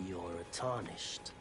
You're tarnished.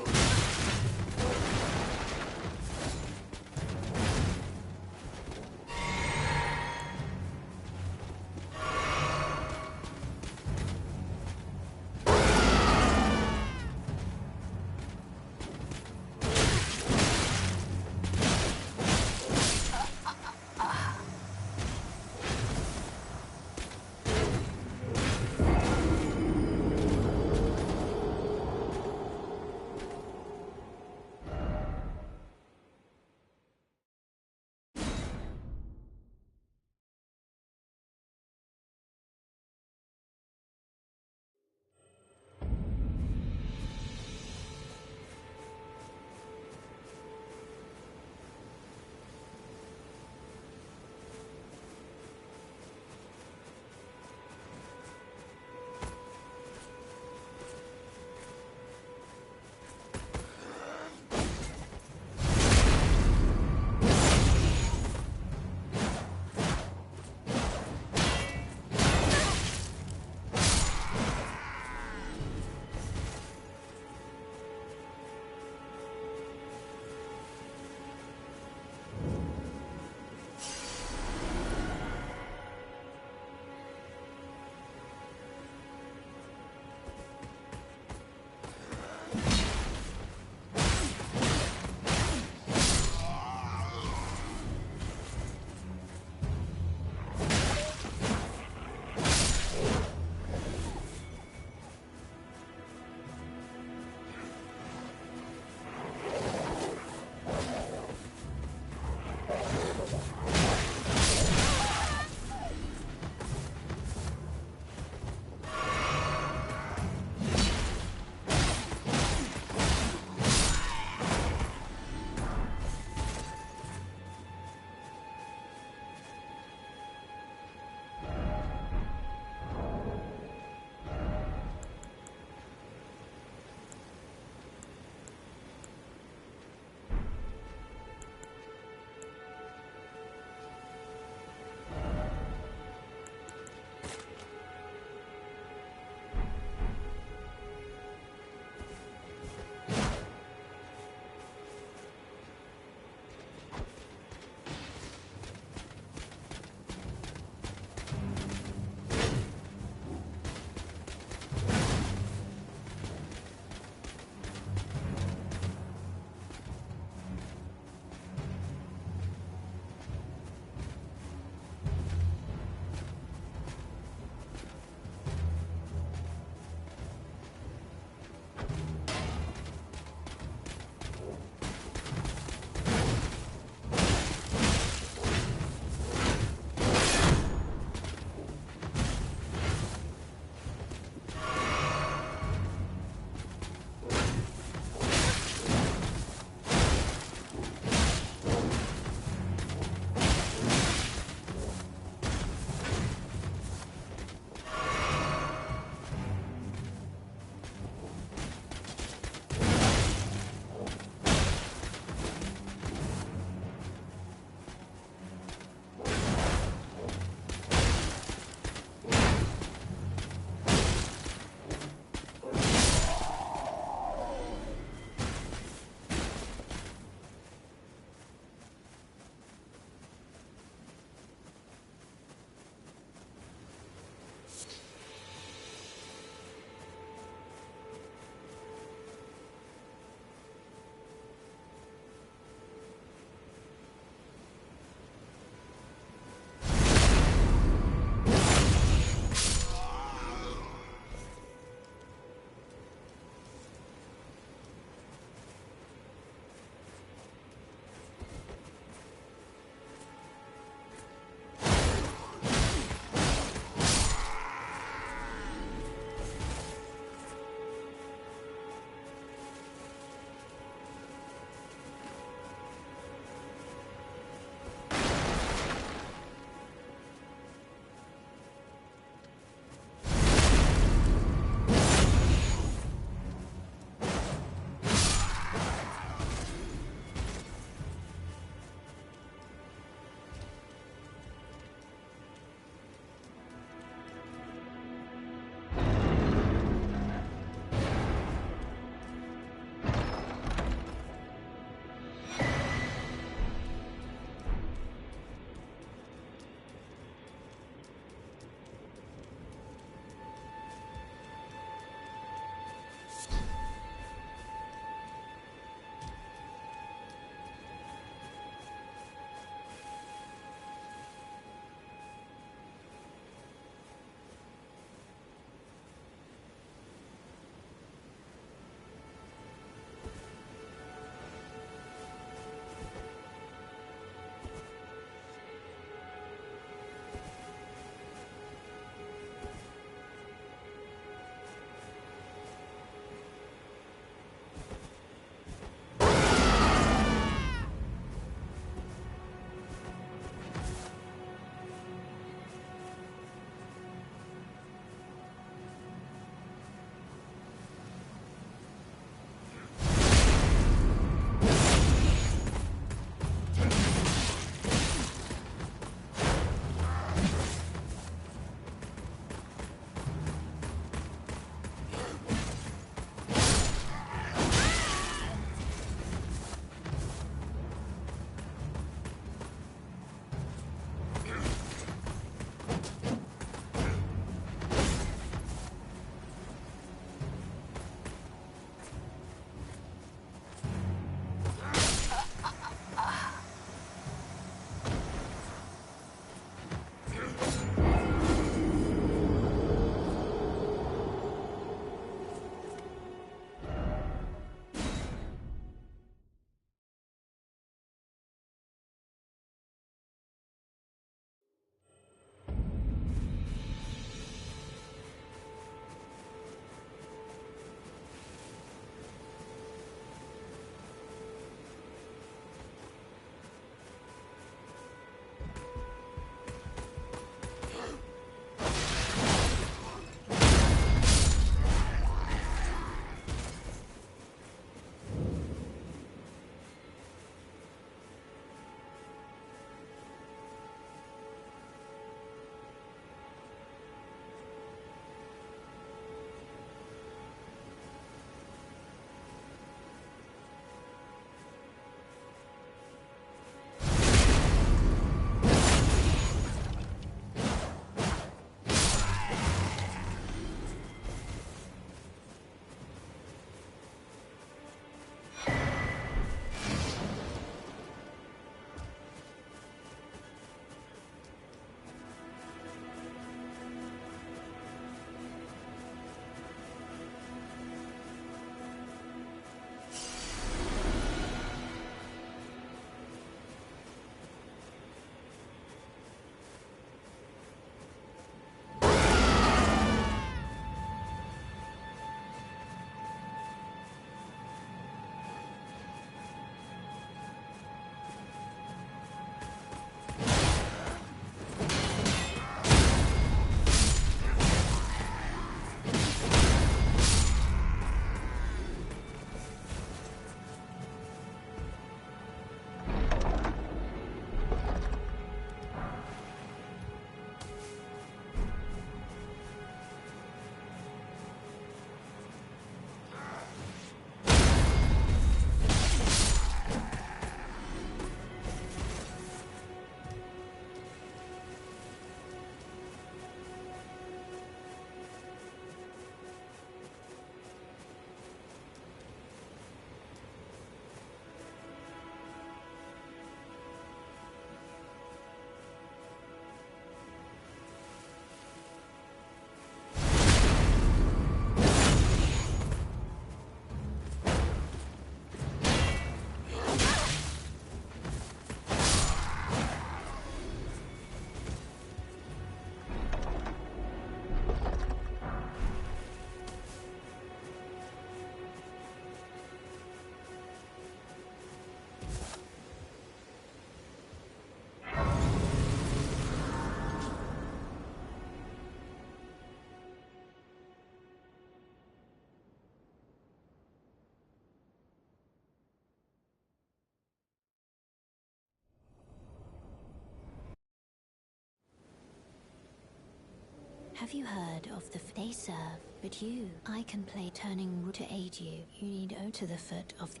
Have you heard of the they serve? But you, I can play turning root to aid you. You need O to the foot of the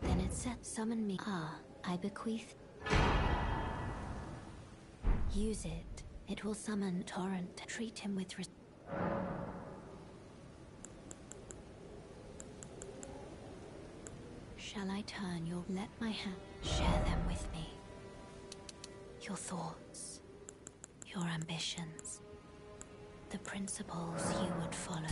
then it said summon me. Ah, I bequeath. Use it. It will summon Torrent. Treat him with Shall I turn your let my hand share them with me? Your thoughts, your ambitions, the principles you would follow.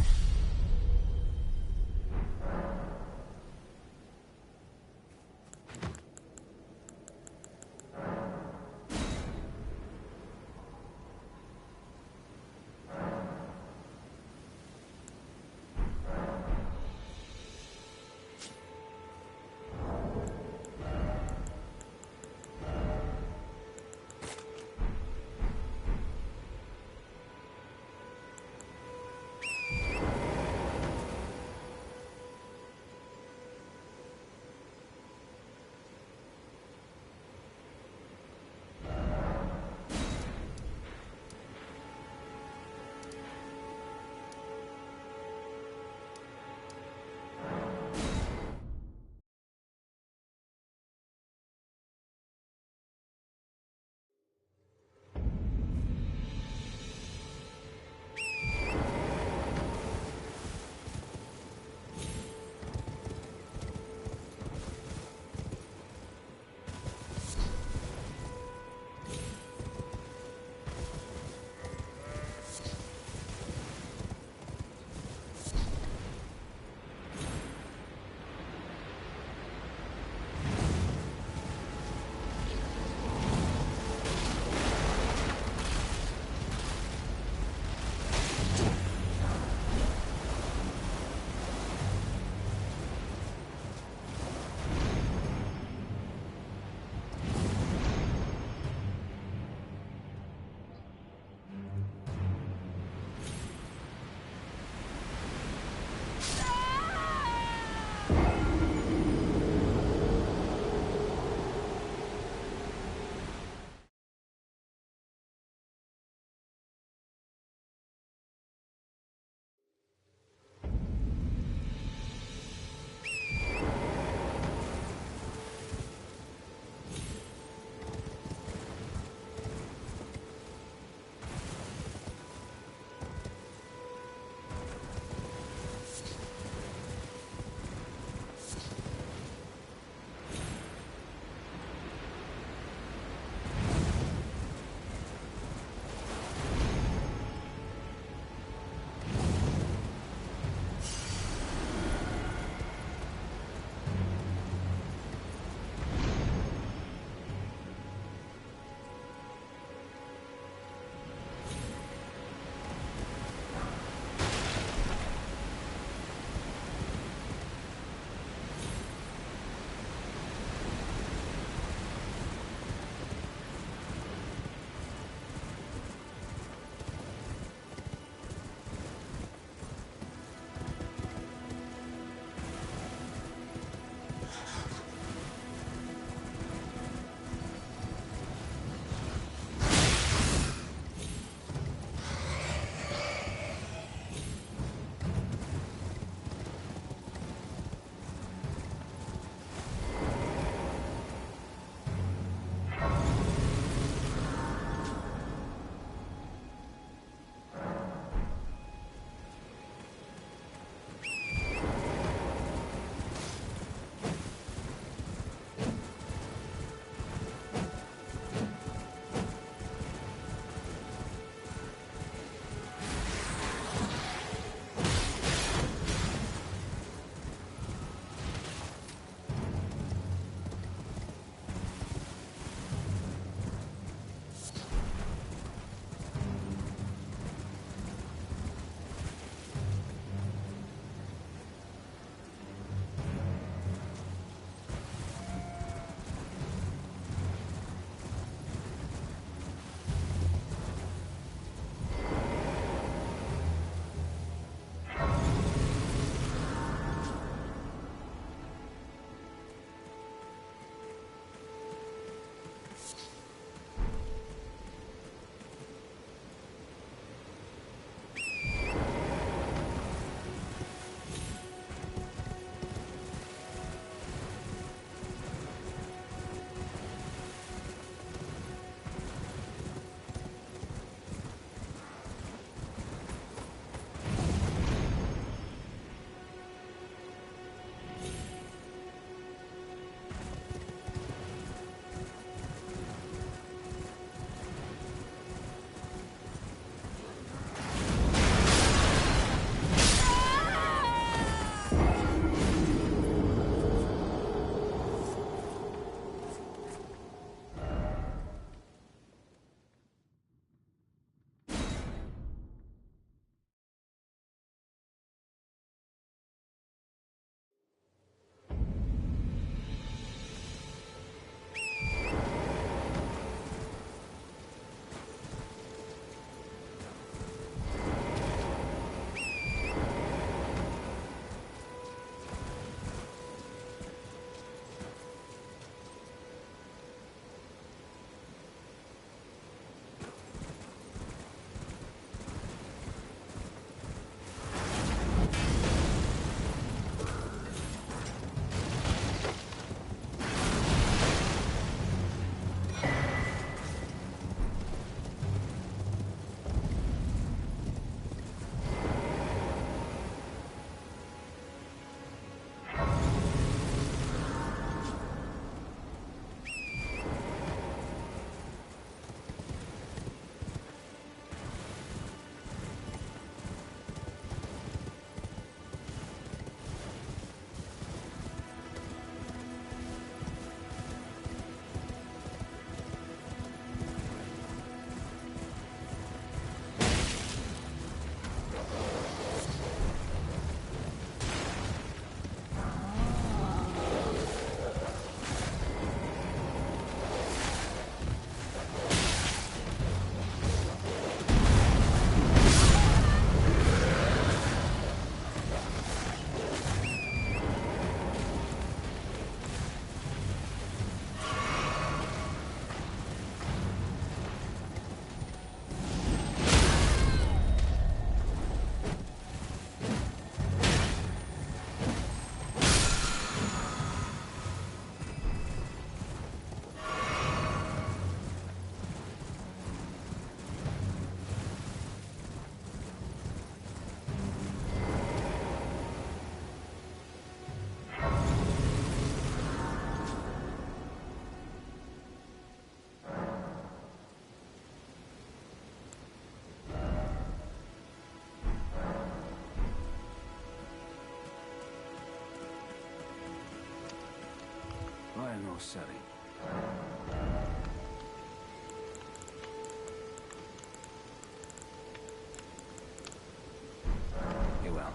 general setting. You will.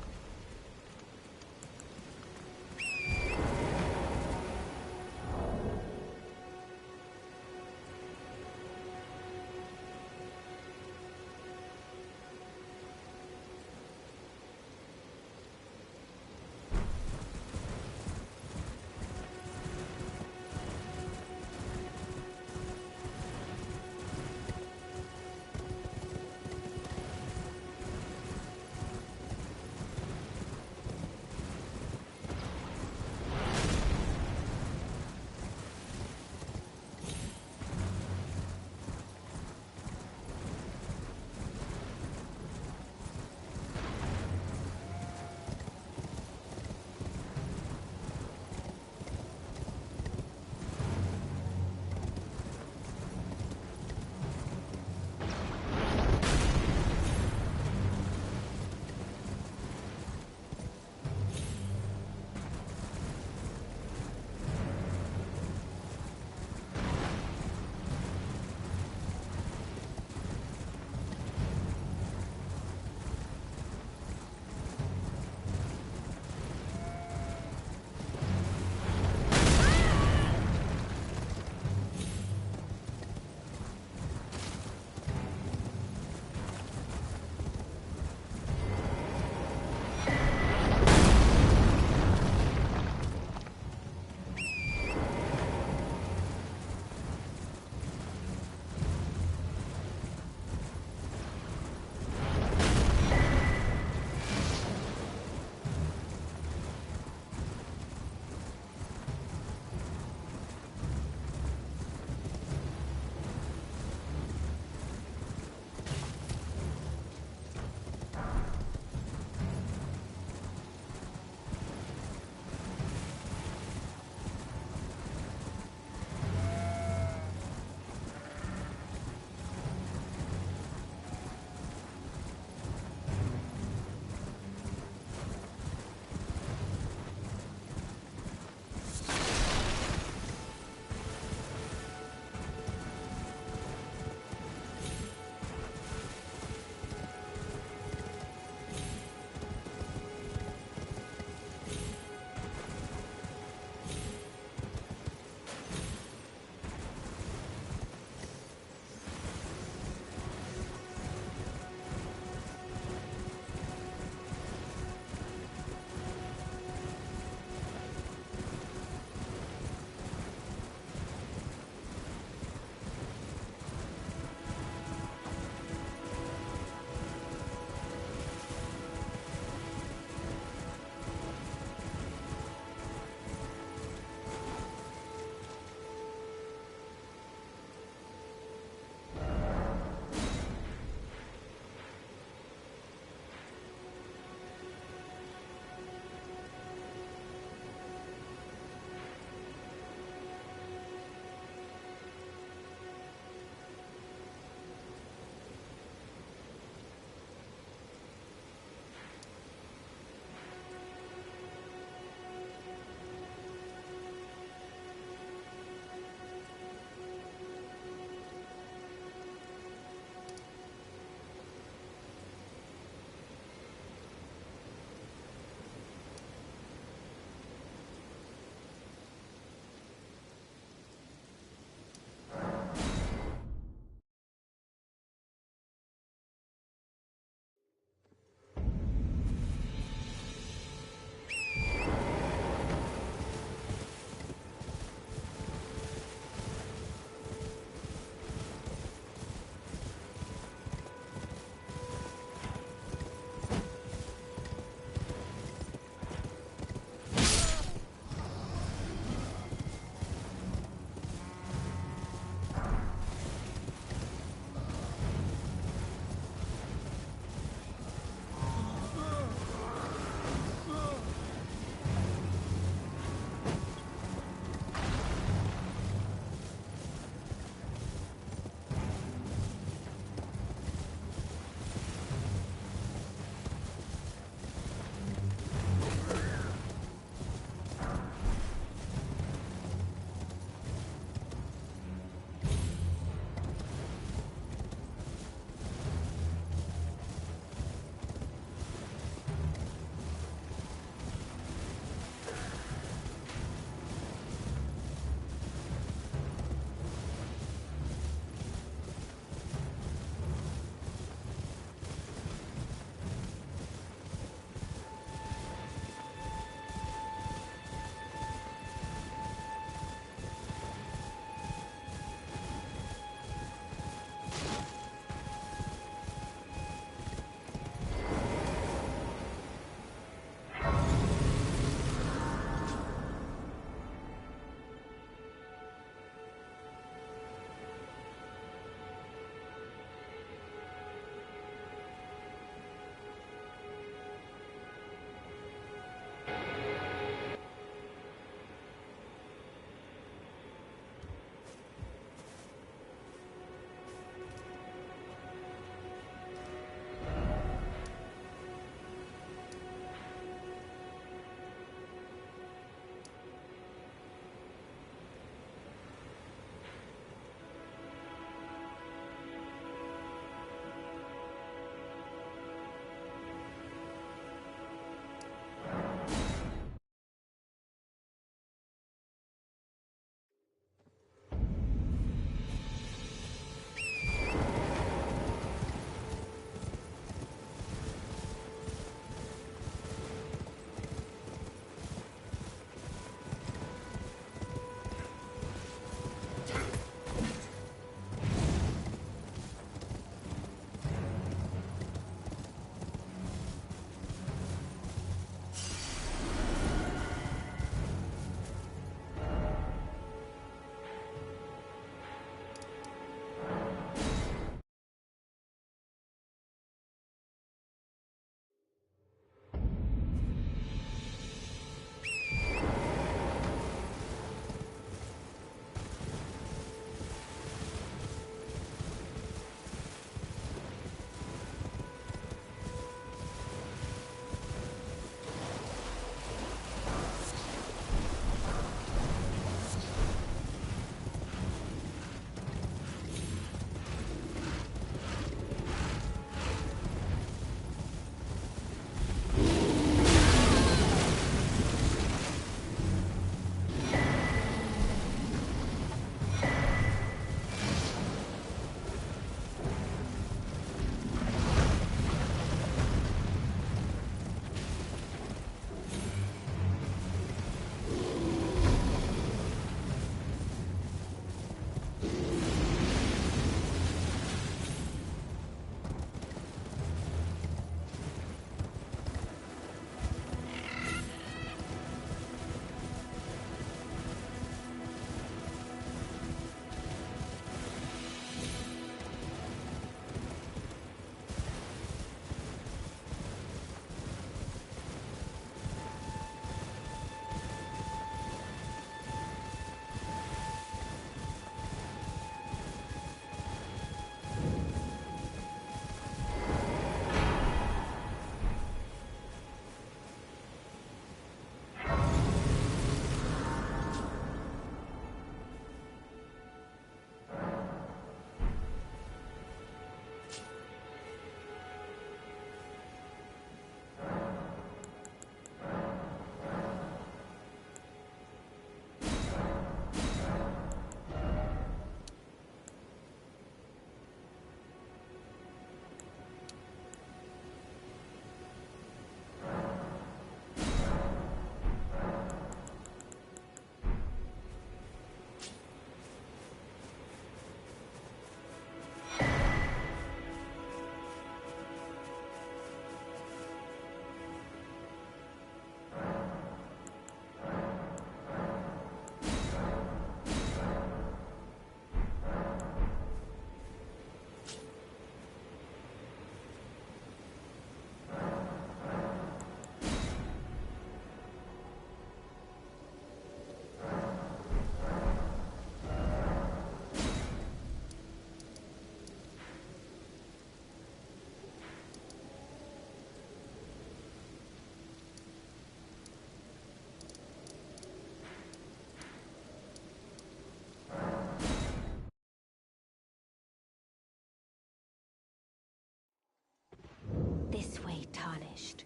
Tarnished.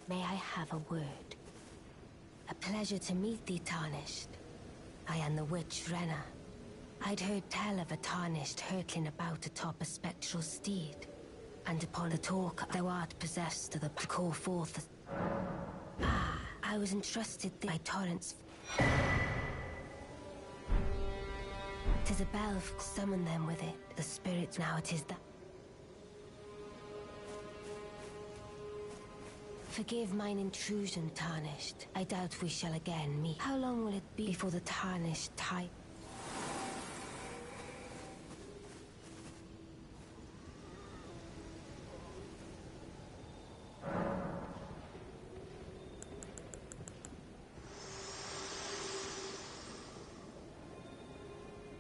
May I have a word? A pleasure to meet thee, Tarnished. I am the witch Renna. I'd heard tell of a Tarnished hurtling about atop a spectral steed, and upon the talk thou art possessed to the call forth. Ah, I was entrusted by torrents. 'Tis a bell, summon them with it. The spirits now it is that. Forgive mine intrusion, Tarnished. I doubt we shall again meet. How long will it be before the Tarnished type?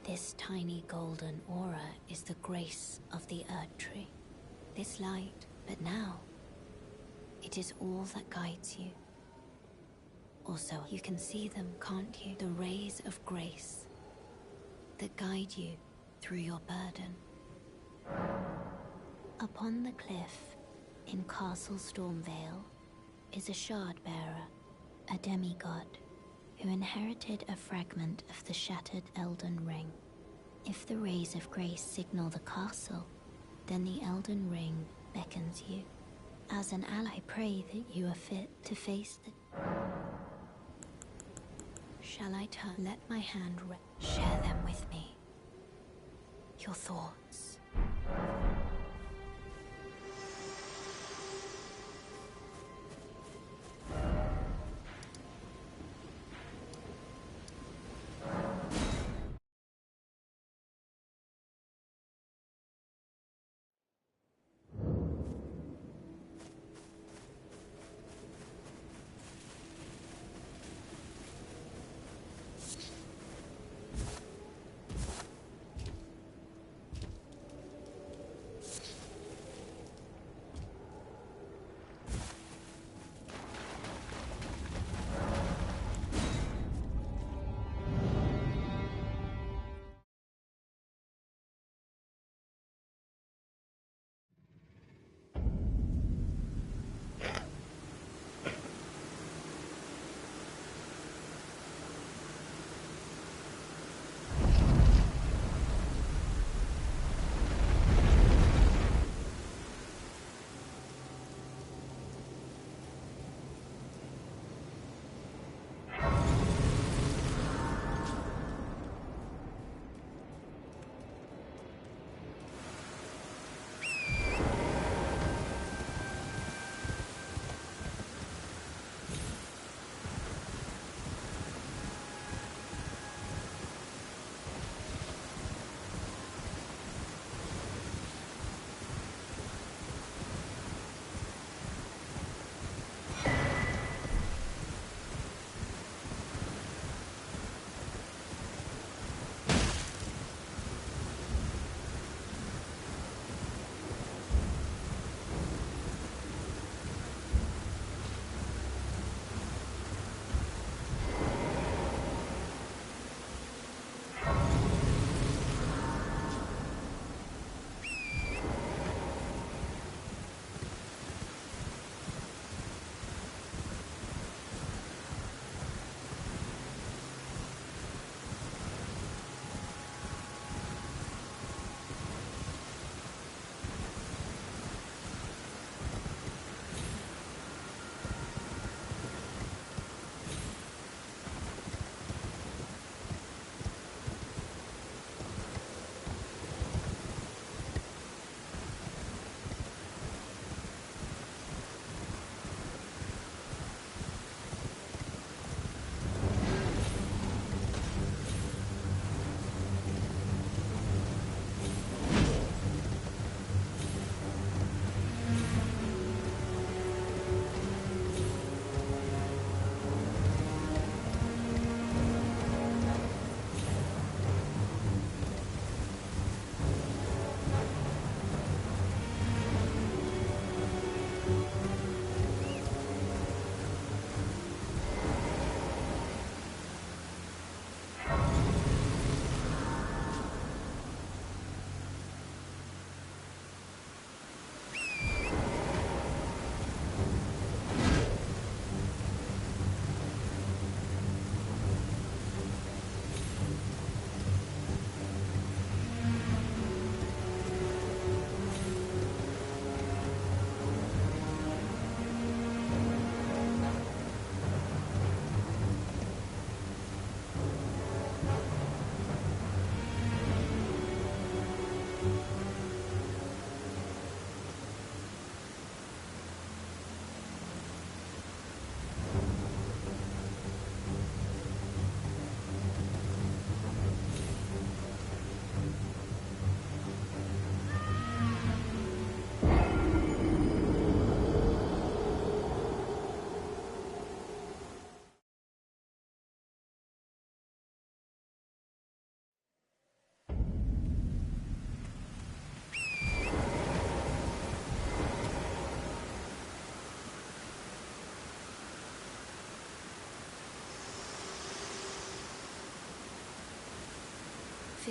This tiny golden aura is the grace of the Earth Tree. This light, but now, it is all that guides you. Also, you can see them, can't you? The rays of grace that guide you through your burden. Upon the cliff in Castle Stormvale is a shard bearer, a demigod, who inherited a fragment of the shattered Elden Ring. If the rays of grace signal the castle, then the Elden Ring beckons you. As an ally, pray that you are fit to face the... Shall I turn? Let my hand share them with me. Your thoughts.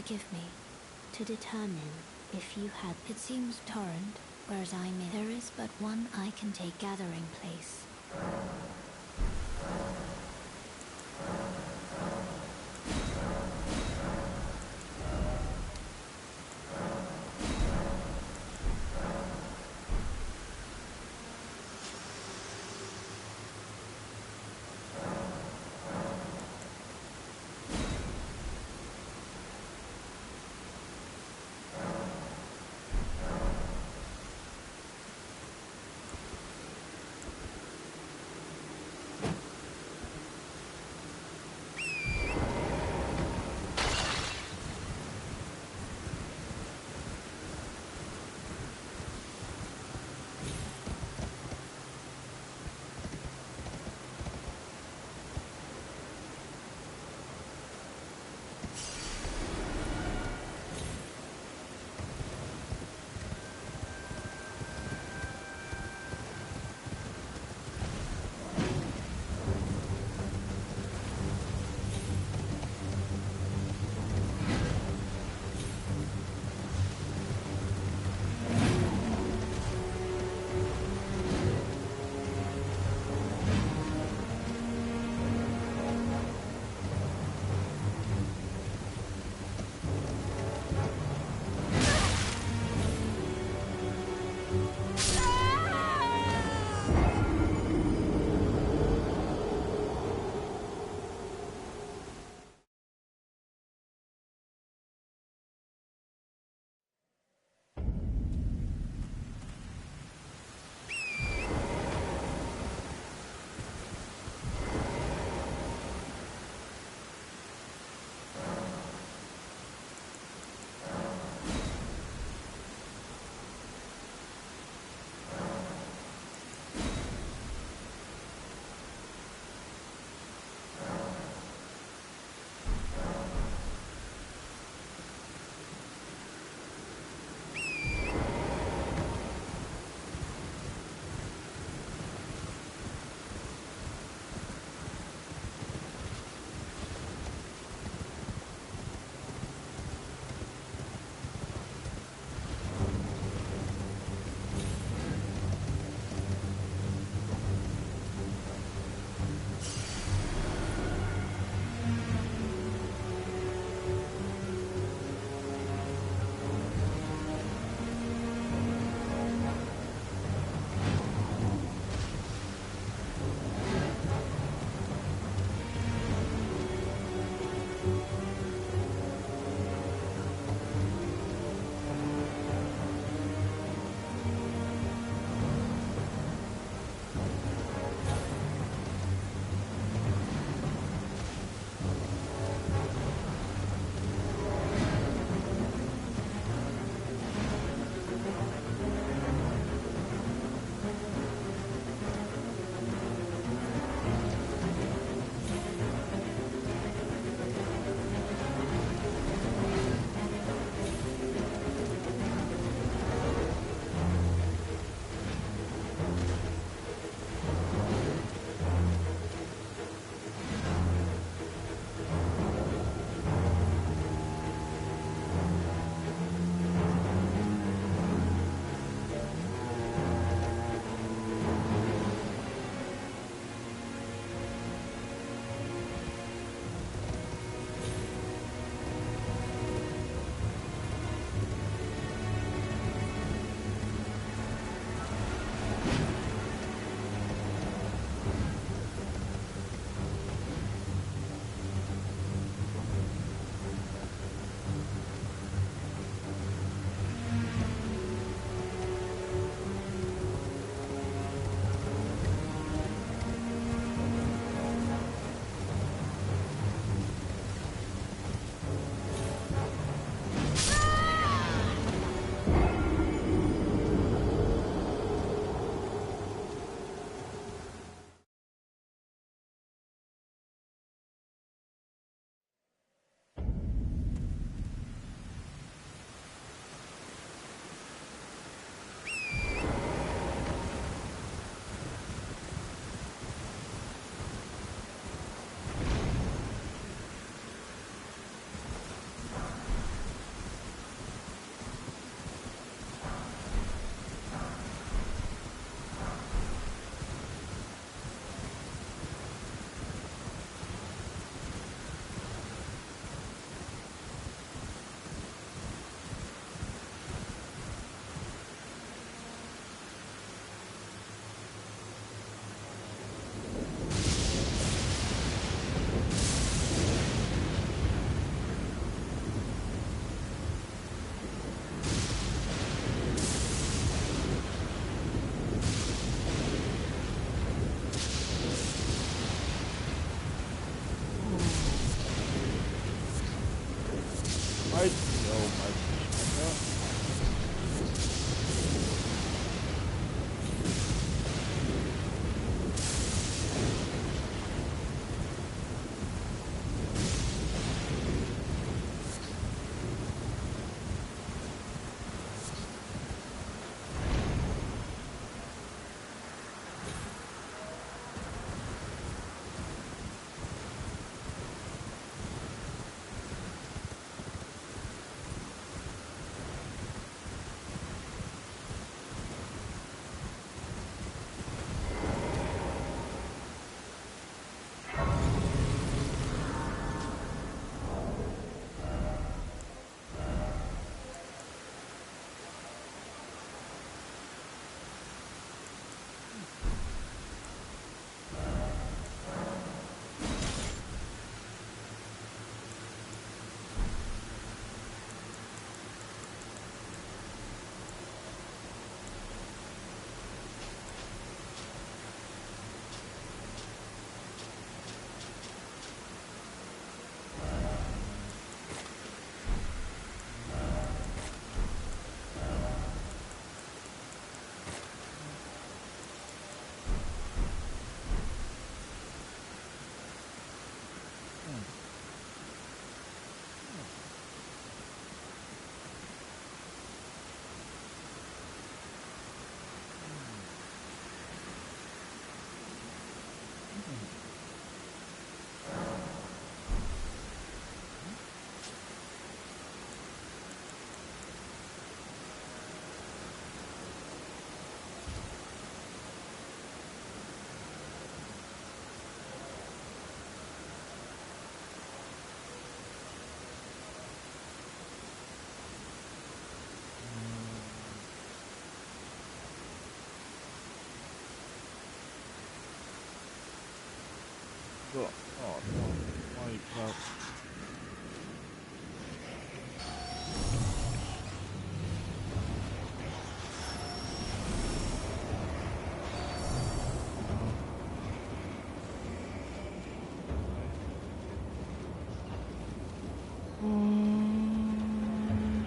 forgive me, to determine if you had. It seems torrent, whereas I may. There is but one I can take gathering place. mal schneller. So, oh no, my crap.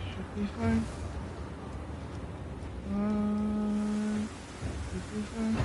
Should be fine. Should be fine.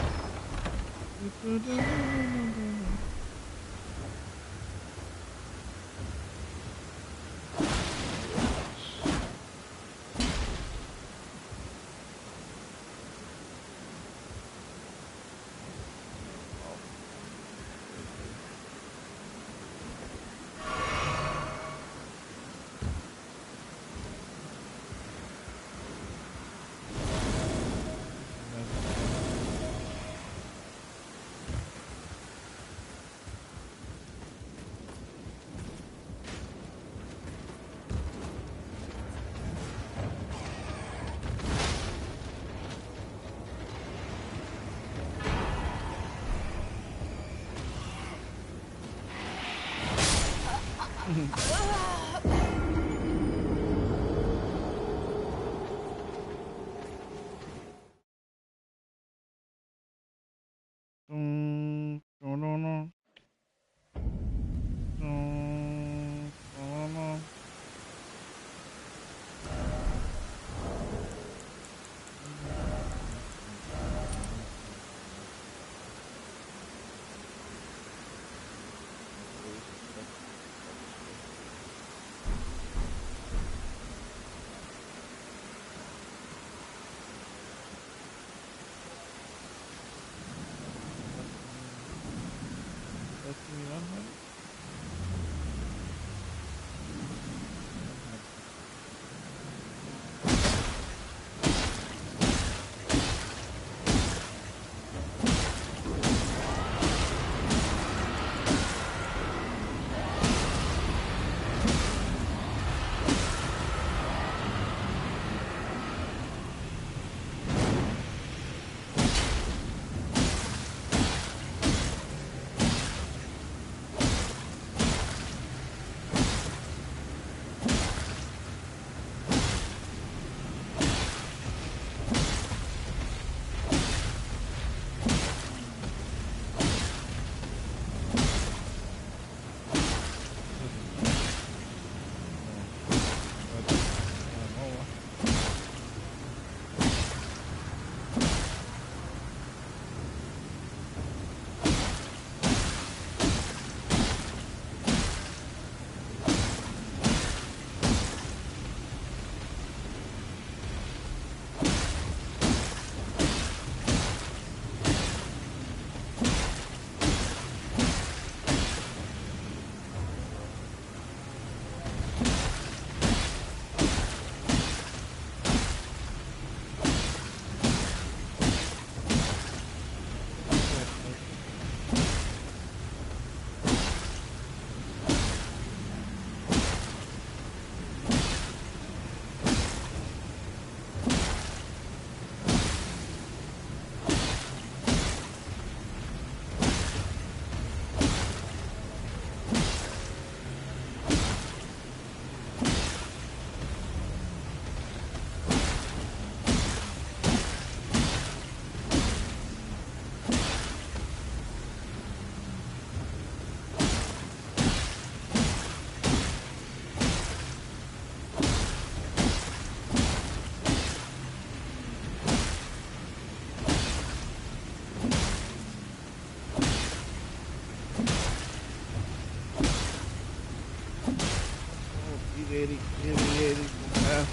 80, go fast.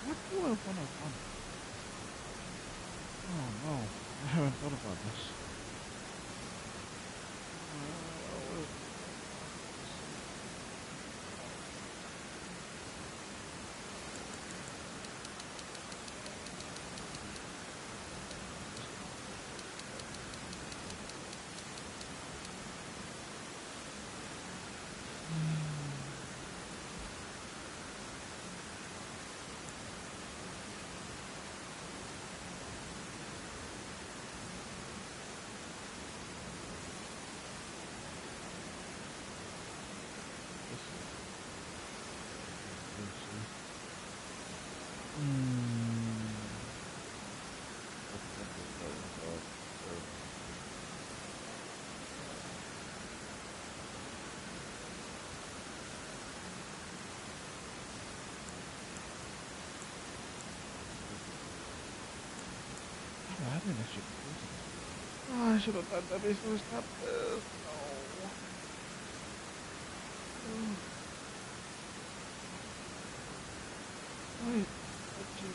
What do I want to run? Oh no, I haven't thought about this. I think I should do this. Oh, I should have done that before I stopped this. No. Wait, what you...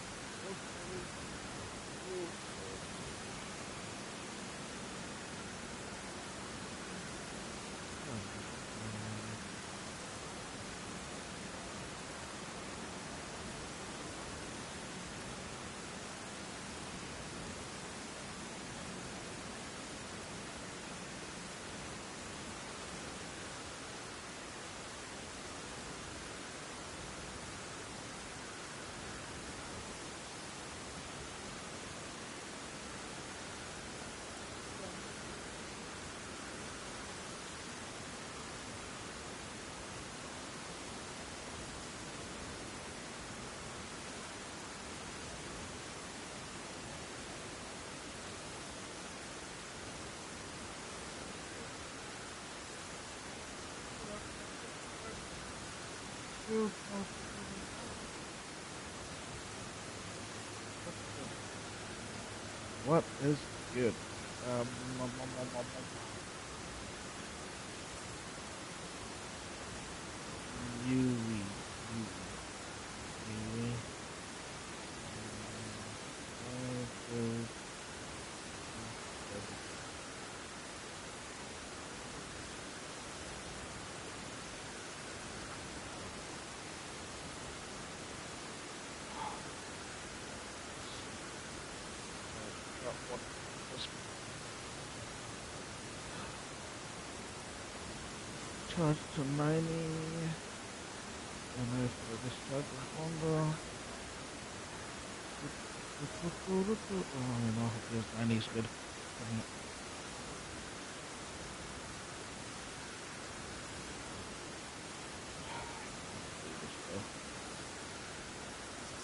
What is good? Um, Yui, Yui. Where what was charged to 90, and I for this charger longer. Oh, you know, yes, 90 is good.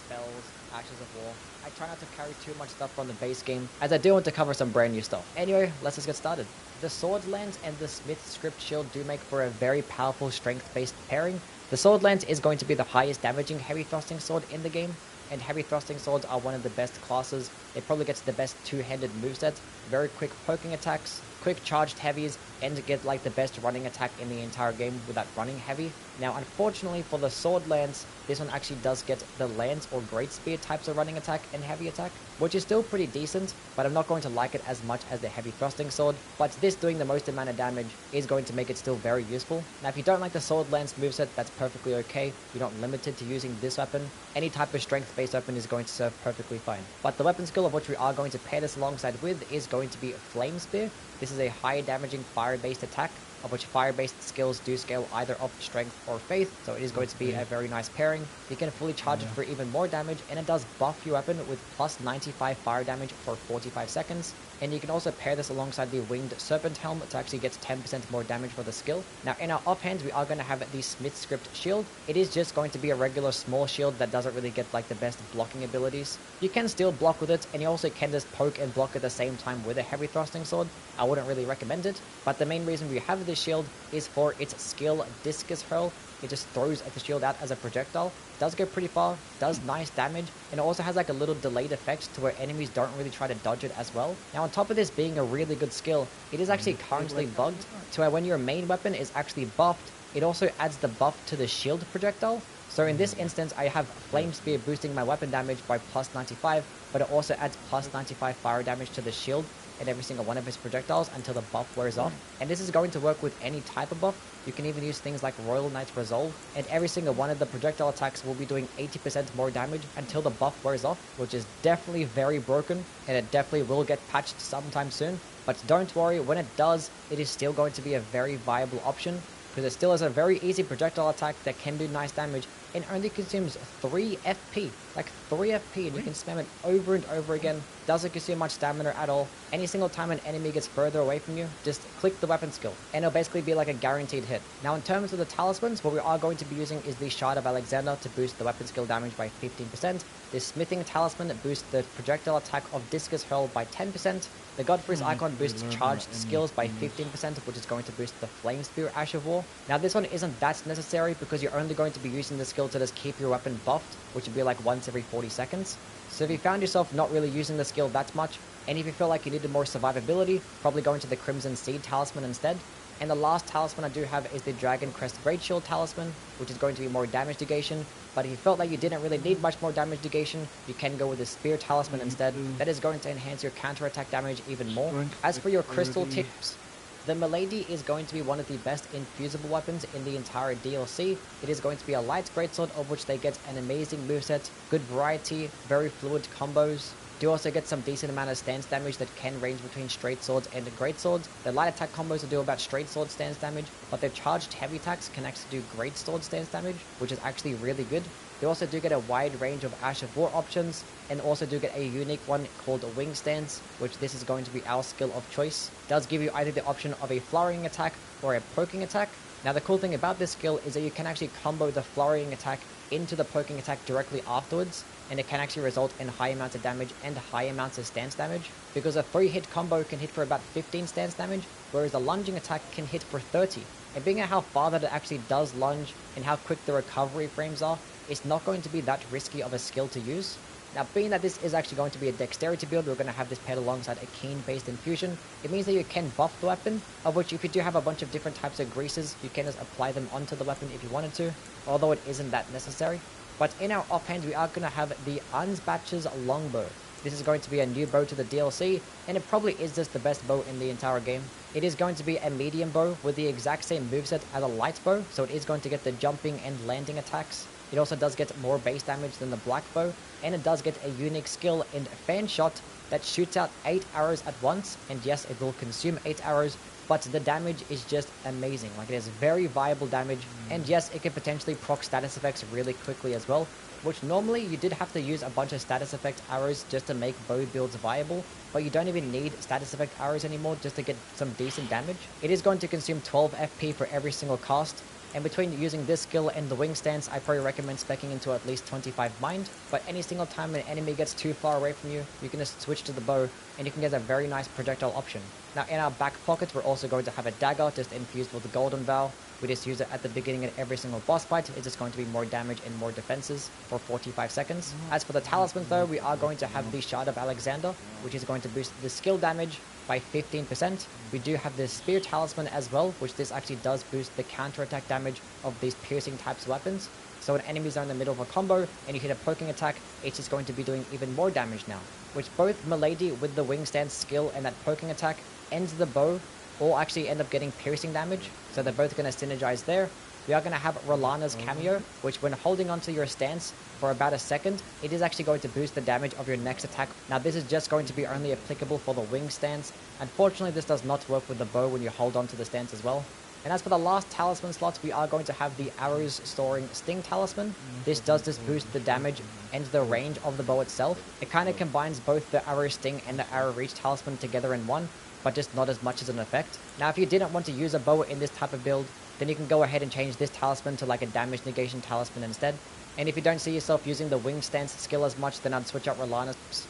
Spells, Ashes of War. I try not to carry too much stuff from the base game, as I do want to cover some brand new stuff. Anyway, let's just get started. The Sword Lance and the Smith Script Shield do make for a very powerful strength-based pairing. The Sword Lance is going to be the highest damaging heavy thrusting sword in the game, and heavy thrusting swords are one of the best classes. It probably gets the best two-handed moveset, very quick poking attacks, quick charged heavies, and get like the best running attack in the entire game without running heavy. Now unfortunately for the Sword Lance, this one actually does get the Lance or Great Spear types of running attack and heavy attack, which is still pretty decent, but I'm not going to like it as much as the heavy thrusting sword. But this doing the most amount of damage is going to make it still very useful. Now if you don't like the Sword Lance moveset, that's perfectly okay. You're not limited to using this weapon. Any type of strength-based weapon is going to serve perfectly fine. But the weapon skill of which we are going to pair this alongside with is going to be Flame Spear. This is a high damaging fire-based attack, of which fire-based skills do scale either up strength or faith, so it is going to be a very nice pairing. You can fully charge it for even more damage, and it does buff your weapon with plus 95 fire damage for 45 seconds. And you can also pair this alongside the Winged Serpent Helm to actually get 10% more damage for the skill. Now in our offhand, we are going to have the Smith Script Shield. It is just going to be a regular small shield that doesn't really get like the best blocking abilities. You can still block with it, and you also can just poke and block at the same time with a heavy thrusting sword. I wouldn't really recommend it, but the main reason we have this shield is for its skill Discus Hurl. It just throws the shield out as a projectile. Does go pretty far, does nice damage, and it also has like a little delayed effect to where enemies don't really try to dodge it as well. Now on top of this being a really good skill, it is actually currently bugged to where when your main weapon is actually buffed, it also adds the buff to the shield projectile. So in this instance, I have Flame Spear boosting my weapon damage by plus 95, but it also adds plus 95 fire damage to the shield in every single one of his projectiles until the buff wears off. And this is going to work with any type of buff. You can even use things like Royal Knight's Resolve, and every single one of the projectile attacks will be doing 80% more damage until the buff wears off, which is definitely very broken, and it definitely will get patched sometime soon. But don't worry, when it does, it is still going to be a very viable option, because it still is a very easy projectile attack that can do nice damage and only consumes 3 FP. Like 3 FP, and you can spam it over and over again. Doesn't consume much stamina at all. Any single time an enemy gets further away from you, just click the weapon skill, and it'll basically be like a guaranteed hit. Now in terms of the talismans, what we are going to be using is the Shard of Alexander to boost the weapon skill damage by 15%. The Smithing Talisman boosts the projectile attack of Discus Hurl by 10%. The Godfrey's Icon boosts charged skills by 15%, which is going to boost the Flame Spear Ash of War. Now this one isn't that necessary because you're only going to be using the skill to just keep your weapon buffed, which would be like once every 40 seconds. So if you found yourself not really using the skill that much, and if you feel like you needed more survivability, probably go into the Crimson Seed Talisman instead. And the last talisman I do have is the Dragon Crest Great Shield Talisman, which is going to be more damage negation. But if you felt like you didn't really need much more damage negation, you can go with the Spear Talisman instead. That is going to enhance your counterattack damage even more. As for your crystal tips, the Milady is going to be one of the best infusible weapons in the entire DLC. It is going to be a light greatsword, of which they get an amazing moveset, good variety, very fluid combos. Do also get some decent amount of stance damage that can range between straight swords and great swords. The light attack combos will do about straight sword stance damage, but their charged heavy attacks can actually do great sword stance damage, which is actually really good. They also do get a wide range of Ash of War options, and also do get a unique one called Wing Stance, which this is going to be our skill of choice. It does give you either the option of a flurrying attack or a poking attack. Now the cool thing about this skill is that you can actually combo the flurrying attack into the poking attack directly afterwards, and it can actually result in high amounts of damage and high amounts of stance damage, because a 3-hit combo can hit for about 15 stance damage, whereas a lunging attack can hit for 30. And being at how far that it actually does lunge and how quick the recovery frames are, it's not going to be that risky of a skill to use. Now, being that this is actually going to be a dexterity build, we're going to have this paired alongside a keen-based infusion. It means that you can buff the weapon, of which if you do have a bunch of different types of greases, you can just apply them onto the weapon if you wanted to, although it isn't that necessary. But in our offhand, we are going to have the Ansbach's Longbow. This is going to be a new bow to the DLC, and it probably is just the best bow in the entire game. It is going to be a medium bow with the exact same moveset as a light bow, so it is going to get the jumping and landing attacks. It also does get more base damage than the black bow, and it does get a unique skill in fan shot that shoots out 8 arrows at once, and yes, it will consume 8 arrows, but the damage is just amazing. Like, it is very viable damage, and yes, it can potentially proc status effects really quickly as well, which normally you did have to use a bunch of status effect arrows just to make bow builds viable, but you don't even need status effect arrows anymore just to get some decent damage. It is going to consume 12 FP for every single cast, and between using this skill and the wing stance, I probably recommend speccing into at least 25 mind, but any single time an enemy gets too far away from you, you can just switch to the bow, and you can get a very nice projectile option. Now, in our back pockets, we're also going to have a dagger just infused with the golden vow. We just use it at the beginning of every single boss fight. It's just going to be more damage and more defenses for 45 seconds. As for the talismans though, we are going to have the Shard of Alexander, which is going to boost the skill damage by 15%. We do have the Spear Talisman as well, which this actually does boost the counter-attack damage of these piercing types of weapons. So when enemies are in the middle of a combo and you hit a poking attack, it's just going to be doing even more damage now. Which both Milady with the wing stance skill and that poking attack and the bow all actually end up getting piercing damage, so they're both going to synergize there. We are going to have Rolana's cameo, which when holding onto your stance for about a second, it is actually going to boost the damage of your next attack. Now this is just going to be only applicable for the wing stance. Unfortunately, this does not work with the bow when you hold onto the stance as well. And as for the last talisman slot, we are going to have the arrows storing Sting Talisman. This does just boost the damage and the range of the bow itself. It kind of combines both the arrow sting and the arrow reach talisman together in one, but just not as much as an effect. Now, if you didn't want to use a bow in this type of build, then you can go ahead and change this talisman to like a damage negation talisman instead. And if you don't see yourself using the wing stance skill as much, then I'd switch out Rolana's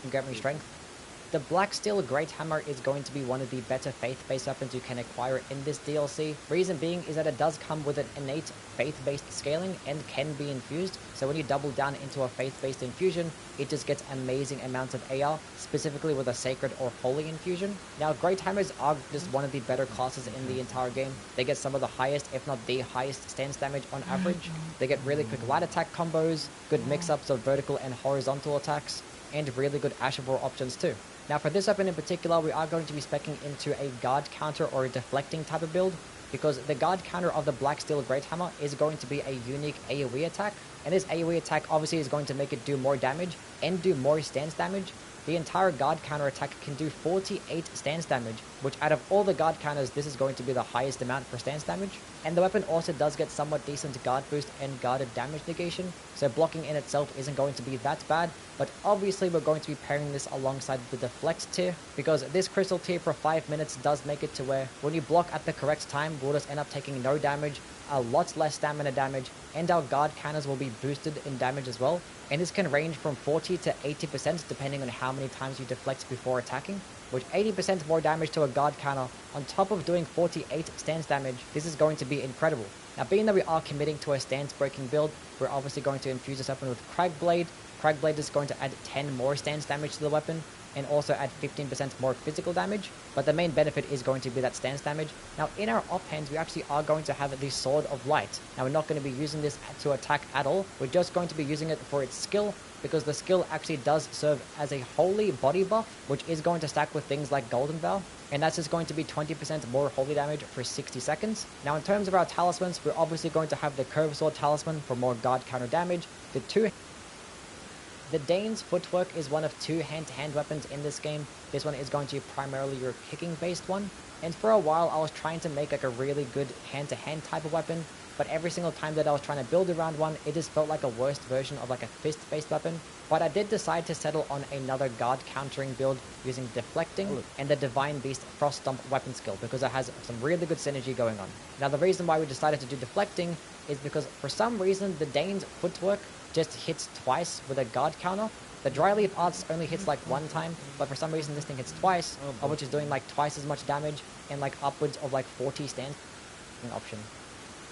and get me strength. The Black Steel Great Hammer is going to be one of the better faith-based weapons you can acquire in this DLC. Reason being is that it does come with an innate faith-based scaling and can be infused. So when you double down into a faith-based infusion, it just gets amazing amounts of AR, specifically with a sacred or holy infusion. Now, Great Hammers are just one of the better classes in the entire game. They get some of the highest, if not the highest, stance damage on average. They get really quick light attack combos, good mix-ups of vertical and horizontal attacks, and really good Ashavor options too. Now for this weapon in particular, we are going to be speccing into a guard counter or a deflecting type of build, because the guard counter of the Black Steel Great Hammer is going to be a unique AoE attack, and this AoE attack obviously is going to make it do more damage and do more stance damage. The entire guard counter attack can do 48 stance damage, which out of all the guard counters, this is going to be the highest amount for stance damage. And the weapon also does get somewhat decent guard boost and guarded damage negation, so blocking in itself isn't going to be that bad, but obviously we're going to be pairing this alongside the deflect tier, because this crystal tier for 5 minutes does make it to where when you block at the correct time, we'll just end up taking no damage, a lot less stamina damage, and our guard counters will be boosted in damage as well. And this can range from 40 to 80% depending on how many times you deflect before attacking, which 80% more damage to a guard counter on top of doing 48 stance damage. This is going to be incredible. Now, being that we are committing to a stance breaking build, we're obviously going to infuse this weapon with Cragblade. Cragblade is going to add 10 more stance damage to the weapon, and also add 15% more physical damage, but the main benefit is going to be that stance damage. Now, in our offhands, we actually are going to have the Sword of Light. Now, we're not going to be using this to attack at all. We're just going to be using it for its skill, because the skill actually does serve as a holy body buff, which is going to stack with things like Golden Vow, and that's just going to be 20% more holy damage for 60 seconds. Now, in terms of our talismans, we're obviously going to have the Curved Sword Talisman for more guard counter damage. The Dane's Footwork is one of 2 hand-to-hand weapons in this game. This one is going to be primarily your kicking-based one. And for a while, I was trying to make like a really good hand-to-hand type of weapon, but every single time that I was trying to build around one, it just felt like a worse version of like a fist-based weapon. But I did decide to settle on another guard countering build using deflecting and the Divine Beast Frost Stomp weapon skill because it has some really good synergy going on. Now the reason why we decided to do deflecting is because for some reason the Dane's footwork just hits twice with a guard counter. The Dry Leaf Arts only hits like one time, but for some reason this thing hits twice, which is doing like twice as much damage and like upwards of like 40 stands option.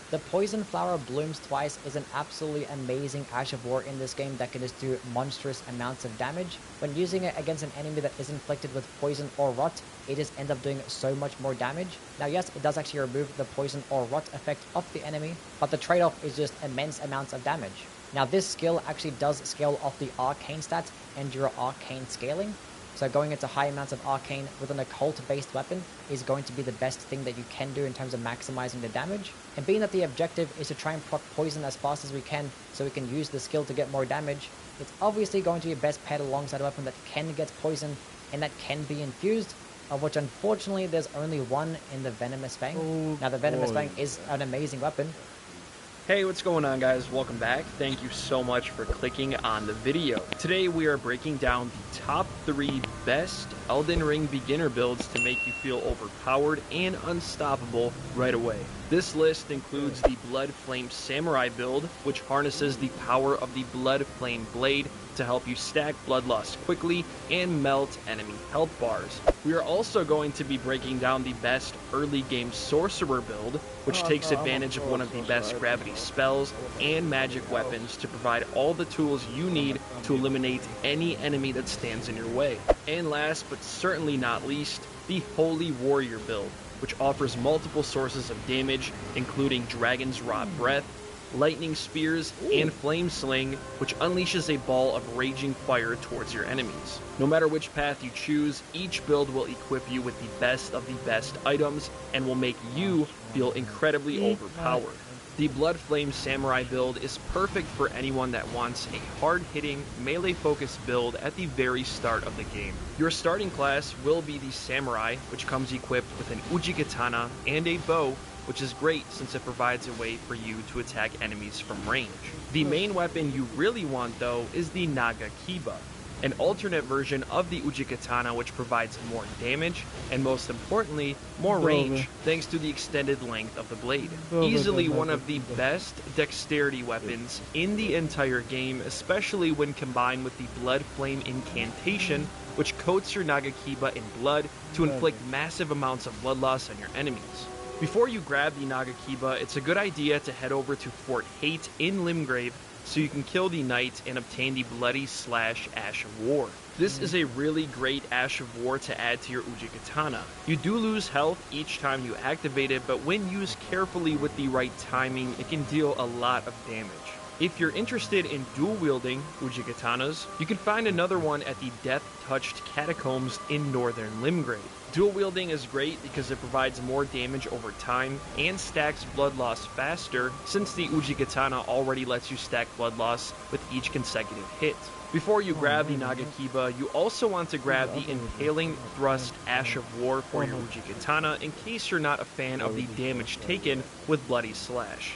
The Poison Flower blooms twice is an absolutely amazing Ash of War in this game that can just do monstrous amounts of damage. When using it against an enemy that is inflicted with poison or rot, it just ends up doing so much more damage. Now yes, it does actually remove the poison or rot effect off the enemy, but the trade-off is just immense amounts of damage. Now this skill actually does scale off the arcane stats and your arcane scaling. So going into high amounts of arcane with an occult-based weapon is going to be the best thing that you can do in terms of maximizing the damage. And being that the objective is to try and proc poison as fast as we can so we can use the skill to get more damage, it's obviously going to be best paired alongside a weapon that can get poison and that can be infused, of which unfortunately there's only one in the Venomous Fang. Now the Venomous Fang is an amazing weapon. Hey, what's going on, guys? Welcome back. Thank you so much for clicking on the video. Today we are breaking down the top 3 best Elden Ring beginner builds to make you feel overpowered and unstoppable right away. This list includes the Blood Flame Samurai build, which harnesses the power of the Blood Flame Blade to help you stack Bloodlust quickly and melt enemy health bars. We are also going to be breaking down the best early game Sorcerer build, which takes advantage of one of the best gravity spells and magic weapons to provide all the tools you need to eliminate any enemy that stands in your way. And last but certainly not least, the Holy Warrior build, which offers multiple sources of damage, including Dragon's Rot Breath, lightning spears, and flame sling, which unleashes a ball of raging fire towards your enemies. No matter which path you choose, each build will equip you with the best items and will make you feel incredibly overpowered. The Blood Flame Samurai build is perfect for anyone that wants a hard-hitting, melee-focused build at the very start of the game. Your starting class will be the Samurai, which comes equipped with an Uji Katana and a bow, which is great since it provides a way for you to attack enemies from range. The main weapon you really want, though, is the Naga Kiba, an alternate version of the Uji Katana which provides more damage and, most importantly, more range thanks to the extended length of the blade. Easily one of the best dexterity weapons in the entire game, especially when combined with the Blood Flame Incantation, which coats your Naga Kiba in blood to inflict massive amounts of blood loss on your enemies. Before you grab the Naga Kiba, it's a good idea to head over to Fort Hate in Limgrave so you can kill the knight and obtain the Bloody Slash Ash of War. This is a really great Ash of War to add to your Uji Katana. You do lose health each time you activate it, but when used carefully with the right timing, it can deal a lot of damage. If you're interested in dual-wielding Uji Katanas, you can find another one at the Death-Touched Catacombs in northern Limgrave. Dual wielding is great because it provides more damage over time and stacks blood loss faster, since the Uji Katana already lets you stack blood loss with each consecutive hit. Before you grab the Naga Kiba, you also want to grab the Impaling Thrust Ash of War for your Uji Katana in case you're not a fan of the damage taken with Bloody Slash.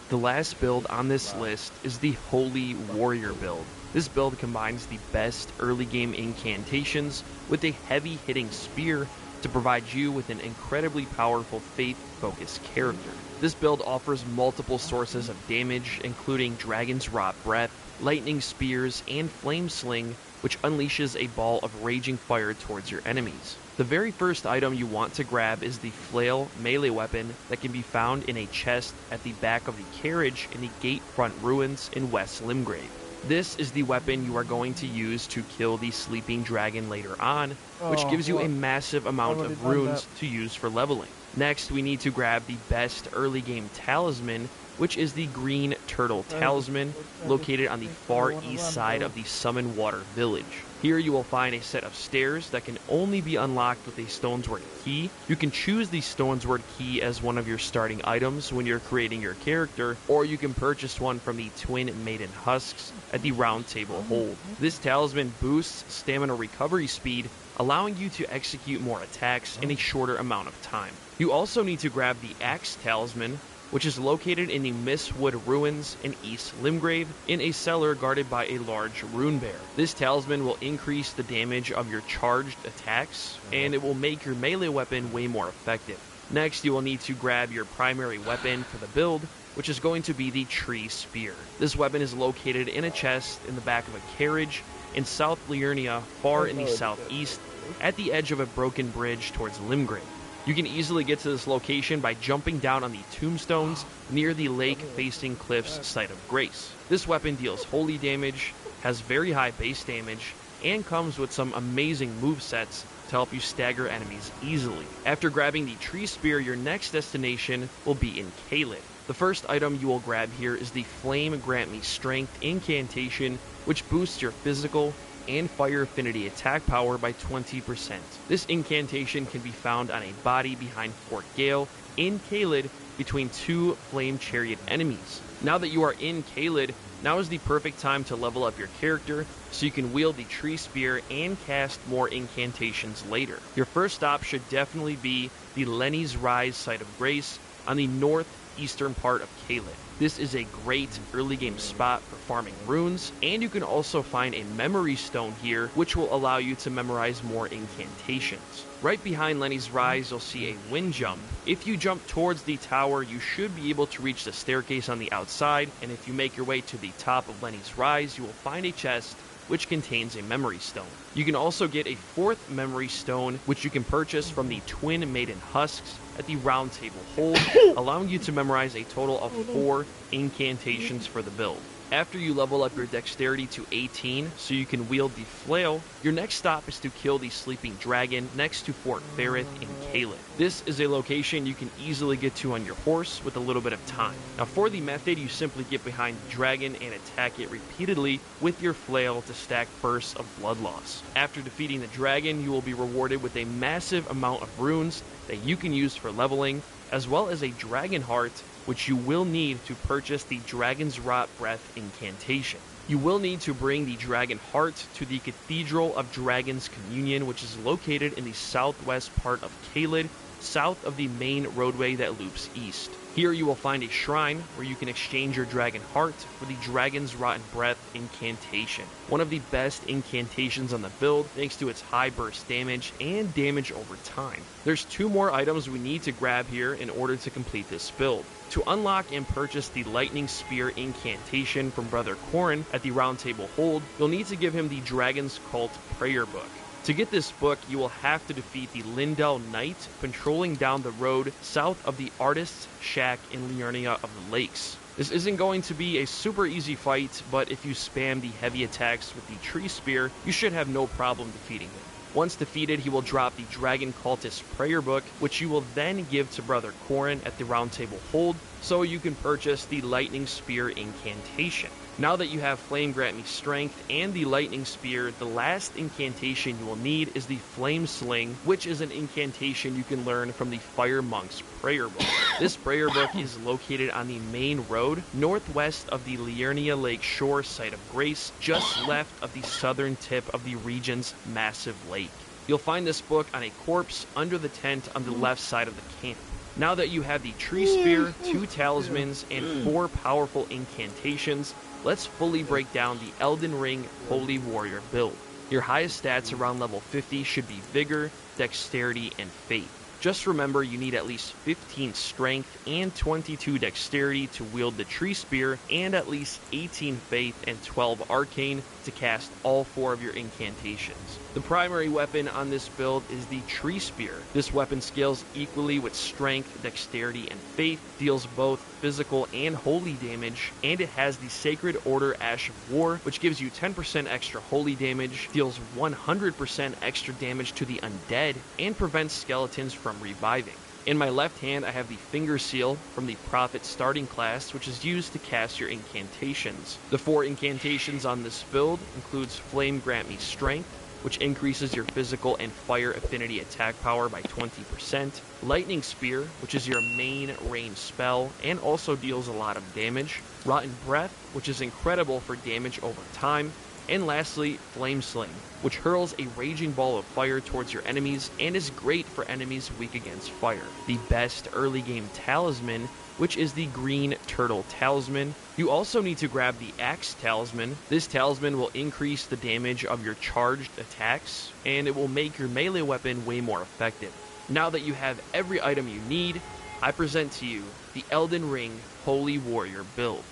The last build on this list is the Holy Warrior build. This build combines the best early game incantations with a heavy hitting spear to provide you with an incredibly powerful faith-focused character. This build offers multiple sources of damage, including Dragon's Rot Breath, lightning spears, and flame sling, which unleashes a ball of raging fire towards your enemies. The very first item you want to grab is the flail melee weapon that can be found in a chest at the back of the carriage in the Gatefront Ruins in West Limgrave. This is the weapon you are going to use to kill the sleeping dragon later on, which gives you a massive amount of runes to use for leveling. Next, we need to grab the best early game talisman, which is the Green Turtle Talisman, located on the far east side of the Summon Water Village. Here you will find a set of stairs that can only be unlocked with a Stonesword key. You can choose the Stonesword key as one of your starting items when you're creating your character, or you can purchase one from the Twin Maiden Husks at the Round Table Hold. This talisman boosts stamina recovery speed, allowing you to execute more attacks in a shorter amount of time. You also need to grab the Axe Talisman, which is located in the Mistwood Ruins in East Limgrave in a cellar guarded by a large rune bear. This talisman will increase the damage of your charged attacks, and it will make your melee weapon way more effective. Next, you will need to grab your primary weapon for the build, which is going to be the Tree Spear. This weapon is located in a chest in the back of a carriage in South Liurnia, far in the southeast, at the edge of a broken bridge towards Limgrave. You can easily get to this location by jumping down on the tombstones near the lake-facing cliffs site of Grace. This weapon deals holy damage, has very high base damage, and comes with some amazing movesets to help you stagger enemies easily. After grabbing the Tree Spear, your next destination will be in Caelid. The first item you will grab here is the Flame Grant Me Strength incantation, which boosts your physical and fire affinity attack power by 20%. This incantation can be found on a body behind Fort Gale in Caelid between two Flame Chariot enemies. Now that you are in Caelid, now is the perfect time to level up your character so you can wield the Tree Spear and cast more incantations later. Your first stop should definitely be the Lenny's Rise site of Grace on the northeastern part of Caelid. This is a great early game spot for farming runes, and you can also find a memory stone here which will allow you to memorize more incantations. Right behind Lenny's Rise you'll see a wind jump. If you jump towards the tower, you should be able to reach the staircase on the outside, and if you make your way to the top of Lenny's Rise, you will find a chest which contains a memory stone. You can also get a fourth memory stone which you can purchase from the Twin Maiden Husks at the Round Table Hold, allowing you to memorize a total of 4 incantations for the build. After you level up your dexterity to 18 so you can wield the flail, your next stop is to kill the sleeping dragon next to Fort Ferrith in Caelid. This is a location you can easily get to on your horse with a little bit of time. Now for the method, you simply get behind the dragon and attack it repeatedly with your flail to stack bursts of blood loss. After defeating the dragon, you will be rewarded with a massive amount of runes that you can use for leveling, as well as a dragon heart, which you will need to purchase the Dragon's Rot Breath incantation. You will need to bring the dragon heart to the Cathedral of Dragon's Communion, which is located in the southwest part of Caelid, south of the main roadway that loops east. Here you will find a shrine where you can exchange your dragon heart for the Dragon's Rotten Breath incantation. One of the best incantations on the build thanks to its high burst damage and damage over time. There's 2 more items we need to grab here in order to complete this build. To unlock and purchase the Lightning Spear incantation from Brother Corrin at the Round Table Hold, you'll need to give him the Dragon's Cult Prayer Book. To get this book, you will have to defeat the Lindell Knight patrolling down the road south of the Artist's Shack in Liurnia of the Lakes. This isn't going to be a super easy fight, but if you spam the heavy attacks with the Tree Spear, you should have no problem defeating him. Once defeated, he will drop the Dragon Cultist Prayer Book, which you will then give to Brother Corrin at the Round Table Hold, so you can purchase the Lightning Spear incantation. Now that you have Flame Grant Me Strength and the Lightning Spear, the last incantation you will need is the Flame Sling, which is an incantation you can learn from the Fire Monk's Prayer Book. This prayer book is located on the main road, northwest of the Liurnia Lake Shore site of Grace, just left of the southern tip of the region's massive lake. You'll find this book on a corpse under the tent on the left side of the camp. Now that you have the Tree Spear, 2 talismans, and 4 powerful incantations, let's fully break down the Elden Ring Holy Warrior build. Your highest stats around level 50 should be Vigor, Dexterity, and Faith. Just remember you need at least 15 Strength and 22 Dexterity to wield the Tree Spear, and at least 18 Faith and 12 Arcane to cast all 4 of your incantations. The primary weapon on this build is the Tree Spear. This weapon scales equally with Strength, Dexterity, and Faith, deals both physical and holy damage, and it has the Sacred Order Ash of War, which gives you 10% extra holy damage, deals 100% extra damage to the undead, and prevents skeletons from reviving. In my left hand, I have the Finger Seal from the Prophet starting class, which is used to cast your incantations. The 4 incantations on this build includes Flame Grant Me Strength, which increases your physical and fire affinity attack power by 20%. Lightning Spear, which is your main range spell and also deals a lot of damage. Rotten Breath, which is incredible for damage over time. And lastly, Flame Sling, which hurls a raging ball of fire towards your enemies and is great for enemies weak against fire. The best early game talisman, which is the Green Turtle Talisman. You also need to grab the Axe Talisman. This talisman will increase the damage of your charged attacks, and it will make your melee weapon way more effective. Now that you have every item you need, I present to you the Elden Ring Holy Warrior build.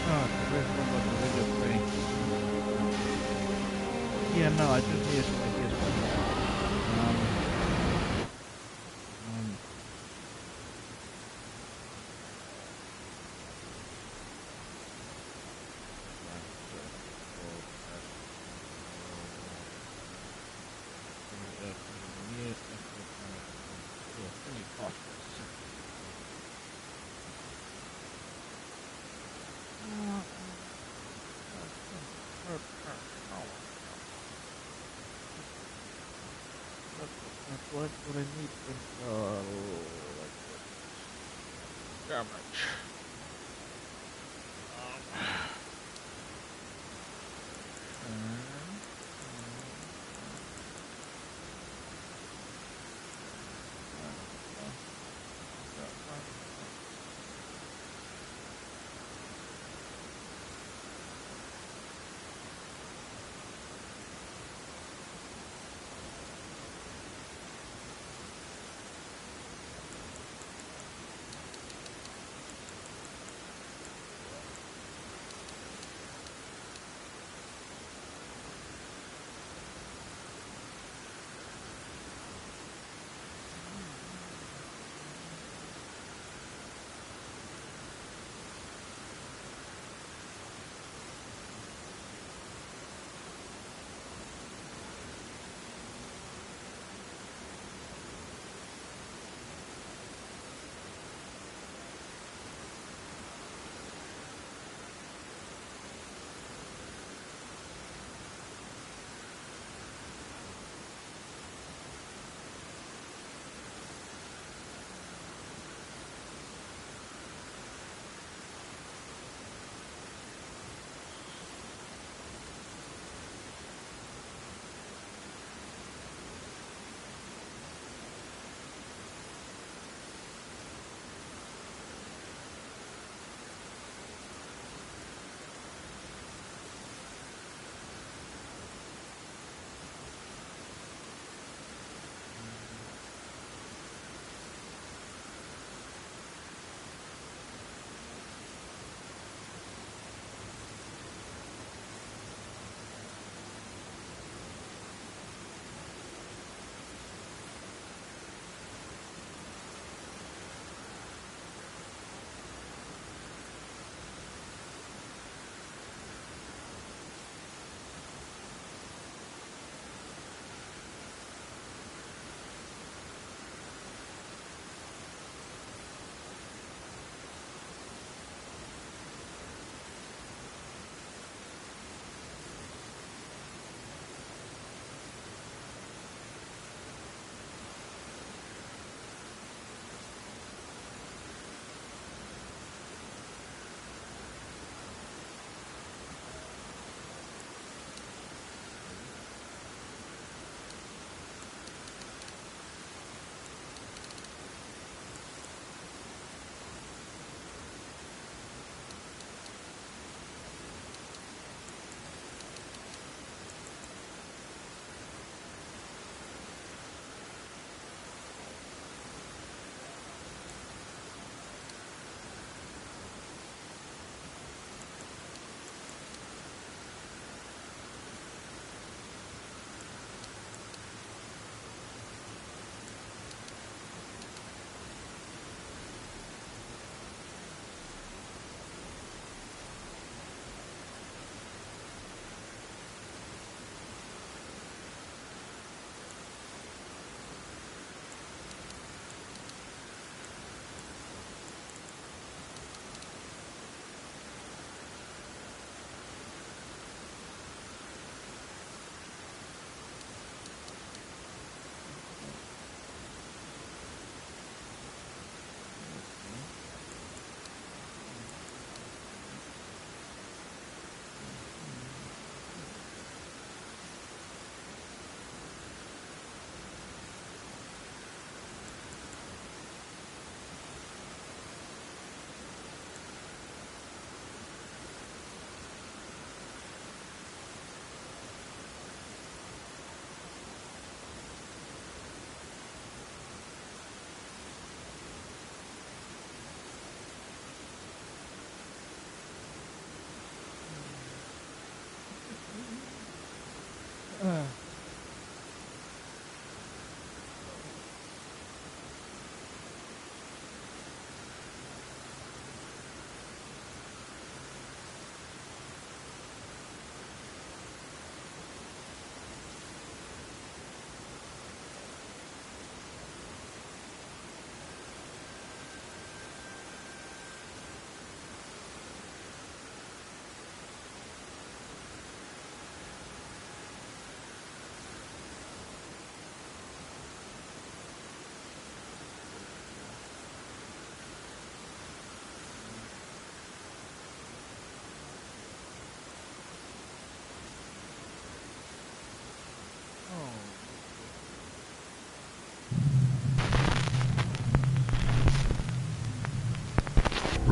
Oh, there's one about the window frame. Yeah, no, I just need some ideas for that. What I need is like damage.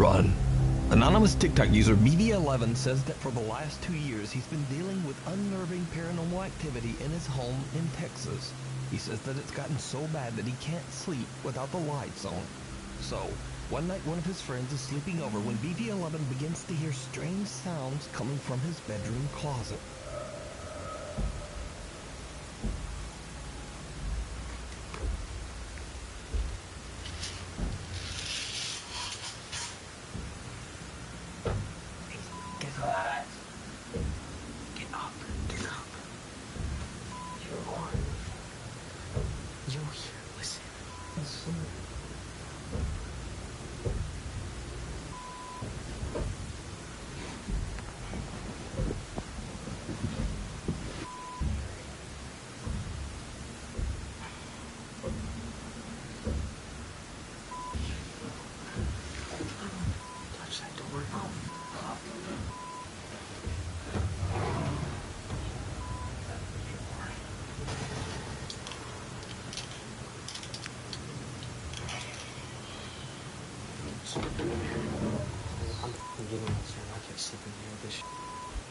run. Anonymous TikTok user BB11 says that for the last 2 years he's been dealing with unnerving paranormal activity in his home in Texas. He says that it's gotten so bad that he can't sleep without the lights on. So, one night one of his friends is sleeping over when BB11 begins to hear strange sounds coming from his bedroom closet.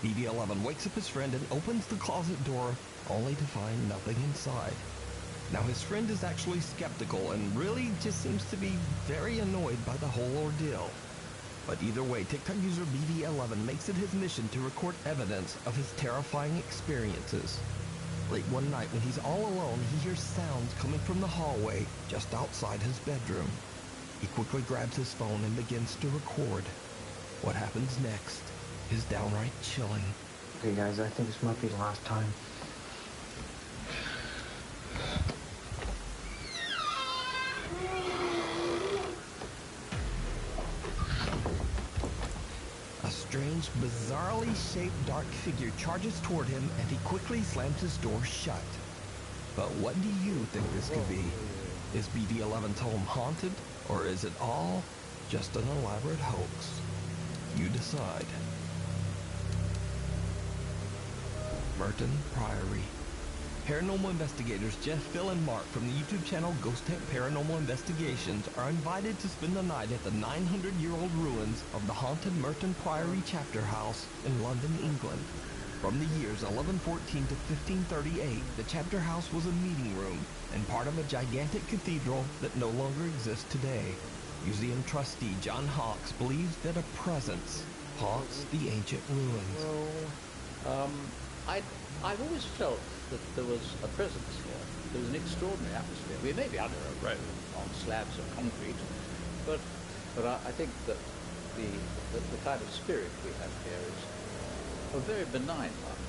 BB11 wakes up his friend and opens the closet door, only to find nothing inside. Now his friend is actually skeptical and really just seems to be very annoyed by the whole ordeal. But either way, TikTok user BB11 makes it his mission to record evidence of his terrifying experiences. Late one night when he's all alone, he hears sounds coming from the hallway just outside his bedroom. He quickly grabs his phone and begins to record. What happens next is downright chilling. Okay guys, I think this might be the last time. A strange, bizarrely shaped dark figure charges toward him and he quickly slams his door shut. But what do you think this could be? Is BD11's home haunted, or is it all just an elaborate hoax? You decide. Merton Priory. Paranormal investigators Jeff, Phil, and Mark from the YouTube channel Ghost Tech Paranormal Investigations are invited to spend the night at the 900-year-old ruins of the haunted Merton Priory chapter house in London, England. From the years 1114 to 1538, the chapter house was a meeting room and part of a gigantic cathedral that no longer exists today. Museum trustee John Hawkes believes that a presence haunts the ancient ruins. Well, I've always felt that there was a presence here. There was an extraordinary atmosphere. We may be under a road on slabs of concrete, but I think that the kind of spirit we have here is a very benign one.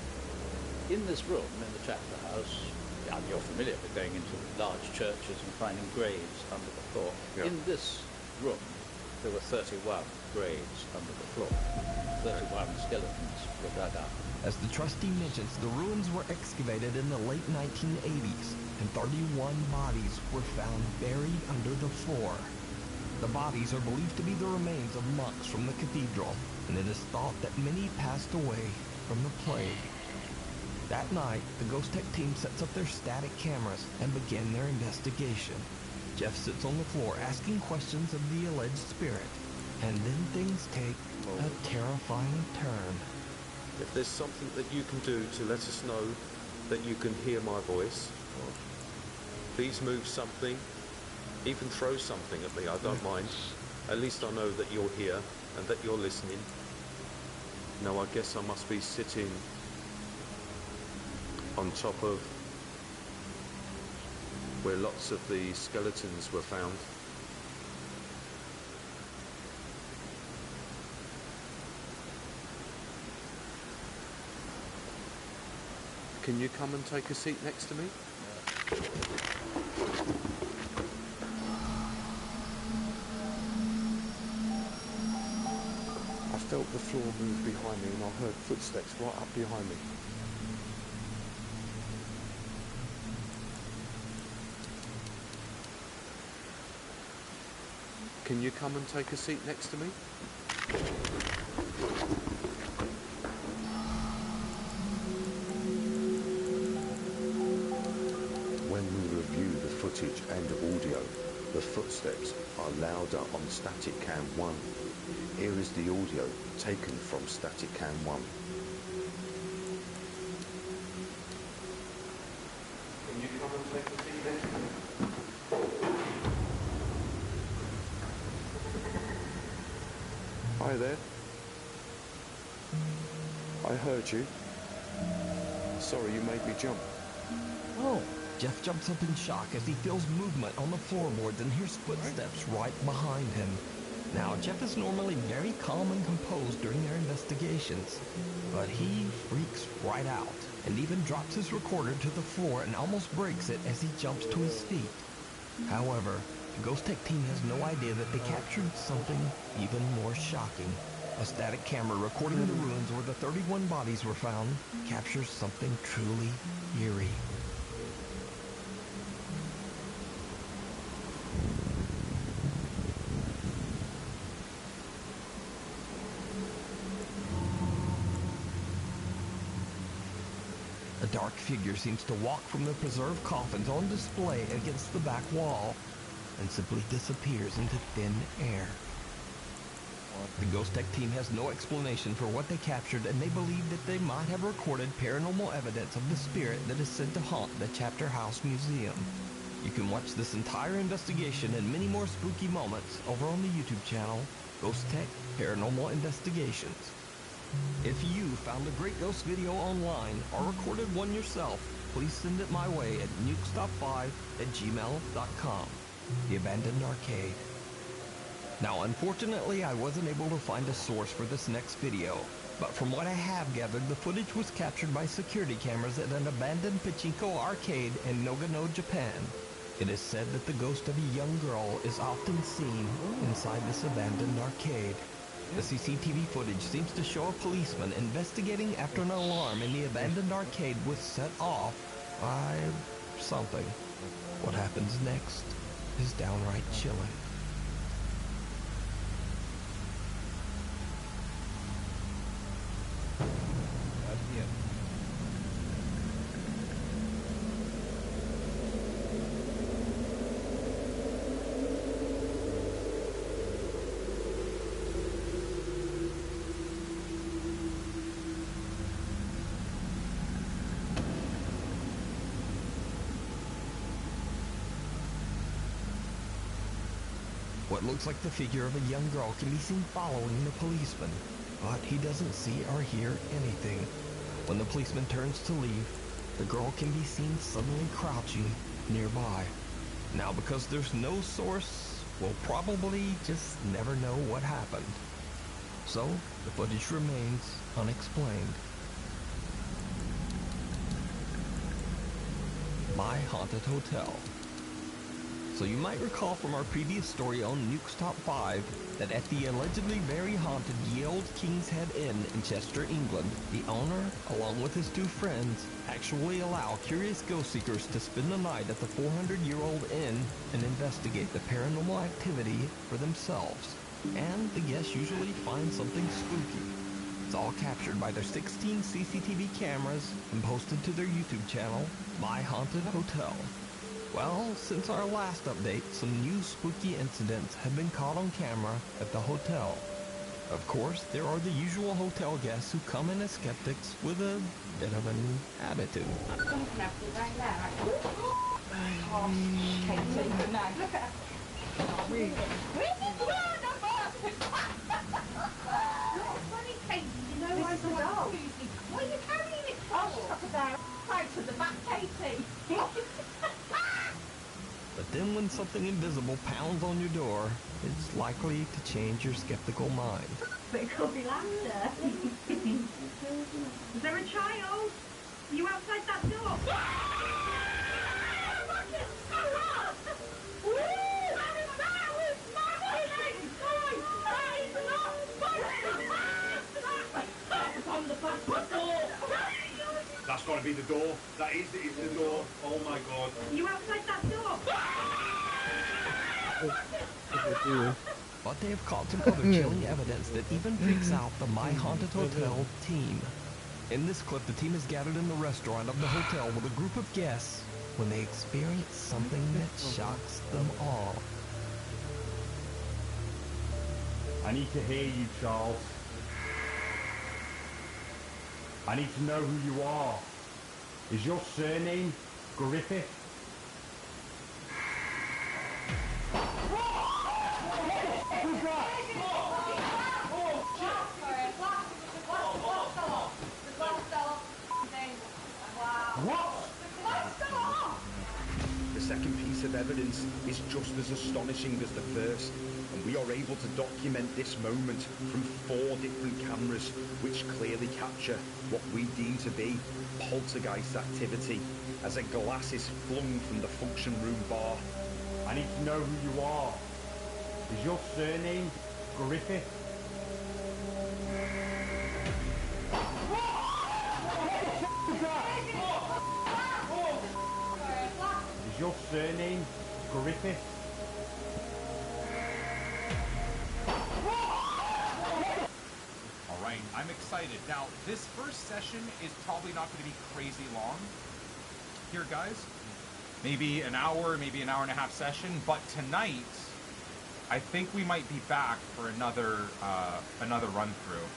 In this room, in the chapter house, and you're familiar with going into large churches and finding graves under the floor. Yeah. In this room, there were 31 graves under the floor. 31 skeletons were dug up. As the trustee mentions, the ruins were excavated in the late 1980s, and 31 bodies were found buried under the floor. The bodies are believed to be the remains of monks from the cathedral, and it is thought that many passed away from the plague. That night, the Ghost Tech team sets up their static cameras and begin their investigation. Jeff sits on the floor asking questions of the alleged spirit, and then things take a terrifying turn. If there's something that you can do to let us know that you can hear my voice, please move something, even throw something at me, I don't mind. At least I know that you're here and that you're listening. Now I guess I must be sitting on top of where lots of the skeletons were found. Can you come and take a seat next to me? I felt the floor move behind me and I heard footsteps right up behind me. Can you come and take a seat next to me? When we review the footage and audio, The footsteps are louder on static cam 1. Here is the audio taken from static cam 1. Can you come and take the seat then? Hi there. I heard you. Sorry you made me jump. Oh, Jeff jumps up in shock as he feels movement on the floorboards and hears footsteps right behind him. Now, Jeff is normally very calm and composed during their investigations, but he freaks right out and even drops his recorder to the floor and almost breaks it as he jumps to his feet. However, the Ghost Tech team has no idea that they captured something even more shocking. A static camera recording the ruins where the 31 bodies were found captures something truly eerie. A dark figure seems to walk from the preserved coffins on display against the back wall and simply disappears into thin air. The Ghost Tech team has no explanation for what they captured, and they believe that they might have recorded paranormal evidence of the spirit that is said to haunt the Chapter House Museum. You can watch this entire investigation and many more spooky moments over on the YouTube channel, Ghost Tech Paranormal Investigations. If you found a great ghost video online or recorded one yourself, please send it my way at nukestop5@gmail.com. The Abandoned Arcade. Now, unfortunately, I wasn't able to find a source for this next video, but from what I have gathered, the footage was captured by security cameras at an abandoned pachinko arcade in Nagano, Japan. It is said that the ghost of a young girl is often seen inside this abandoned arcade. The CCTV footage seems to show a policeman investigating after an alarm in the abandoned arcade was set off by something. What happens next is downright chilling. What looks like the figure of a young girl can be seen following the policeman, but he doesn't see or hear anything. When the policeman turns to leave, the girl can be seen suddenly crouching nearby. Now, because there's no source, we'll probably just never know what happened. So, the footage remains unexplained. My Haunted Hotel. So you might recall from our previous story on Nuke's Top 5 that at the allegedly very haunted Ye Olde King's Head Inn in Chester, England, the owner, along with his two friends, actually allow curious ghost seekers to spend the night at the 400-year-old inn and investigate the paranormal activity for themselves. And the guests usually find something spooky. It's all captured by their 16 CCTV cameras and posted to their YouTube channel, My Haunted Hotel. Well, since our last update, some new spooky incidents have been caught on camera at the hotel. Of course, there are the usual hotel guests who come in as skeptics with a bit of an attitude. But then when something invisible pounds on your door, it's likely to change your skeptical mind. But it could be laughter. Is there a child? Are you outside that door? That's got to be the door. That is the door. Oh my god. Are you outside that door? But they have caught some other chilling evidence that even freaks out the My Haunted Hotel team. In this clip, the team is gathered in the restaurant of the hotel with a group of guests when they experience something that shocks them all. I need to hear you, Charles. I need to know who you are. Is your surname Griffith? The second piece of evidence is just as astonishing as the first, and we are able to document this moment from 4 different cameras, which clearly capture what we deem to be poltergeist activity, as a glass is flung from the function room bar. I need to know who you are. Is your surname Griffith? Is your surname Griffith? All right, I'm excited. Now, this first session is probably not going to be crazy long. Here, guys, maybe an hour, maybe an hour and a half session, but tonight, I think we might be back for another run through.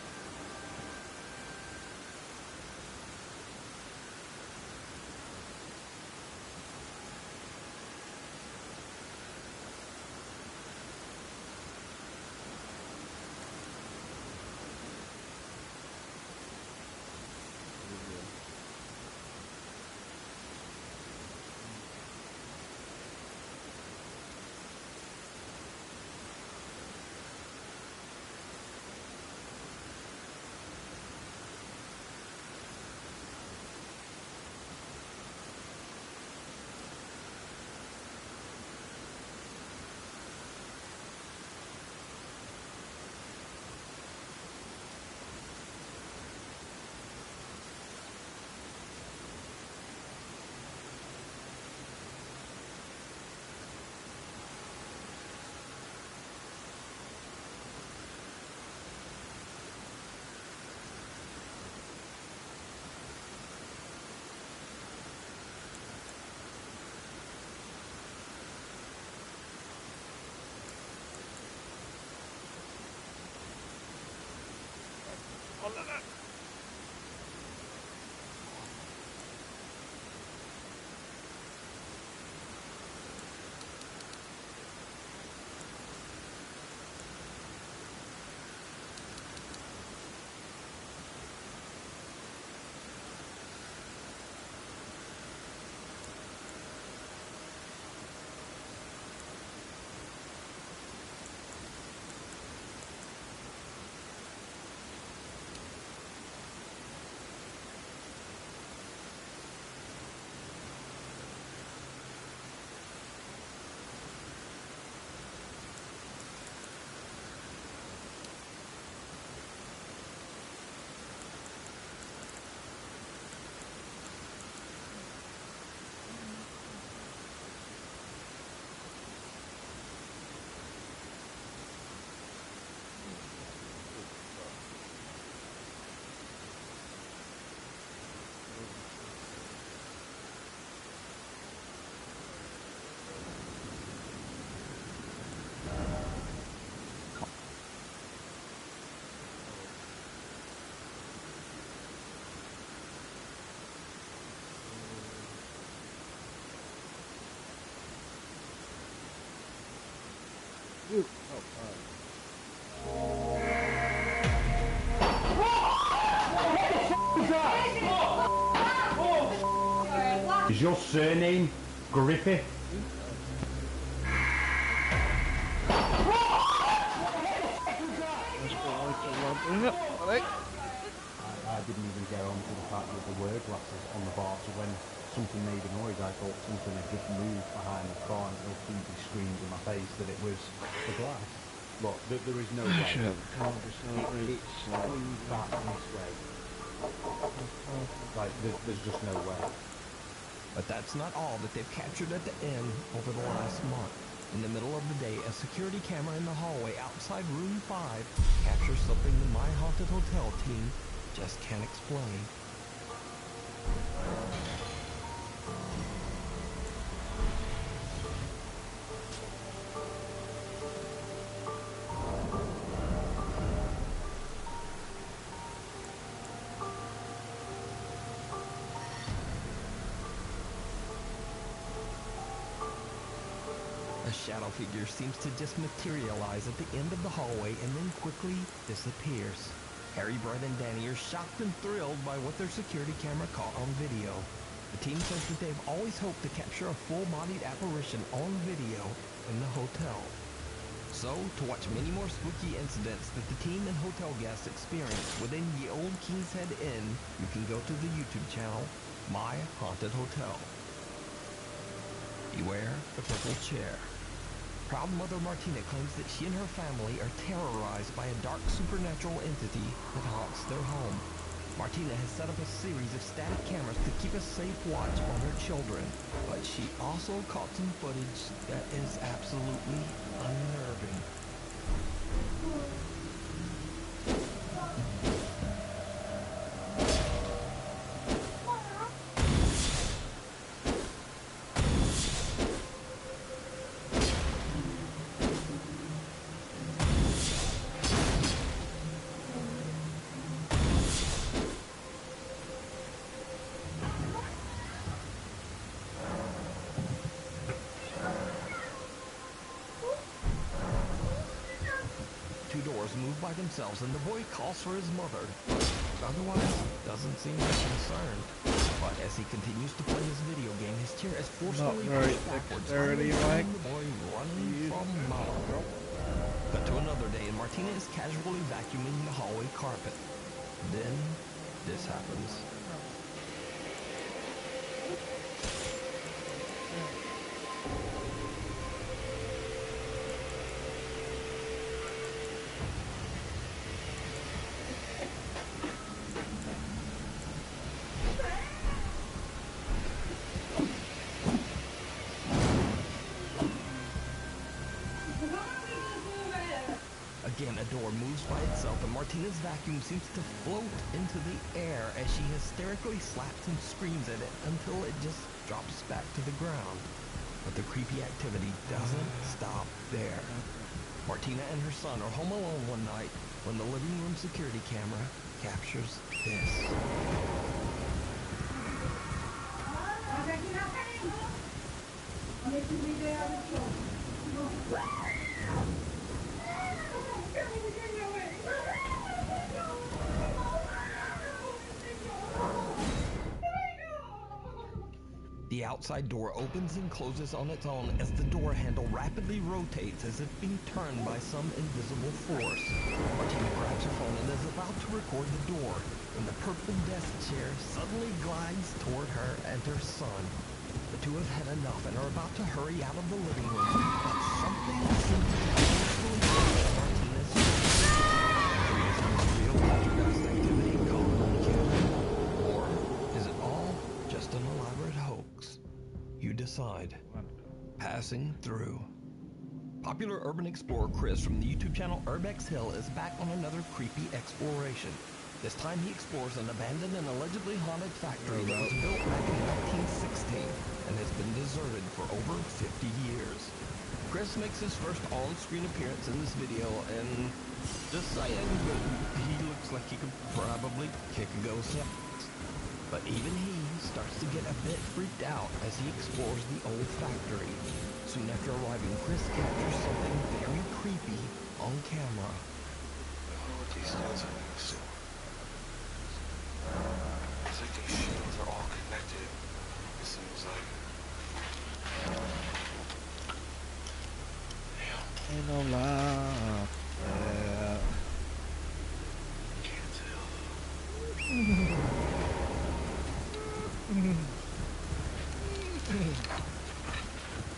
Is your surname Griffith? I didn't even get on to the fact that there were glasses on the bar, so when something made a noise, I thought something had just moved behind the car, and it immediately screamed in my face that it was the glass. But there is no way. It's swung back this way. Like, there's just no way. But that's not all that they've captured at the inn over the last month. In the middle of the day, a security camera in the hallway outside room 5 captures something the My Haunted Hotel team just can't explain. A shadow figure seems to just materialize at the end of the hallway and then quickly disappears. Harry, Brett, and Danny are shocked and thrilled by what their security camera caught on video. The team says that they've always hoped to capture a full-bodied apparition on video in the hotel. So, to watch many more spooky incidents that the team and hotel guests experience within the old King's Head Inn, you can go to the YouTube channel, My Haunted Hotel. Beware the purple chair. Proud mother Martina claims that she and her family are terrorized by a dark supernatural entity that haunts their home. Martina has set up a series of static cameras to keep a safe watch on her children, but she also caught some footage that is absolutely unnerving. Two doors move by themselves and the boy calls for his mother, but otherwise doesn't seem concerned. But as he continues to play his video game, his chair is forcefully pushed backwards, dexterity, like the boy running from mom. Cut to another day and Martina is casually vacuuming the hallway carpet. Then this happens. Again, a door moves by itself and Martina's vacuum seems to float into the air as she hysterically slaps and screams at it until it just drops back to the ground. But the creepy activity doesn't stop there. Martina and her son are home alone one night when the living room security camera captures this. The outside door opens and closes on its own as the door handle rapidly rotates as if being turned by some invisible force. Martina grabs her phone and is about to record the door when the purple desk chair suddenly glides toward her and her son. The two have had enough and are about to hurry out of the living room, but something seems to forcefully push Martina's creates real poltergeist activity caught on camera. Or is it all just an elaborate hoax? You decide. Passing through. Popular urban explorer Chris from the YouTube channel Urbex Hill is back on another creepy exploration. This time he explores an abandoned and allegedly haunted factory that was built back in 1916 and has been deserted for over 50 years. Chris makes his first on-screen appearance in this video and just saying, he looks like he could probably kick a ghost. But even he starts to get a bit freaked out as he explores the old factory. Soon after arriving, Chris captures something very creepy on camera. Oh, these things are so. It's like these shields are all connected. It seems like. Damn. Ain't no lie. Yeah. Can't tell.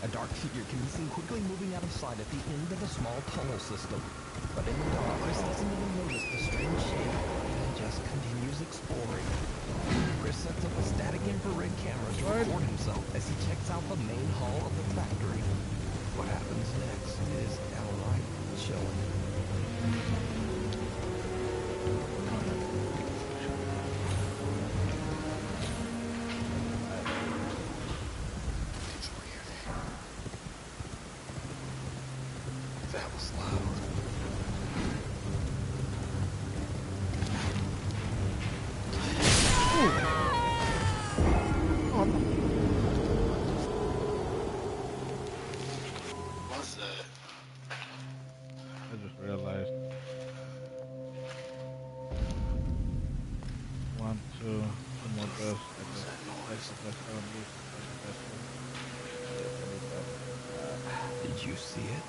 A dark figure can be seen quickly moving out of sight at the end of a small tunnel system. But in the dark, Chris doesn't even notice the strange shape and just continues exploring. Chris sets up a static infrared camera to record himself as he checks out the main hall of the factory. What happens next is downright chilling. That was loud. Did you see it?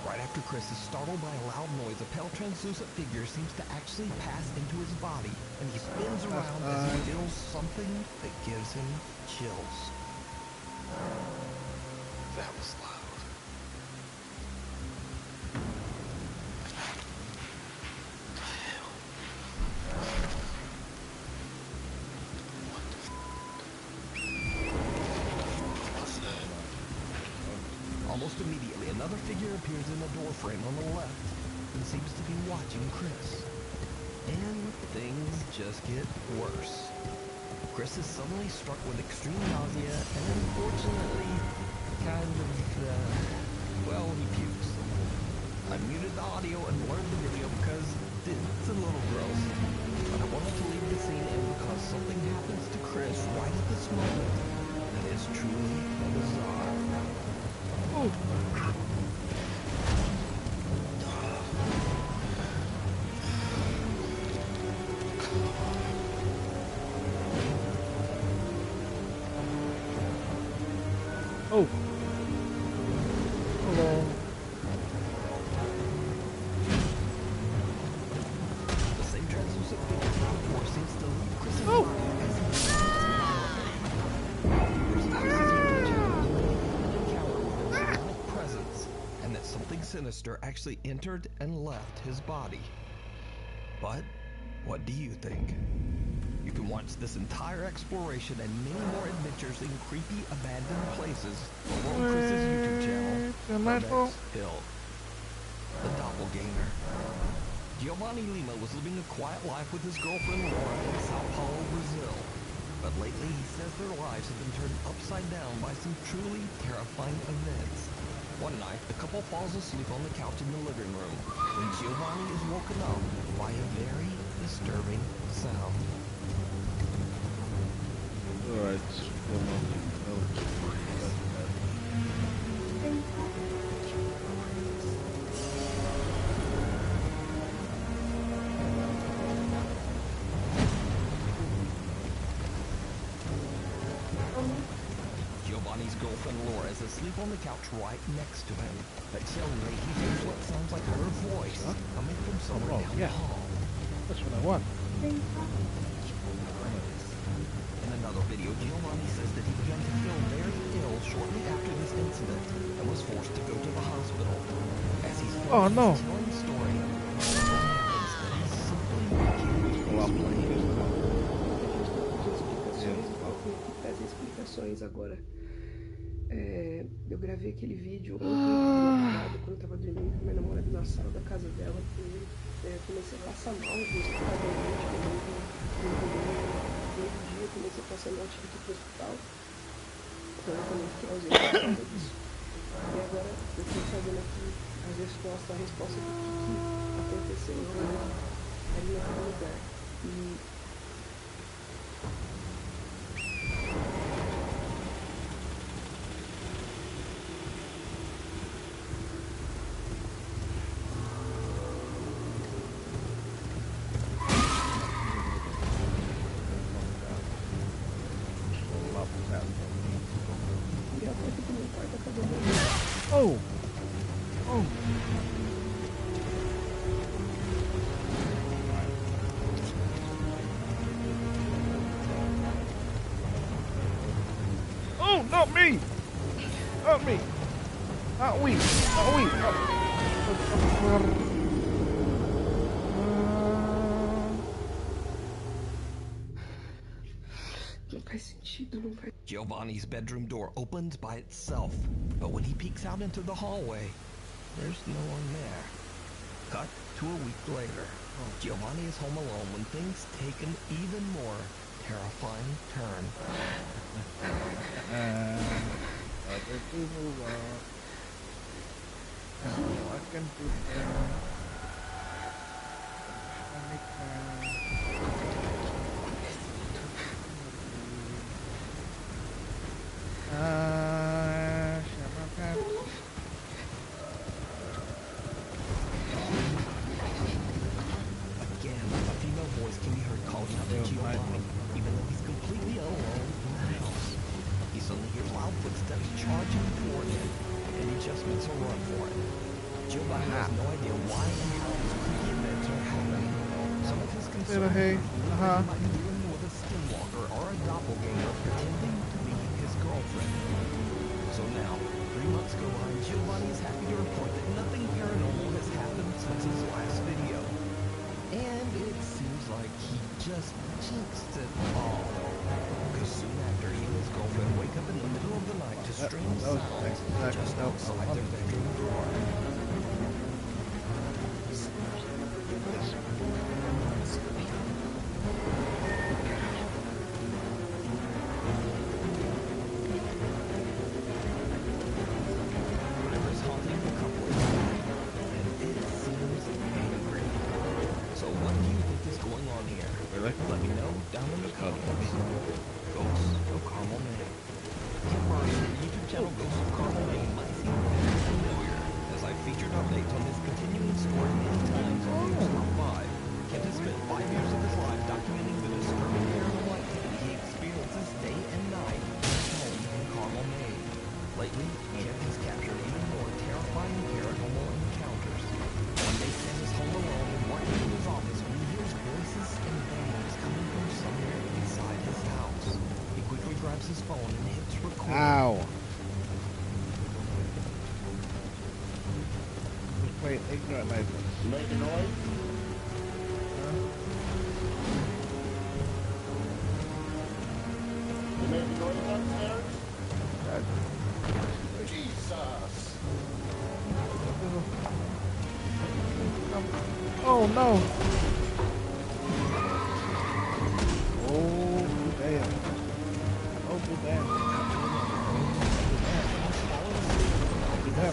Right after Chris is startled by a loud noise, a pale translucent figure seems to actually pass into his body, and he spins around as he feels something that gives him chills. That was loud. Almost immediately, another figure appears in the doorframe on the left and seems to be watching Chris. And things just get worse. Chris is suddenly struck with extreme nausea and unfortunately well, he pukes. I muted the audio and blurred the video because it's a little gross. But I wanted to leave the scene in because something happens to Chris right at this moment that is truly bizarre. Oh. Oh. Hello. The same translucent figure from before seems to leave Chris in body as he presence, and that something sinister actually entered and left his body. But what do you think? You can watch this entire exploration and many more adventures in creepy, abandoned places over on Chris's YouTube channel, Hill. The Doppelganger. Giovanni Lima was living a quiet life with his girlfriend Laura in Sao Paulo, Brazil. But lately he says their lives have been turned upside down by some truly terrifying events. One night, the couple falls asleep on the couch in the living room when Giovanni is woken up by a very disturbing sound. Alright, Giovanni's girlfriend Laura is asleep on the couch right next to him, but suddenly he hears what sounds like her voice coming from somewhere down the hall. That's what I want. In another video, Giovanni says that he began to feel very ill shortly after this incident and was forced to go to the hospital. As he's telling the story, something happens that he simply can't explicações agora. Eu gravei aquele vídeo ontem, quando eu tava dormindo com minha namorada na sala da casa dela. Comecei a passar mal inexplicavelmente no outro dia, comecei a passar mal, tive que ir pro hospital. Então eu também fiquei ausente por causa disso. E agora eu tô fazendo aqui a resposta do que aconteceu ali naquele lugar. E Oh! Oh! Oh, not me! Not me! Not we! Not we! Não faz sentido, não faz. Giovanni's bedroom door opens by itself, but when he peeks out into the hallway, there's no one there. Cut to a week later. Giovanni is home alone when things take an even more terrifying turn. Other people walk. I can do Again, a female voice can be heard calling out to Giovanni, even though he's adjustments or run for it. Giovanni has no idea why and how these creepy events are happening. Some of his concerns hey. he might be dealing with a skinwalker or a doppelganger pretending to be his girlfriend. So now, 3 months go by, and Giovanni is happy to report that nothing paranormal has happened since his last video. And it seems like he just jinxed it all. Because soon after, he and his girlfriend wake up in the middle of the night to strange sounds just outside their bedroom door. Whatever's haunting the couple is dead, and it seems angry. So what do you think is going on here? Really? Let me know down in the comments. Ghosts of Carmel, Maine. Campers on the YouTube channel Ghosts of Carmel, Maine might seem very familiar, as I've featured updates on his continuing story many times on News Top 5. Kent has spent 5 years of his life documenting the disturbing paranormal activity he experiences day and night in his home in Carmel, Maine. Lately, Kent has captured even more terrifying paranormal encounters. One day, Kent is home alone and working in his office when he hears voices and bangings coming from somewhere inside his house. He quickly grabs his phone and hits record. Ow. Just play ignorant like this. You making noise? You making noise upstairs? Jesus! Oh no! Oh damn! Oh damn! At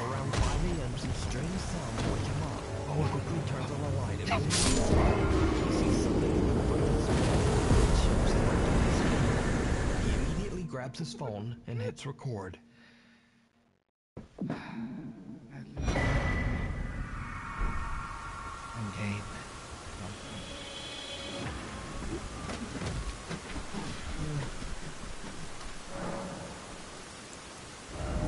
around 5 a.m., some strange sounds wake him up. He quickly turns on the light and he sees something in front of his window that shows him right to his finger. He immediately grabs his phone and hits record. Okay.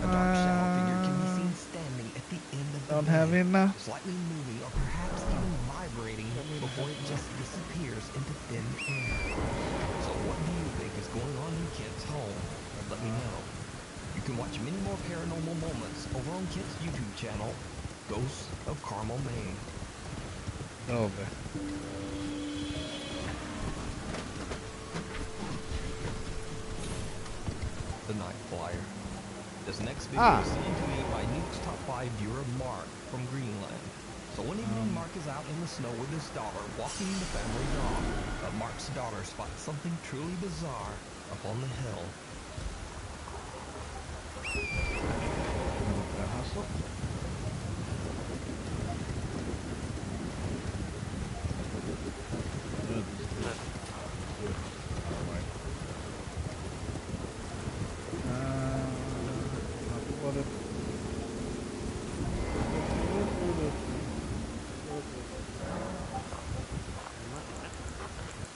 A dark shadow figure can be seen standing at the end of the Don't have it now. slightly moving or perhaps even vibrating before it just disappears into thin air. So what do you think is going on in Kent's home? Let me know. You can watch many more paranormal moments over on Kent's YouTube channel, Ghosts of Carmel, Maine. Over. The Night Flyer. This next video is sent to me by Nuke's Top 5 viewer Mark from Greenland. So one evening, Mark is out in the snow with his daughter, walking the family dog. But Mark's daughter spots something truly bizarre up on the hill.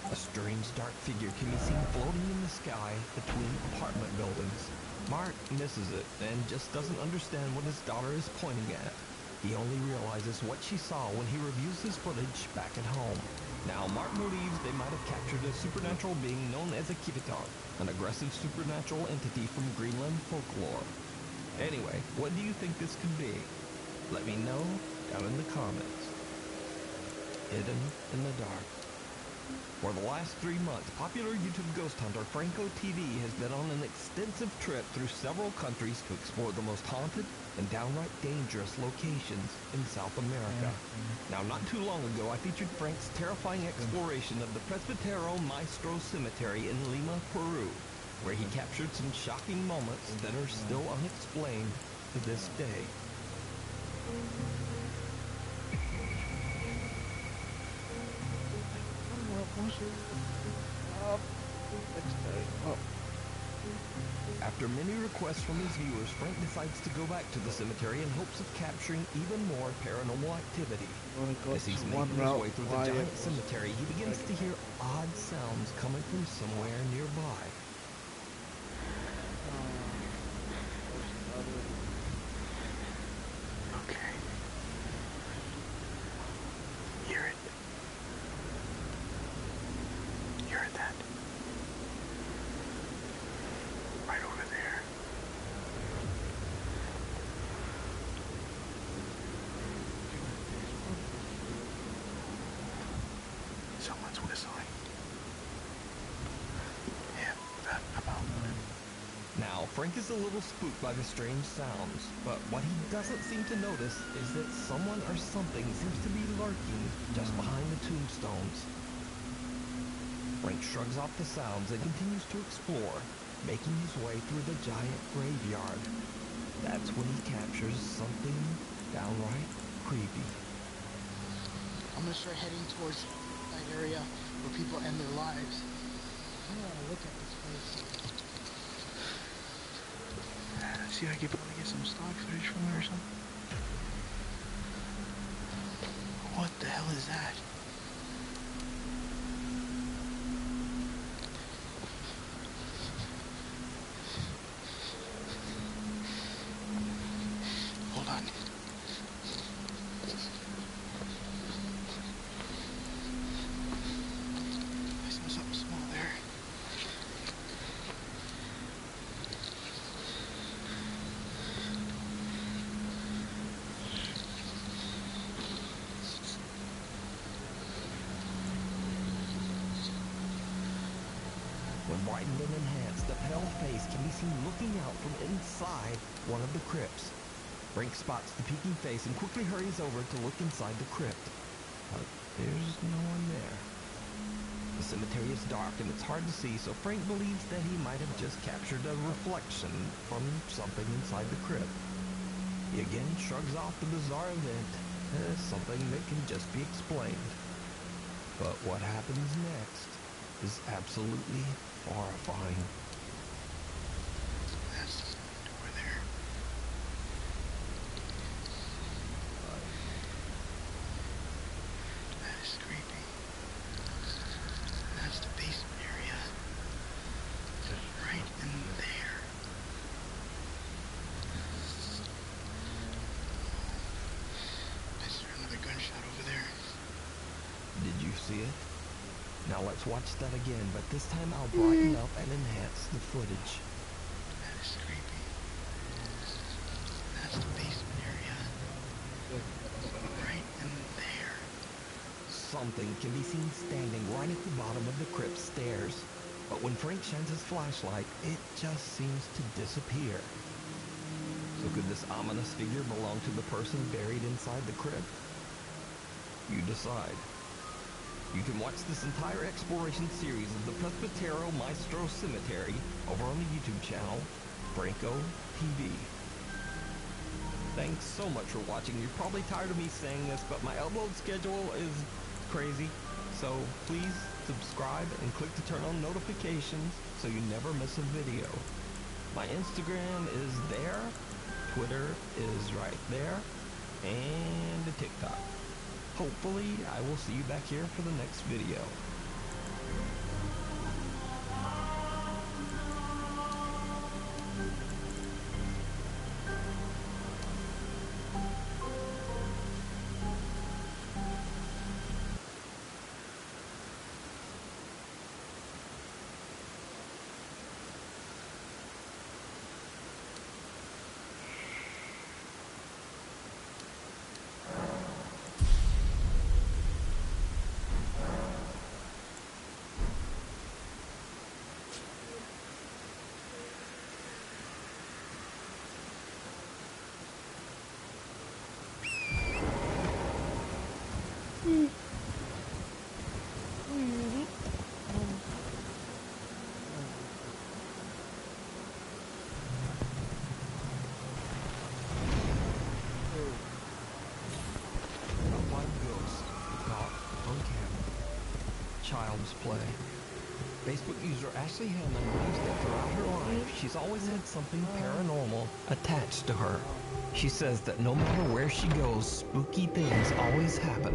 A strange dark figure can be seen floating in the sky between apartment buildings. Mark misses it and just doesn't understand what his daughter is pointing at. He only realizes what she saw when he reviews his footage back at home. Now, Mark believes they might have captured a supernatural being known as a Kivitar, an aggressive supernatural entity from Greenland folklore. Anyway, what do you think this could be? Let me know down in the comments. Hidden in the dark. For the last 3 months, popular YouTube ghost hunter Franco TV has been on an extensive trip through several countries to explore the most haunted and downright dangerous locations in South America. Now, not too long ago, I featured Frank's terrifying exploration of the Presbítero Maestro Cemetery in Lima, Peru, where he captured some shocking moments that are still unexplained to this day. After many requests from his viewers, Frank decides to go back to the cemetery in hopes of capturing even more paranormal activity. As he's making his way through the giant cemetery, he begins to hear odd sounds coming from somewhere nearby. Frank is a little spooked by the strange sounds, but what he doesn't seem to notice is that someone or something seems to be lurking just behind the tombstones. Frank shrugs off the sounds and continues to explore, making his way through the giant graveyard. That's when he captures something downright creepy. I'm gonna start heading towards that area where people end their lives. I don't want to look at this place. See, I could probably get some stock footage from it or something. What the hell is that? Hold on. I saw something small there. When brightened and enhanced, the pale face can be seen looking out from inside one of the crypts. Frank spots the peeking face and quickly hurries over to look inside the crypt. But there's no one there. The cemetery is dark and it's hard to see, so Frank believes that he might have just captured a reflection from something inside the crypt. He again shrugs off the bizarre event as something that can just be explained. But what happens next is absolutely horrifying. That's the door there. That is creepy. That's the basement area. Right in there. Is there another gunshot over there? Did you see it? Now let's watch that again, but this time I'll brighten up and enhance the footage. That is creepy. That's the basement area. Right in there. Something can be seen standing right at the bottom of the crypt stairs, but when Frank shines his flashlight, it just seems to disappear. So could this ominous figure belong to the person buried inside the crypt? You decide. You can watch this entire exploration series of the Presbytero Maestro Cemetery over on the YouTube channel, Franco TV. Thanks so much for watching. You're probably tired of me saying this, but my upload schedule is crazy. So please subscribe and click to turn on notifications so you never miss a video. My Instagram is there, Twitter is right there, and the TikTok. Hopefully, I will see you back here for the next video. Child's play. Facebook user Ashley Hammond believes that throughout her life, she's always had something paranormal attached to her. She says that no matter where she goes, spooky things always happen.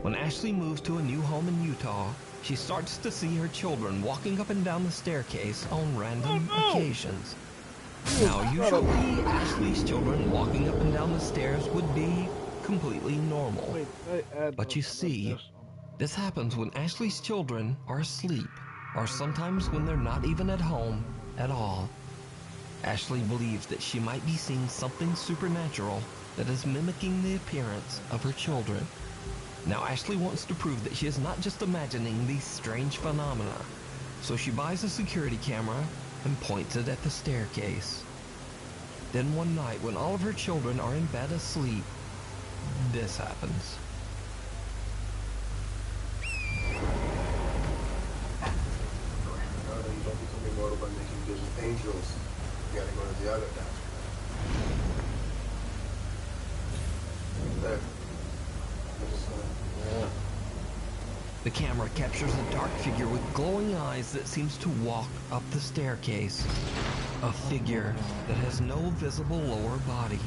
When Ashley moves to a new home in Utah, she starts to see her children walking up and down the staircase on random occasions. Now, usually, Ashley's children walking up and down the stairs would be completely normal. But you see, this happens when Ashley's children are asleep, or sometimes when they're not even at home at all. Ashley believes that she might be seeing something supernatural that is mimicking the appearance of her children. Now, Ashley wants to prove that she is not just imagining these strange phenomena, so she buys a security camera and points it at the staircase. Then one night, when all of her children are in bed asleep, this happens. No, you don't become immortal by making deals with angels. You gotta go to the other doctor. There. Yeah. The camera captures a dark figure with glowing eyes that seems to walk up the staircase. A figure that has no visible lower body.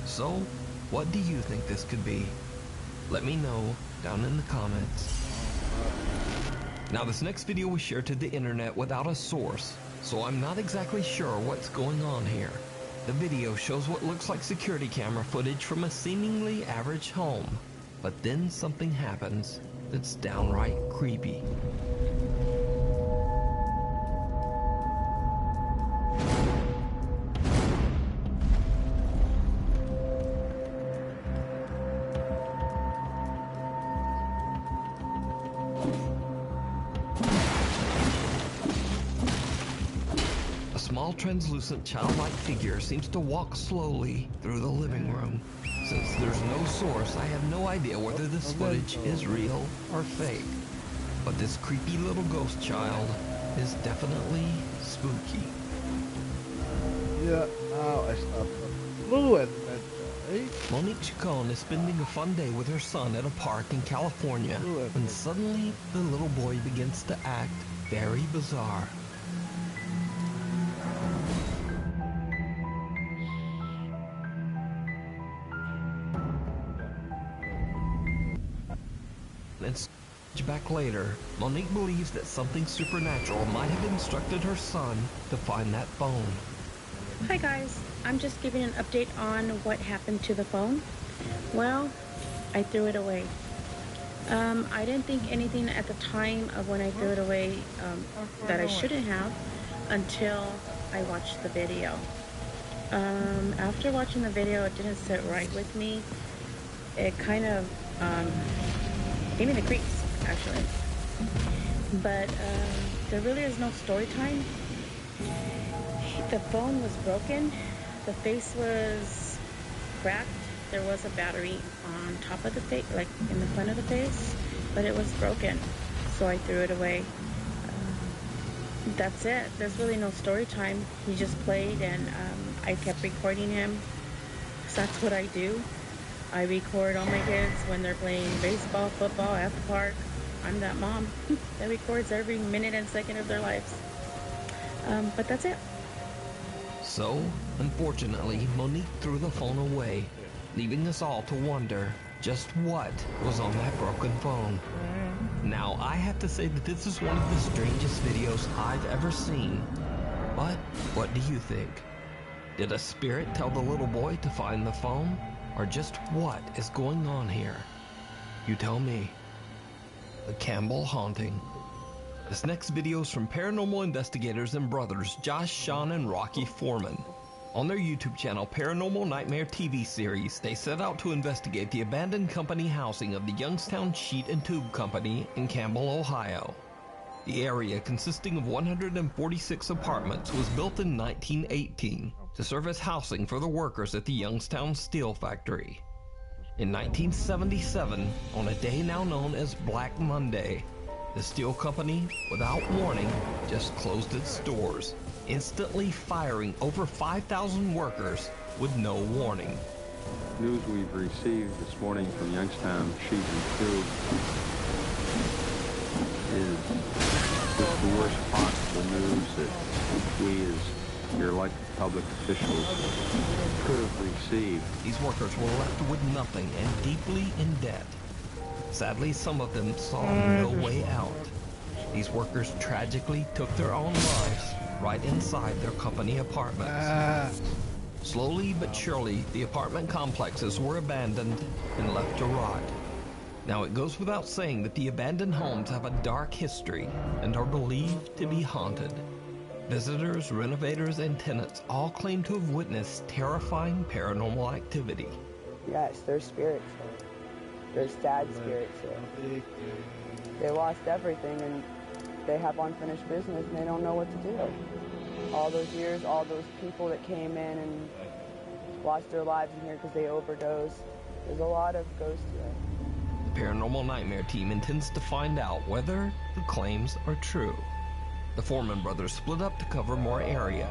So, what do you think this could be? Let me know down in the comments. Now, this next video was shared to the internet without a source, so I'm not exactly sure what's going on here. The video shows what looks like security camera footage from a seemingly average home, but then something happens that's downright creepy. A small translucent childlike figure seems to walk slowly through the living room. Since there's no source, I have no idea whether this footage is real or fake. But this creepy little ghost child is definitely spooky. Yeah, now I start the blue adventure, eh? Monique Chacon is spending a fun day with her son at a park in California when suddenly the little boy begins to act very bizarre. And back later, Monique believes that something supernatural might have instructed her son to find that phone. Hi guys, I'm just giving an update on what happened to the phone. Well, I threw it away. I didn't think anything at the time of when I threw it away that I shouldn't have until I watched the video. After watching the video, it didn't sit right with me. It kind of gave me the creeps, actually. But there really is no story time. The phone was broken. The face was cracked. There was a battery on top of the face, like in the front of the face, but it was broken. So I threw it away. That's it. There's really no story time. He just played and I kept recording him. So that's what I do. I record all my kids when they're playing baseball, football at the park. I'm that mom that records every minute and second of their lives. But that's it. So, unfortunately, Monique threw the phone away, leaving us all to wonder just what was on that broken phone. Now, I have to say that this is one of the strangest videos I've ever seen. But what do you think? Did a spirit tell the little boy to find the phone? Or just what is going on here? You tell me. The Campbell Haunting. This next video is from paranormal investigators and brothers Josh, Sean, and Rocky Foreman. On their YouTube channel, Paranormal Nightmare TV series, they set out to investigate the abandoned company housing of the Youngstown Sheet and Tube Company in Campbell, Ohio. The area, consisting of 146 apartments, was built in 1918 to serve as housing for the workers at the Youngstown Steel Factory. In 1977, on a day now known as Black Monday, the steel company, without warning, just closed its doors, instantly firing over 5,000 workers with no warning. News we've received this morning from Youngstown Sheet and Tube is just the worst possible news that we as your elected public officials could have received. These workers were left with nothing and deeply in debt. Sadly, some of them saw no way out. These workers tragically took their own lives right inside their company apartments. Slowly but surely, the apartment complexes were abandoned and left to rot. Now, it goes without saying that the abandoned homes have a dark history and are believed to be haunted. Visitors, renovators, and tenants all claim to have witnessed terrifying paranormal activity. Yes, there's spirits there. There's sad spirits there. They lost everything and they have unfinished business and they don't know what to do. All those years, all those people that came in and lost their lives in here because they overdosed. There's a lot of ghosts here. The Paranormal Nightmare team intends to find out whether the claims are true. The Foreman brothers split up to cover more area.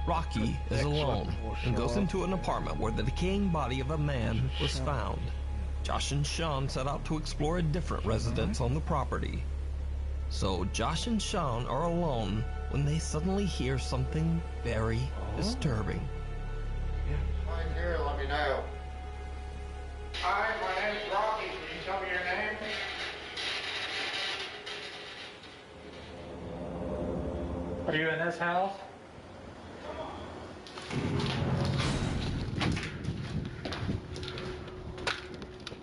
Rocky is alone and goes into an apartment where the decaying body of a man was found. Josh and Sean set out to explore a different residence on the property. So Josh and Sean are alone when they suddenly hear something very disturbing. Find here, let me know. Hi, my name is Rocky. Can you tell me your name? Are you in this house?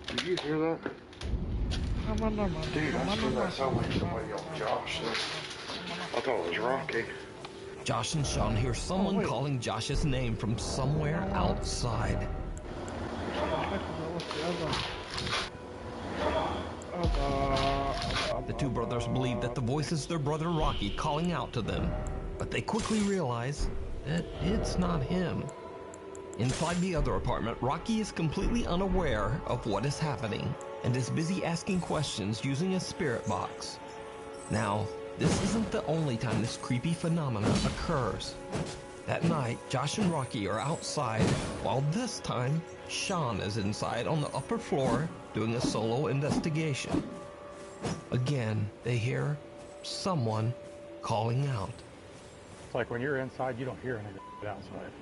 Did you hear that? Dude, I swear that sounded like somebody yelled Josh. I thought it was Rocky. Josh and Sean hear someone calling Josh's name from somewhere outside. The two brothers believe that the voice is their brother Rocky calling out to them, but they quickly realize that it's not him. Inside the other apartment, Rocky is completely unaware of what is happening and is busy asking questions using a spirit box. Now, this isn't the only time this creepy phenomenon occurs. That night, Josh and Rocky are outside, while this time, Sean is inside on the upper floor doing a solo investigation. Again, they hear someone calling out. It's like when you're inside, you don't hear anything outside.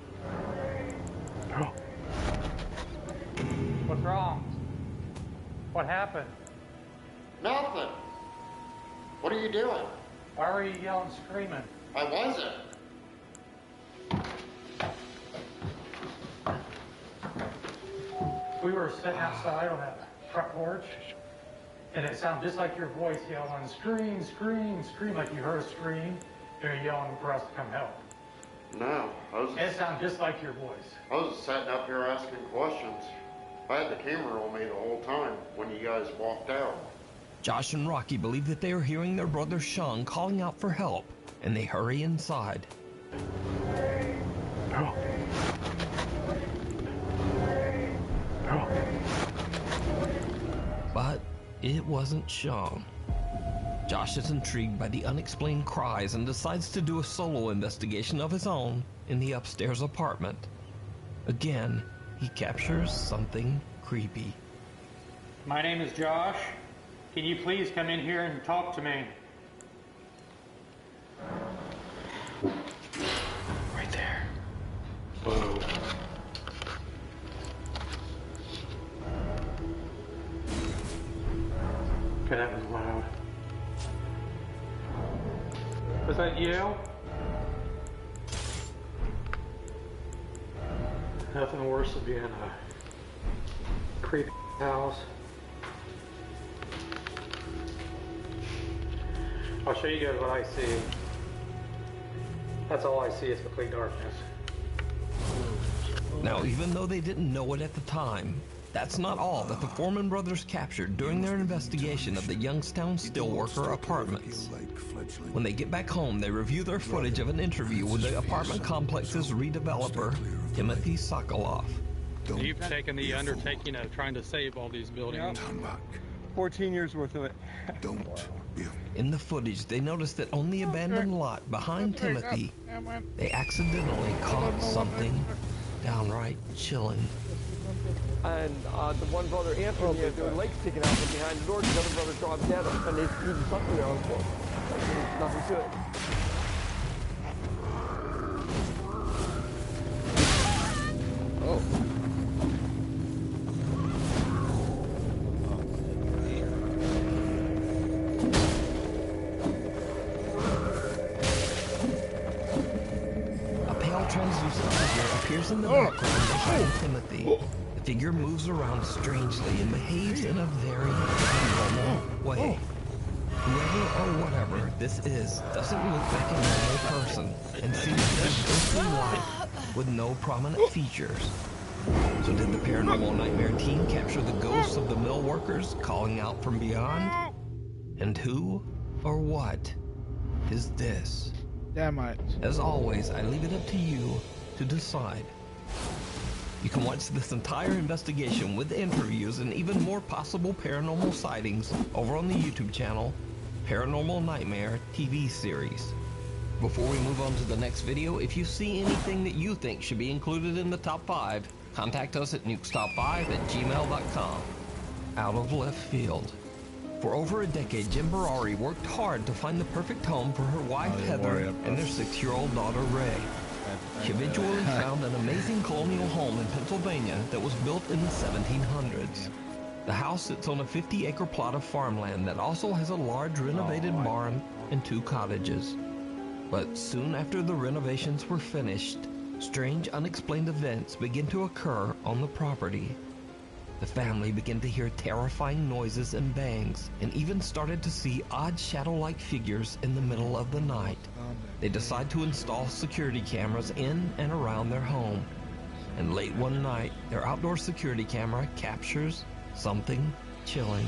What's wrong? What happened? Nothing. What are you doing? Why were you yelling, screaming? I wasn't. We were sitting outside on that front porch, and it sounded just like your voice yelling, scream, scream, scream, like you heard a scream, and you're yelling for us to come help. No, It sounded just like your voice. I was sitting up here asking questions. I had the camera on me the whole time when you guys walked out. Josh and Rocky believe that they are hearing their brother Sean calling out for help, and they hurry inside. But it wasn't Sean. Josh is intrigued by the unexplained cries and decides to do a solo investigation of his own in the upstairs apartment. Again, he captures something creepy. My name is Josh. Can you please come in here and talk to me? Right there. Whoa. Okay, that was loud. Was that you? Nothing worse than being in a creepy house. I'll show you guys what I see. That's all I see is complete darkness. Now, even though they didn't know it at the time, that's not all that the Foreman brothers captured during their investigation of the Youngstown Steelworker apartments. When they get back home, they review their footage of an interview with the apartment complex's redeveloper, Timothy Sokoloff. You've taken the undertaking of trying to save all these buildings. 14 years worth of it. In the footage, they notice that on the abandoned lot behind Timothy, they accidentally caught something downright chilling. And the one brother answered me, there were legs sticking out from behind the door. The other brother dropped dead, and he just left me on the floor. Like, nothing to it. Oh. A pale translucent figure appears in the background behind Timothy. The figure moves around strangely and behaves in a very normal way. Whoever or whatever this is doesn't look like a normal person and seems to be ghostly white with no prominent features. So did the Paranormal Nightmare team capture the ghosts of the mill workers calling out from beyond? And who or what is this? Damn it. As always, I leave it up to you to decide. You can watch this entire investigation with interviews and even more possible paranormal sightings over on the YouTube channel, Paranormal Nightmare TV series. Before we move on to the next video, if you see anything that you think should be included in the top 5, contact us at nukestop5@gmail.com. Out of left field. For over a decade, Jen Barari worked hard to find the perfect home for her wife Heather and their 6-year-old daughter Ray. She eventually found an amazing colonial home in Pennsylvania that was built in the 1700s. The house sits on a 50-acre plot of farmland that also has a large renovated barn and 2 cottages. But soon after the renovations were finished, strange unexplained events began to occur on the property. The family began to hear terrifying noises and bangs, and even started to see odd shadow-like figures in the middle of the night. They decide to install security cameras in and around their home. And late one night, their outdoor security camera captures something chilling.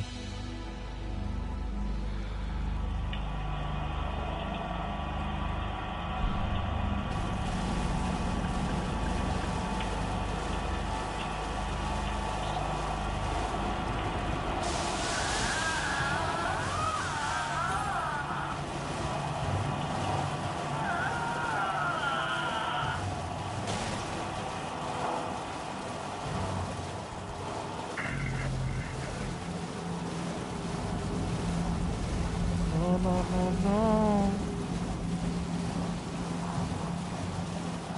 No.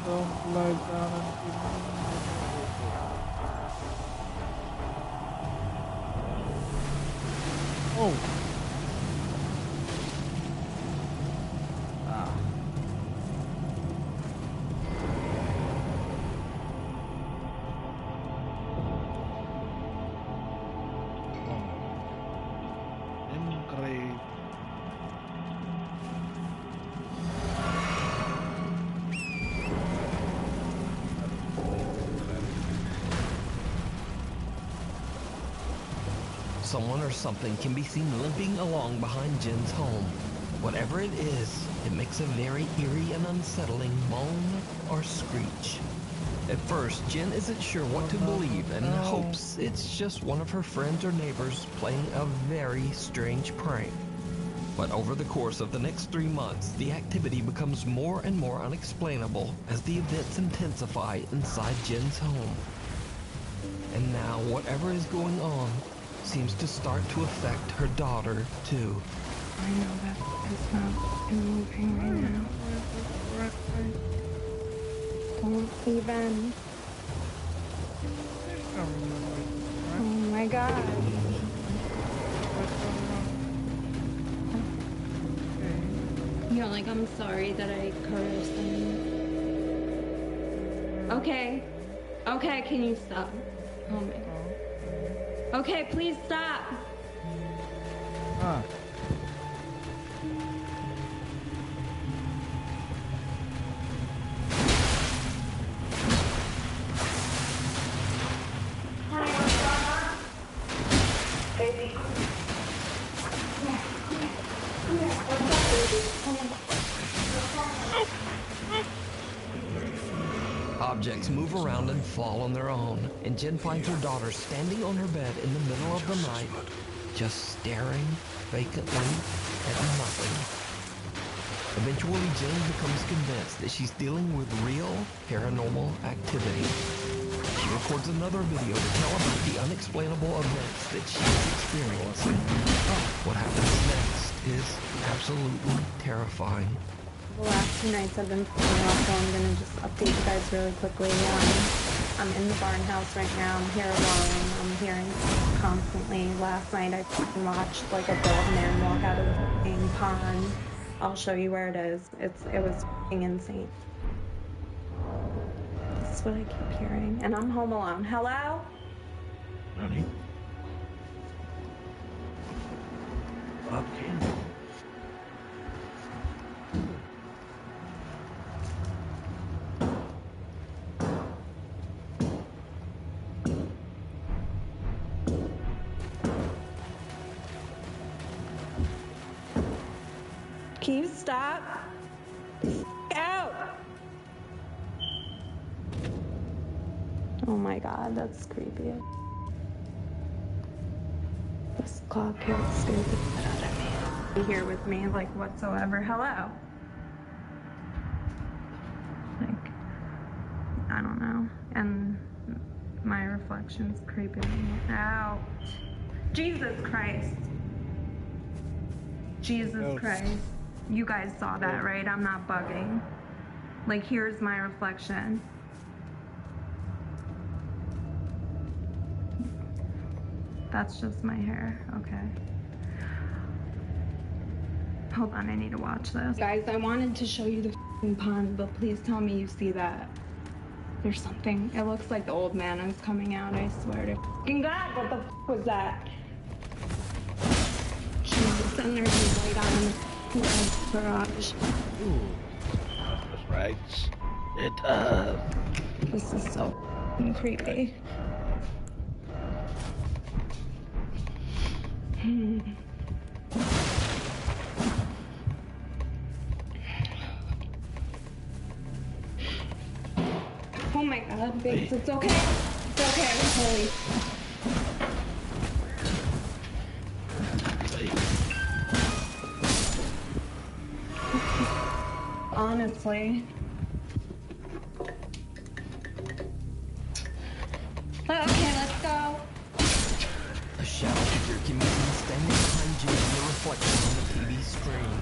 Don't lie down and give me. Oh. Engraved. Someone or something can be seen limping along behind Jen's home. Whatever it is, it makes a very eerie and unsettling moan or screech. At first, Jen isn't sure what to believe and hopes it's just one of her friends or neighbors playing a very strange prank. But over the course of the next 3 months, the activity becomes more and more unexplainable as the events intensify inside Jen's home. And now, whatever is going on seems to start to affect her daughter, too. I know that it's not moving right now. Don't even. Oh my god. Yeah, like, I'm sorry that I cursed and... Okay. Okay, can you stop? Oh my god. Okay, please stop. Objects move around and fall on their own, and Jen finds her daughter standing on her bed in the middle of the night, just staring vacantly at nothing. Eventually, Jen becomes convinced that she's dealing with real paranormal activity. She records another video to tell about the unexplainable events that she is experiencing. What happens next is absolutely terrifying. The last 2 nights I've been pulling off, so I'm gonna just update you guys really quickly. I'm in the barn house right now. I'm here alone. I'm hearing constantly. Last night I watched like a dog man walk out of the same pond. I'll show you where it is. It was insane. This is what I keep hearing, and I'm home alone. Hello? Honey? Okay. Can you stop? Out! Oh my god, that's creepy. This clock here scared the shit out of me. Here with me, like, whatsoever. Hello? Like, I don't know. And my reflection's creeping me out. Jesus Christ. Jesus Christ. You guys saw that, right? I'm not bugging. Like, here's my reflection. That's just my hair. Okay. Hold on, I need to watch this. Guys, I wanted to show you the f***ing pond, but please tell me you see that. There's something. It looks like the old man is coming out, I swear to f***ing God. What the f*** was that? Jesus, and there's a light on in the garage. Ooh, that's right. This is so f***ing creepy. Oh my god, Biggs, it's okay. It's okay, Holy. Honestly. Okay, let's go. A shadow figure can be seen standing behind Jin in the reflection on the TV screen.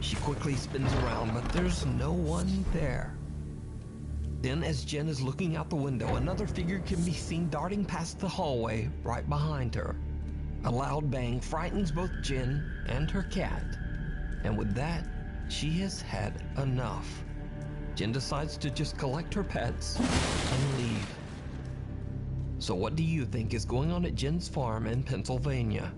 She quickly spins around, but there's no one there. Then, as Jen is looking out the window, another figure can be seen darting past the hallway right behind her. A loud bang frightens both Jen and her cat. And with that, she has had enough. Jen decides to just collect her pets and leave. So what do you think is going on at Jen's farm in Pennsylvania?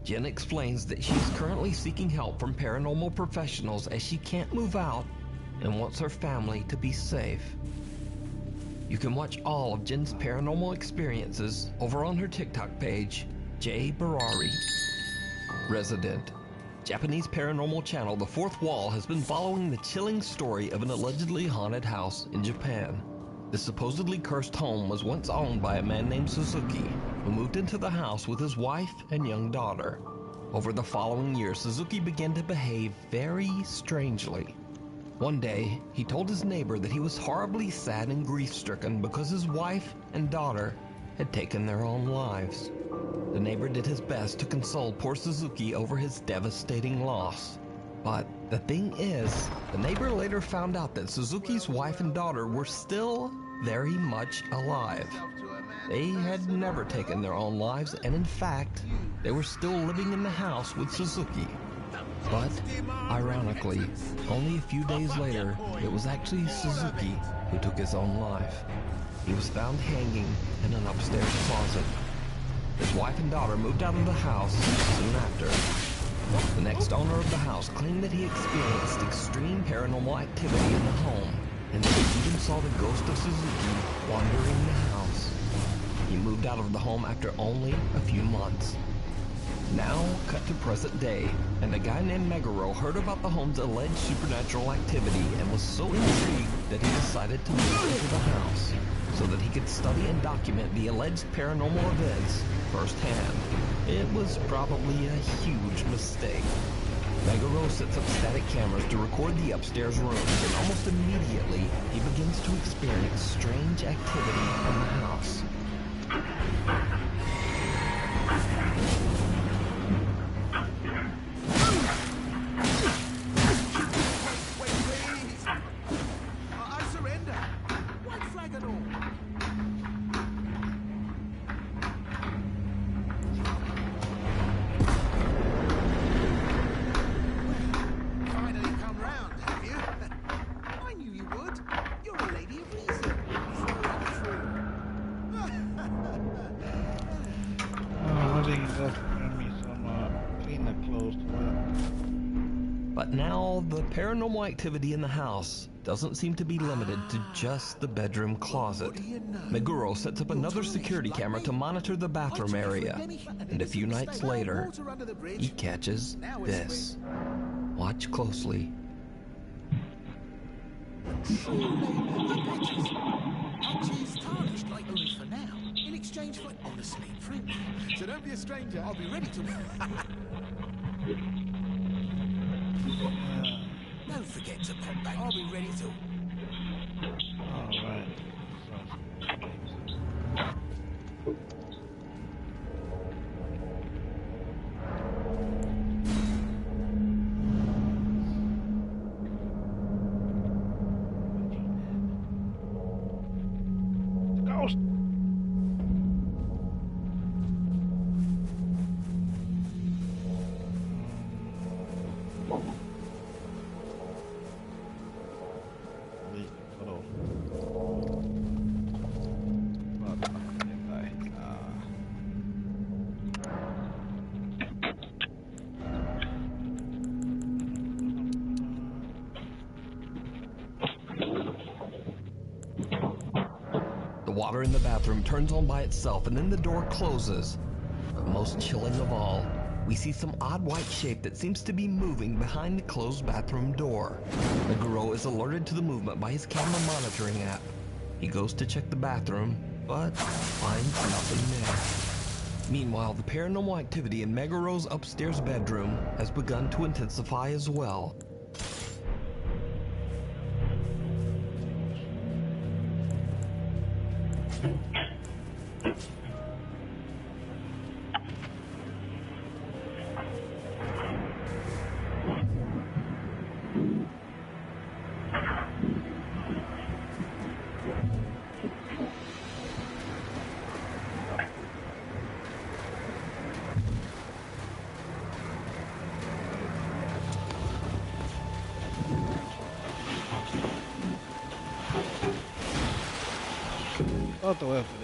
Jen explains that she is currently seeking help from paranormal professionals as she can't move out and wants her family to be safe. You can watch all of Jen's paranormal experiences over on her TikTok page, J. Barari Resident. Japanese paranormal channel The Fourth Wall has been following the chilling story of an allegedly haunted house in Japan. The supposedly cursed home was once owned by a man named Suzuki, who moved into the house with his wife and young daughter. Over the following year, Suzuki began to behave very strangely. One day, he told his neighbor that he was horribly sad and grief-stricken because his wife and daughter had taken their own lives. The neighbor did his best to console poor Suzuki over his devastating loss. But the thing is, the neighbor later found out that Suzuki's wife and daughter were still very much alive. They had never taken their own lives, and in fact, they were still living in the house with Suzuki. But, ironically, only a few days later, it was actually Suzuki who took his own life. He was found hanging in an upstairs closet. His wife and daughter moved out of the house soon after. The next owner of the house claimed that he experienced extreme paranormal activity in the home, and that he even saw the ghost of Suzuki wandering the house. He moved out of the home after only a few months. Now, cut to present day, and a guy named Meguro heard about the home's alleged supernatural activity and was so intrigued that he decided to move into the house so that he could study and document the alleged paranormal events firsthand. It was probably a huge mistake. Meguro sets up static cameras to record the upstairs rooms, and almost immediately, he begins to experience strange activity in the house. But now, the paranormal activity in the house doesn't seem to be limited to just the bedroom closet. Meguro sets up another security camera to monitor the bathroom area, and a few nights later, he catches this. Watch closely. I'll choose tarnished like only for now, in exchange for honestly, frankly. So don't be a stranger, I'll be ready to... Don't forget to pop back, I'll be ready to... Alright. Ghost! The water in the bathroom turns on by itself and then the door closes. But most chilling of all, we see some odd white shape that seems to be moving behind the closed bathroom door. Meguro is alerted to the movement by his camera monitoring app. He goes to check the bathroom, but finds nothing there. Meanwhile, the paranormal activity in Meguro's upstairs bedroom has begun to intensify as well. Other way for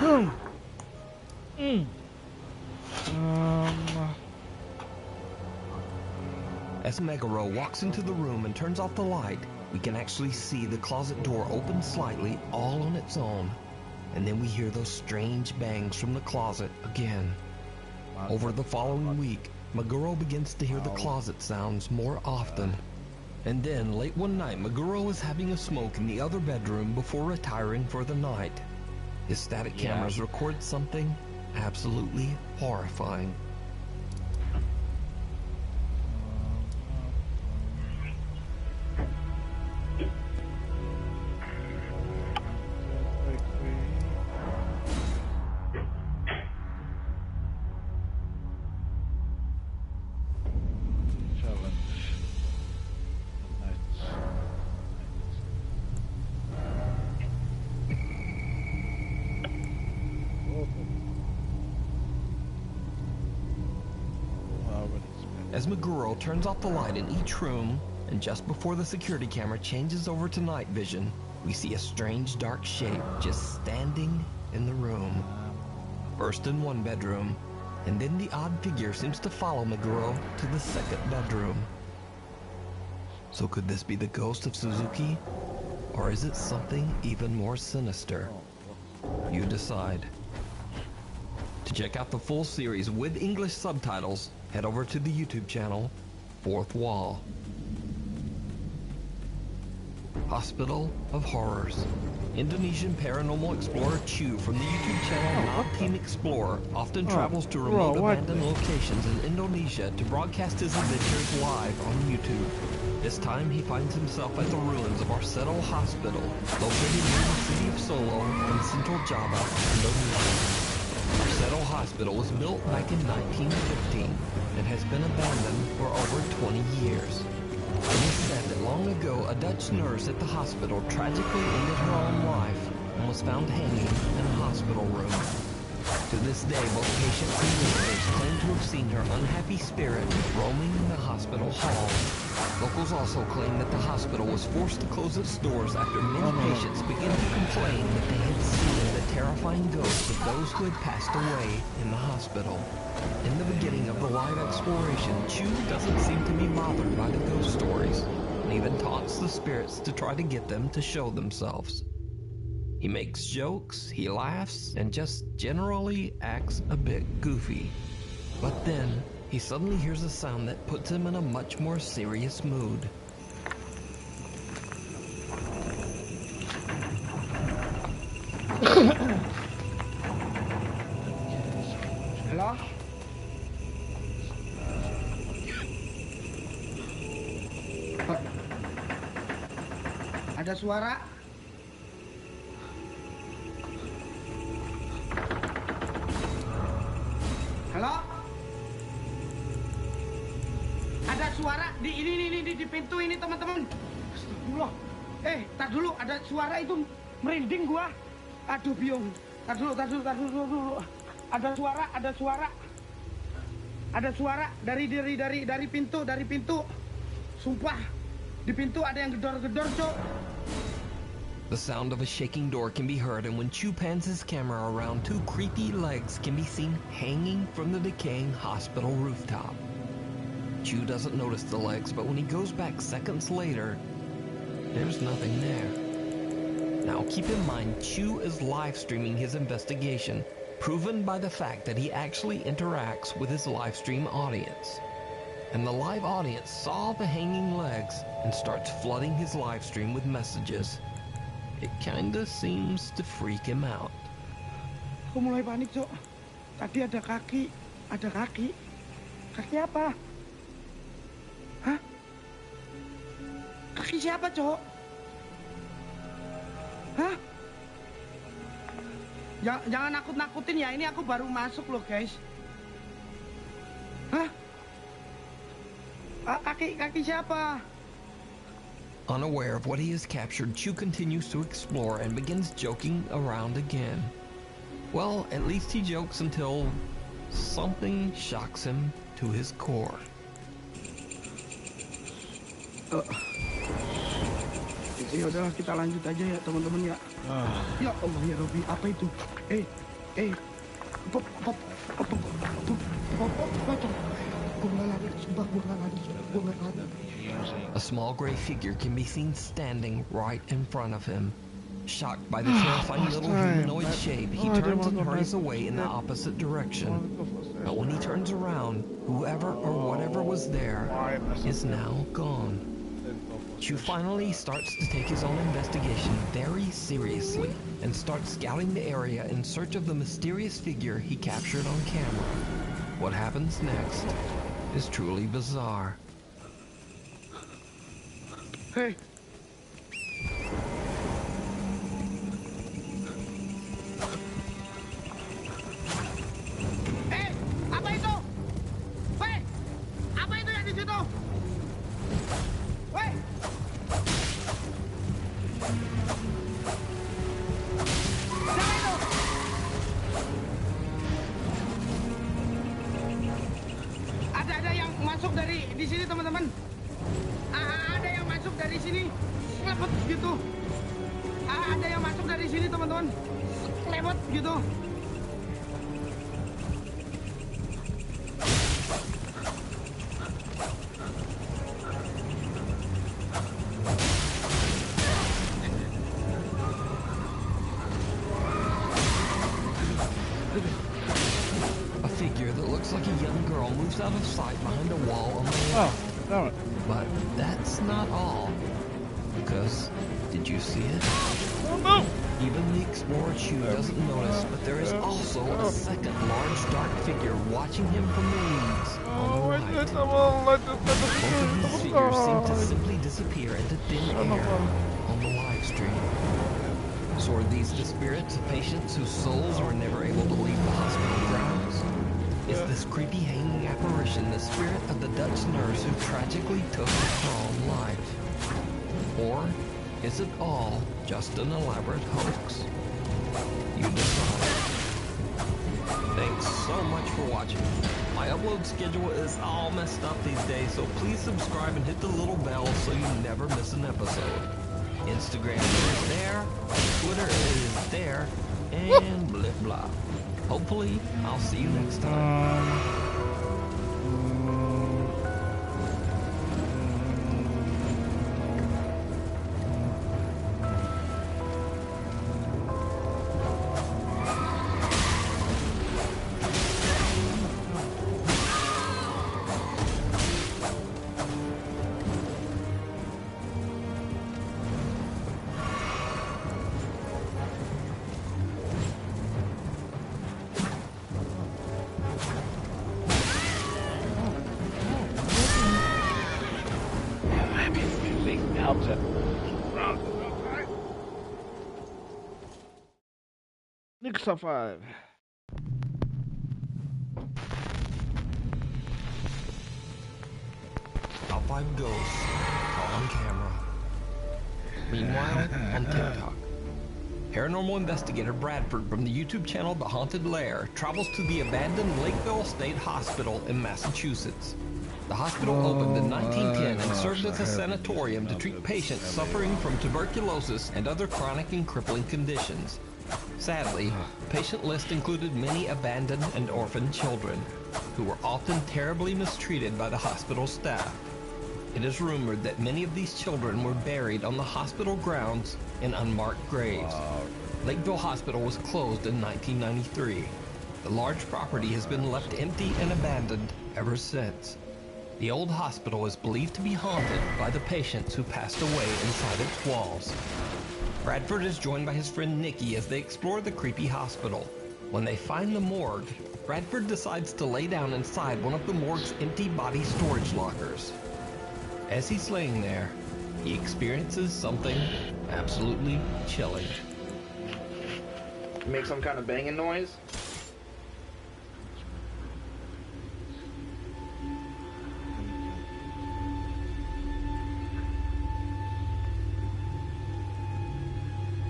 them. As Meguro walks into the room and turns off the light, we can actually see the closet door open slightly all on its own. And then we hear those strange bangs from the closet again. Over the following week, Meguro begins to hear the closet sounds more often. And then, late one night, Meguro is having a smoke in the other bedroom before retiring for the night. His static cameras record something absolutely horrifying. As Meguro turns off the light in each room, and just before the security camera changes over to night vision, we see a strange dark shape just standing in the room. First in one bedroom, and then the odd figure seems to follow Meguro to the second bedroom. So could this be the ghost of Suzuki? Or is it something even more sinister? You decide. To check out the full series with English subtitles, head over to the YouTube channel, Fourth Wall. Hospital of Horrors. Indonesian paranormal explorer Chu from the YouTube channel Mob Team Explorer often travels to remote abandoned locations in Indonesia to broadcast his adventures live on YouTube. This time he finds himself at the ruins of Arseto Hospital, located near the city of Solo in central Java, Indonesia. Arseto Hospital was built back in 1915 and has been abandoned for over 20 years. It is said that long ago a Dutch nurse at the hospital tragically ended her own life and was found hanging in a hospital room. To this day, both patients and visitors claim to have seen her unhappy spirit roaming in the hospital halls. Locals also claim that the hospital was forced to close its doors after many patients began to complain that they had seen the terrifying ghosts of those who had passed away in the hospital. In the beginning of the live exploration, Chu doesn't seem to be bothered by the ghost stories, and even taunts the spirits to try to get them to show themselves. He makes jokes, he laughs, and just generally acts a bit goofy. But then, he suddenly hears a sound that puts him in a much more serious mood. Halo? Ada suara? Halo? Ada suara di ini di pintu ini teman-teman. Astagfirullah. Tar dulu, ada suara itu merinding gua. Aduh biung. Tar dulu. Ada suara. Ada suara dari pintu. Sumpah. Di pintu ada yang gedor-gedor, Cok. The sound of a shaking door can be heard, and when Chu pans his camera around, two creepy legs can be seen hanging from the decaying hospital rooftop. Chu doesn't notice the legs, but when he goes back seconds later, there's nothing there. Now keep in mind, Chu is live streaming his investigation, proven by the fact that he actually interacts with his live stream audience. And the live audience saw the hanging legs and starts flooding his live stream with messages. It kinda seems to freak him out. Aku mulai panik, Cok. Tadi ada kaki. Kaki apa? Hah? Kaki siapa, Cok? Hah? Jangan nakut-nakutin ya, ini aku baru masuk loh, guys. Hah? Kaki siapa? Unaware of what he has captured, Chu continues to explore and begins joking around again. Well, at least he jokes until something shocks him to his core. Ya udahlah, kita lanjut aja ya teman-teman ya. Ya Allah ya Robby, apa itu? A small gray figure can be seen standing right in front of him. Shocked by the terrifying little humanoid shape, he turns and hurries away in the opposite direction. But when he turns around, whoever or whatever was there is now gone. Chu finally starts to take his own investigation very seriously and starts scouting the area in search of the mysterious figure he captured on camera. What happens next is truly bizarre. Hey. Apa itu? Weh, apa itu yang di situ? Weh. Siapa itu? Ada yang masuk dari di sini, teman-teman. Ada yang masuk dari sini. Kelebet gitu. Ada yang masuk dari sini, teman-teman. Kelebet gitu. A figure that looks like a young girl moves out of sight behind a wall on the left. Damn it. But that's not all. Because, did you see it? Oh no! Even the explorer Chu doesn't notice, but there is also a second large dark figure watching him from the weeds on the right. Both of these figures seem to simply disappear into thin air on the live stream. So are these the spirits of patients whose souls were never able to leave the hospital grounds? Is this creepy hanging apparition the spirit of the Dutch nurse who tragically took her own life? Or is it all just an elaborate hoax? You decide. Thanks so much for watching. My upload schedule is all messed up these days, so please subscribe and hit the little bell so you never miss an episode. Instagram is there, Twitter is there, and blah blah. Hopefully, I'll see you next time. outside. Nick survived. Top 5 ghosts caught on camera. Meanwhile, on TikTok, paranormal investigator Bradford from the YouTube channel The Haunted Lair travels to the abandoned Lakeville State Hospital in Massachusetts. The hospital opened in 1910 and served as a sanatorium to treat patients suffering from tuberculosis and other chronic and crippling conditions. Sadly, the patient list included many abandoned and orphaned children, who were often terribly mistreated by the hospital staff. It is rumored that many of these children were buried on the hospital grounds in unmarked graves. Lakeville Hospital was closed in 1993. The large property has been left empty and abandoned ever since. The old hospital is believed to be haunted by the patients who passed away inside its walls. Bradford is joined by his friend Nikki as they explore the creepy hospital. When they find the morgue, Bradford decides to lay down inside one of the morgue's empty body storage lockers. As he's laying there, he experiences something absolutely chilling. Make some kind of banging noise?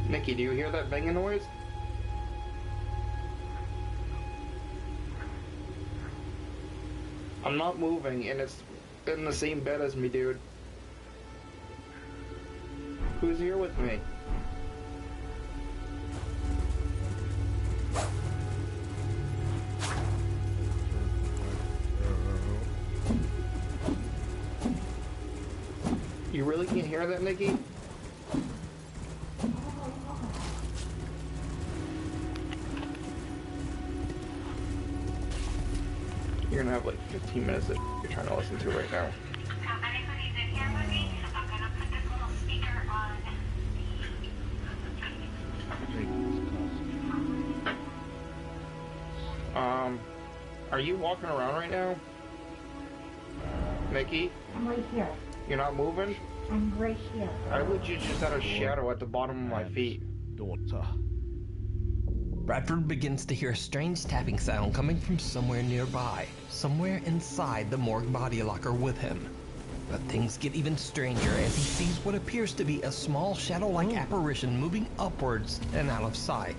Mickey, do you hear that banging noise? I'm not moving, and it's in the same bed as me, dude. Who's here with me? You really can't hear that, Nikki? You're gonna have like 15 minutes that you're trying to listen to right now. Are you walking around right now? Mickey? I'm right here. You're not moving? I'm right here. I legit just had a shadow at the bottom of my feet. Daughter. Bradford begins to hear a strange tapping sound coming from somewhere nearby, somewhere inside the morgue body locker with him. But things get even stranger as he sees what appears to be a small shadow-like apparition moving upwards and out of sight.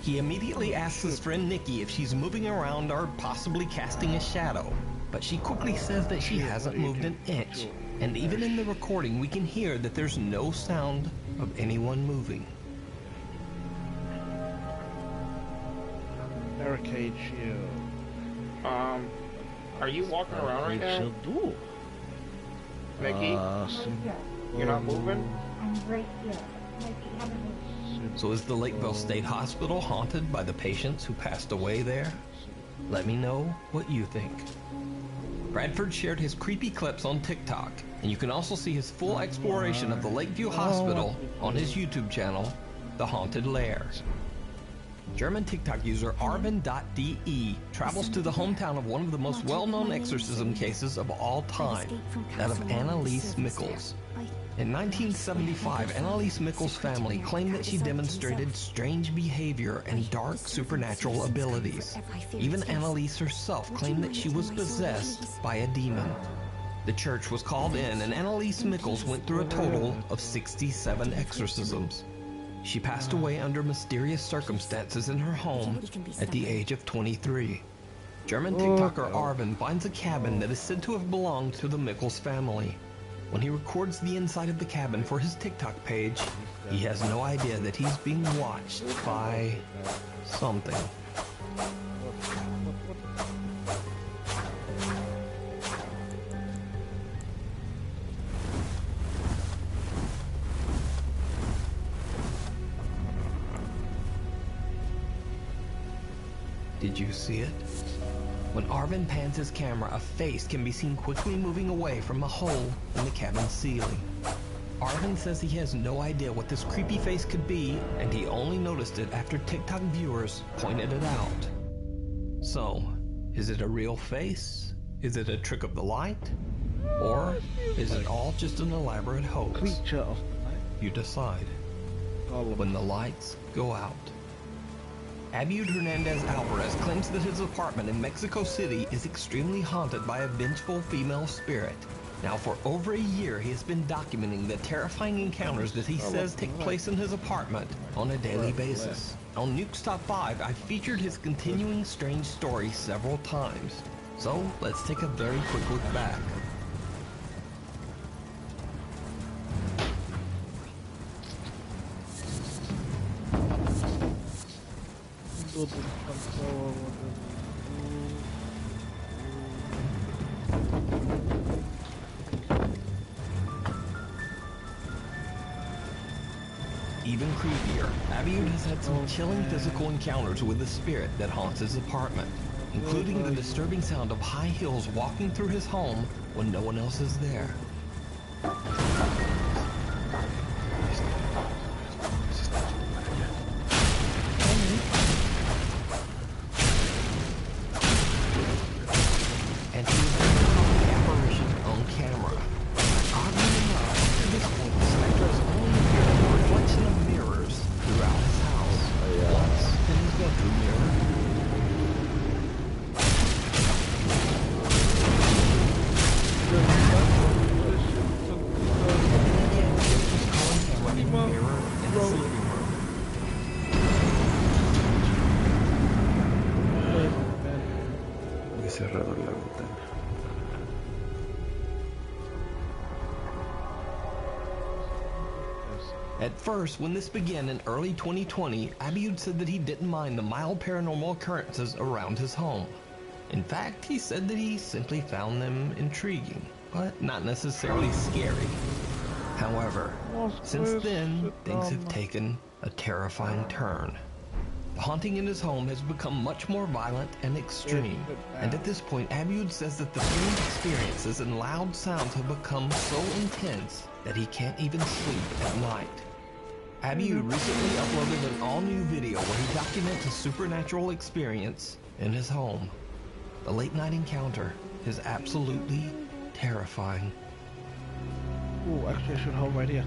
He immediately asks his friend Nikki if she's moving around or possibly casting a shadow, but she quickly says that she hasn't moved an inch, and even in the recording we can hear that there's no sound of anyone moving. Barricade shield. Are you walking around right now? Mickey? You're not moving? I'm right here. So is the Lakeville State Hospital haunted by the patients who passed away there? Let me know what you think. Bradford shared his creepy clips on TikTok, and you can also see his full exploration of the Lakeview Hospital on his YouTube channel, The Haunted Lair. German TikTok user Arvin.de travels to the hometown of one of the most well-known exorcism cases of all time, that of Annalise Mickels. In 1975, Annalise Mickels' family claimed that she demonstrated strange behavior and dark supernatural abilities. Even Annalise herself claimed that she was possessed by a demon. The church was called in, and Annalise Mickels went through a total of 67 exorcisms. She passed away under mysterious circumstances in her home at the age of 23. German TikToker Arvin finds a cabin that is said to have belonged to the Mickels family. When he records the inside of the cabin for his TikTok page, he has no idea that he's being watched by something. Did you see it? When Arvin pans his camera, a face can be seen quickly moving away from a hole in the cabin's ceiling. Arvin says he has no idea what this creepy face could be, and he only noticed it after TikTok viewers pointed it out. So, is it a real face? Is it a trick of the light? Or is it all just an elaborate hoax? Creature of the night. You decide. When the lights go out. Abud Hernandez Alvarez claims that his apartment in Mexico City is extremely haunted by a vengeful female spirit. Now, for over a year, he has been documenting the terrifying encounters that he says take place in his apartment on a daily basis. On Nuke's Top 5, I featured his continuing strange story several times. So, let's take a very quick look back. Even creepier, Abud has had some chilling physical encounters with the spirit that haunts his apartment, including the disturbing sound of high heels walking through his home when no one else is there. And he has been caught the apparition on camera. Oddly enough, to this point, the spectre has only appeared in the reflection of mirrors throughout his house. Once in his bedroom mirror. At first, when this began in early 2020, Abud said that he didn't mind the mild paranormal occurrences around his home. In fact, he said that he simply found them intriguing, but not necessarily scary. However, since then, things have taken a terrifying turn. The haunting in his home has become much more violent and extreme, and at this point, Abud says that the strange experiences and loud sounds have become so intense that he can't even sleep at night. Abud recently uploaded an all-new video where he documents a supernatural experience in his home. The late-night encounter is absolutely terrifying. Oh, actually I should hold right here.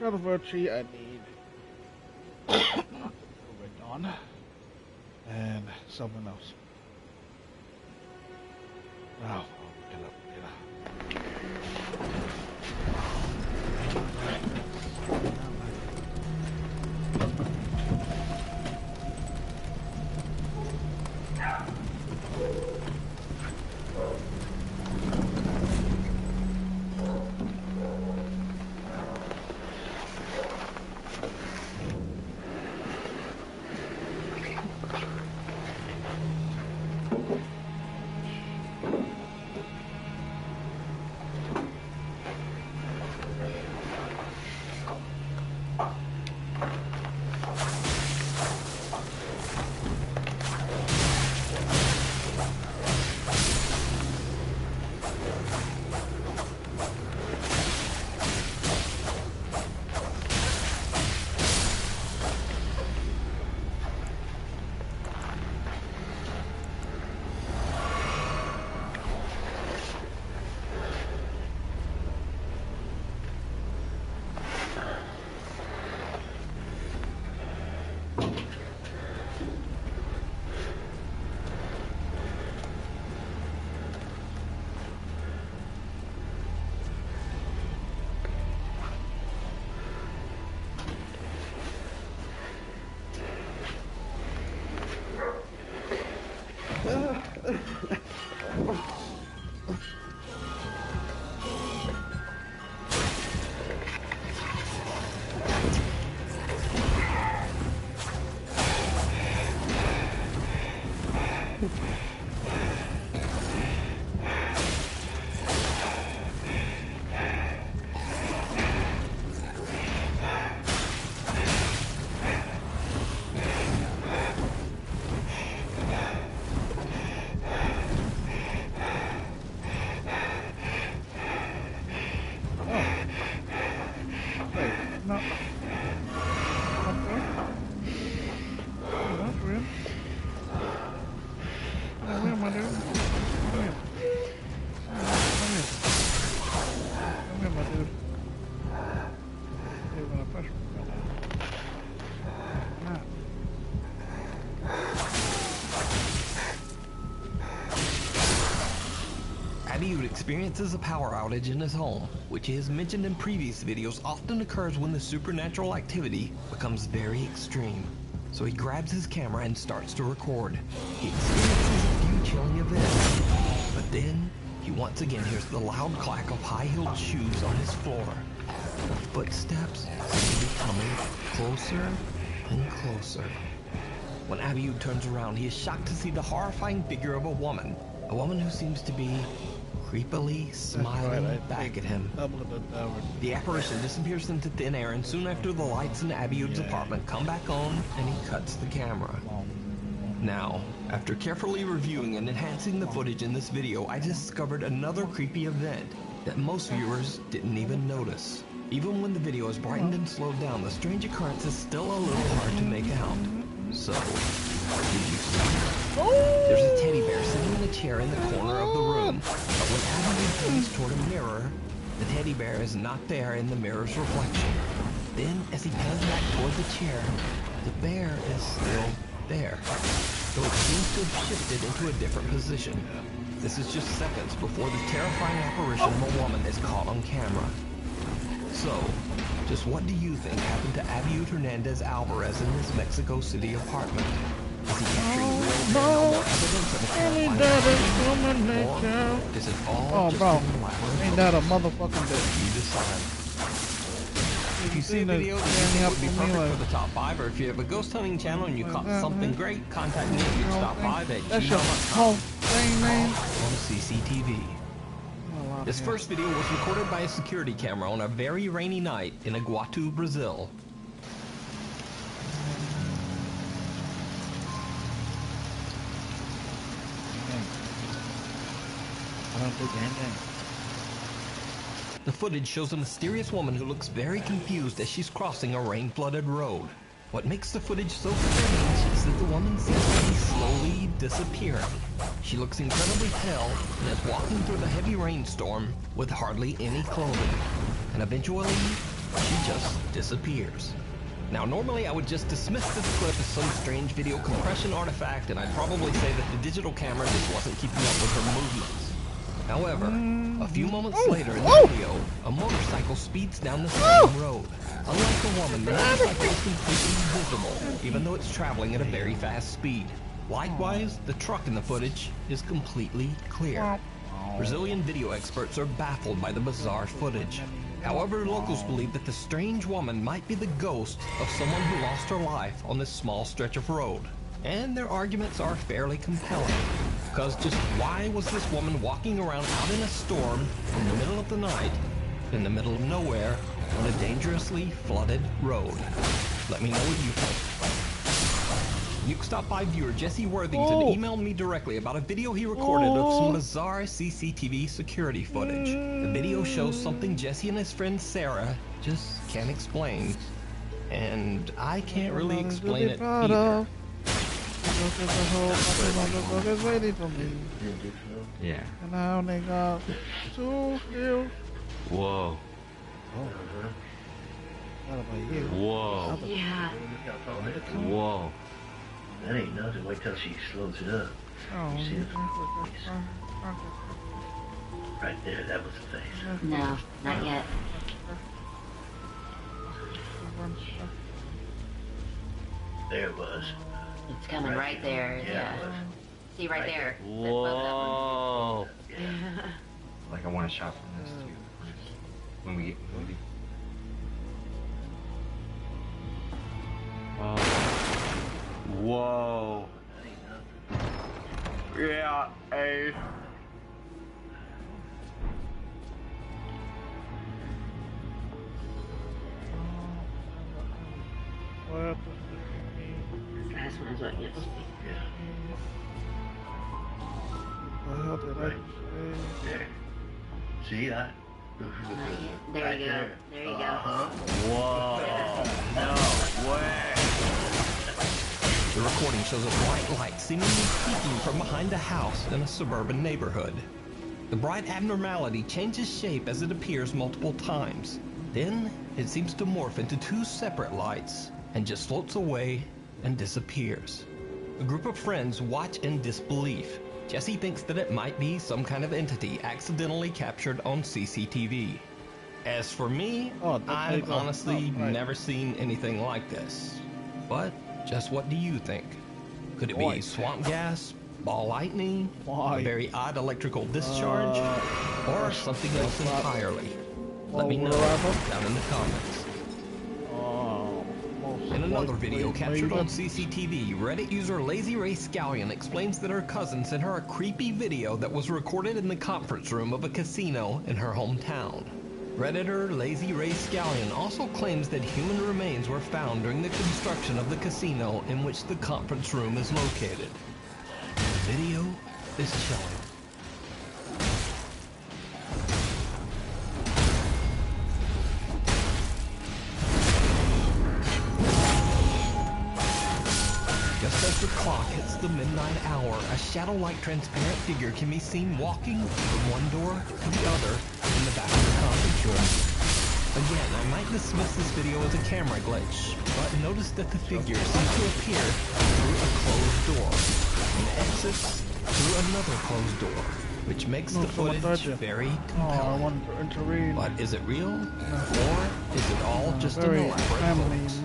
Shadow Virtue, I need Red Dawn and something else. Oh, get up. Abiud experiences a power outage in his home, which he has mentioned in previous videos often occurs when the supernatural activity becomes very extreme. So he grabs his camera and starts to record. He experiences a few chilling events, but then he once again hears the loud clack of high-heeled shoes on his floor. The footsteps seem to be coming closer and closer. When Abiud turns around, he is shocked to see the horrifying figure of a woman who seems to be creepily smiling back at him. The apparition disappears into thin air, and soon after the lights in Abiud's apartment come back on, and he cuts the camera. Now, after carefully reviewing and enhancing the footage in this video, I discovered another creepy event that most viewers didn't even notice. Even when the video is brightened and slowed down, the strange occurrence is still a little hard to make out. So, did you see? There's a teddy bear sitting in a chair in the corner of the room, but when Abiud turns toward a mirror, the teddy bear is not there in the mirror's reflection. Then, as he pans back toward the chair, the bear is still there, though it seems to have shifted into a different position. This is just seconds before the terrifying apparition of a woman is caught on camera. So, just what do you think happened to Abiud Hernandez Alvarez in his Mexico City apartment? Is he capturing real paranormal evidence of a terrifying apparition? Or is it all just an elaborate ain't that a motherfucking bitch? You decide. If you see a video that you think would be perfect for the top 5, or if you have a ghost hunting channel and you caught something great, contact me at GeeksTop5 That's your whole thing, man. on CCTV. This first video was recorded by a security camera on a very rainy night in Iguatu, Brazil. I don't think anything. The footage shows a mysterious woman who looks very confused as she's crossing a rain-flooded road. What makes the footage so strange is that the woman seems to be slowly disappearing. She looks incredibly pale and is walking through the heavy rainstorm with hardly any clothing. And eventually, she just disappears. Now, normally I would just dismiss this clip as some strange video compression artifact, and I'd probably say that the digital camera just wasn't keeping up with her movements. However, a few moments later in the video, a motorcycle speeds down the same road. Unlike the woman, the motorcycle is completely visible, even though it's traveling at a very fast speed. Likewise, the truck in the footage is completely clear. Brazilian video experts are baffled by the bizarre footage. However, locals believe that the strange woman might be the ghost of someone who lost her life on this small stretch of road. And their arguments are fairly compelling. Because just why was this woman walking around out in a storm in the middle of the night, in the middle of nowhere, on a dangerously flooded road? Let me know what you think. Nuke Stop by viewer Jesse Worthington emailed me directly about a video he recorded of some bizarre CCTV security footage. The video shows something Jesse and his friend Sarah just can't explain. And I can't really explain it either. Yeah. And now they got 2 kills. Whoa. Whoa. Yeah. Whoa. That ain't nothing. Wait till she slows it up. You see the face? Right there, that was the face. No, not yet. There it was. It's coming right there. Yeah. See right there. Whoa. Yeah. Like I want a shot from this too. When we Whoa. Yeah, hey. What? Last one is what you yeah. What the hell did I say? There. See that? There you go. There you go. Whoa. No way. The recording shows a bright light seemingly peeking from behind a house in a suburban neighborhood. The bright abnormality changes shape as it appears multiple times. Then, it seems to morph into 2 separate lights and just floats away and disappears. A group of friends watch in disbelief. Jesse thinks that it might be some kind of entity accidentally captured on CCTV. As for me, I've honestly never seen anything like this. But just what do you think? Could it be swamp gas, ball lightning, a very odd electrical discharge, or something else entirely? Let me know down in the comments. In another video captured on CCTV, Reddit user Lazy Ray Scallion explains that her cousin sent her a creepy video that was recorded in the conference room of a casino in her hometown. Redditor Lazy Ray Scallion also claims that human remains were found during the construction of the casino in which the conference room is located. The video is chilling. Just as the clock hits the midnight hour, a shadow-like transparent figure can be seen walking from one door to the other in the back of the conference room. Again, I might dismiss this video as a camera glitch, but notice that the figure seems to appear through a closed door and exits through another closed door, which makes the footage very compelling. But is it real? Or is it all just an elaborate hoax?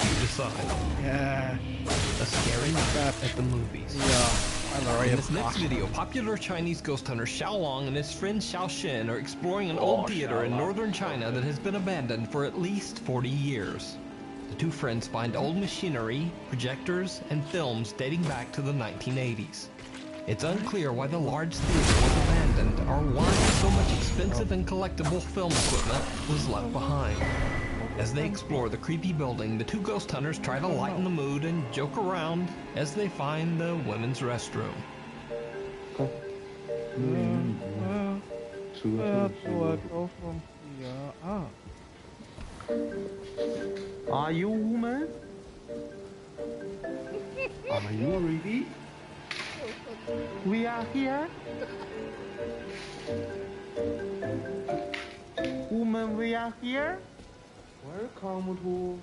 You decide. Yeah. A scary night at the movies. Yeah. In this next video, popular Chinese ghost hunter Xiao Long and his friend Xiao Shen are exploring an old theater in northern China that has been abandoned for at least 40 years. The 2 friends find old machinery, projectors, and films dating back to the 1980s. It's unclear why the large theater was abandoned or why so much expensive and collectible film equipment was left behind. As they explore the creepy building, the 2 ghost hunters try to lighten the mood and joke around as they find the women's restroom. Where do I go from here? Are you a woman? Are you ready? We are here. Woman, we are here. Welcome to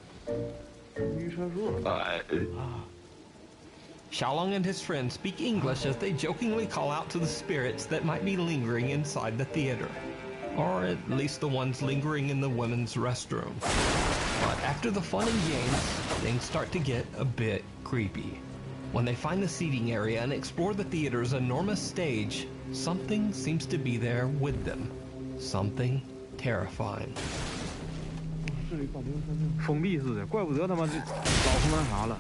Xiaolong and his friends speak English as they jokingly call out to the spirits that might be lingering inside the theater. Or at least the ones lingering in the women's restroom. But after the fun and games, things start to get a bit creepy. When they find the seating area and explore the theater's enormous stage, something seems to be there with them. Something terrifying. 封闭是不是？怪不得他妈这老他妈啥了。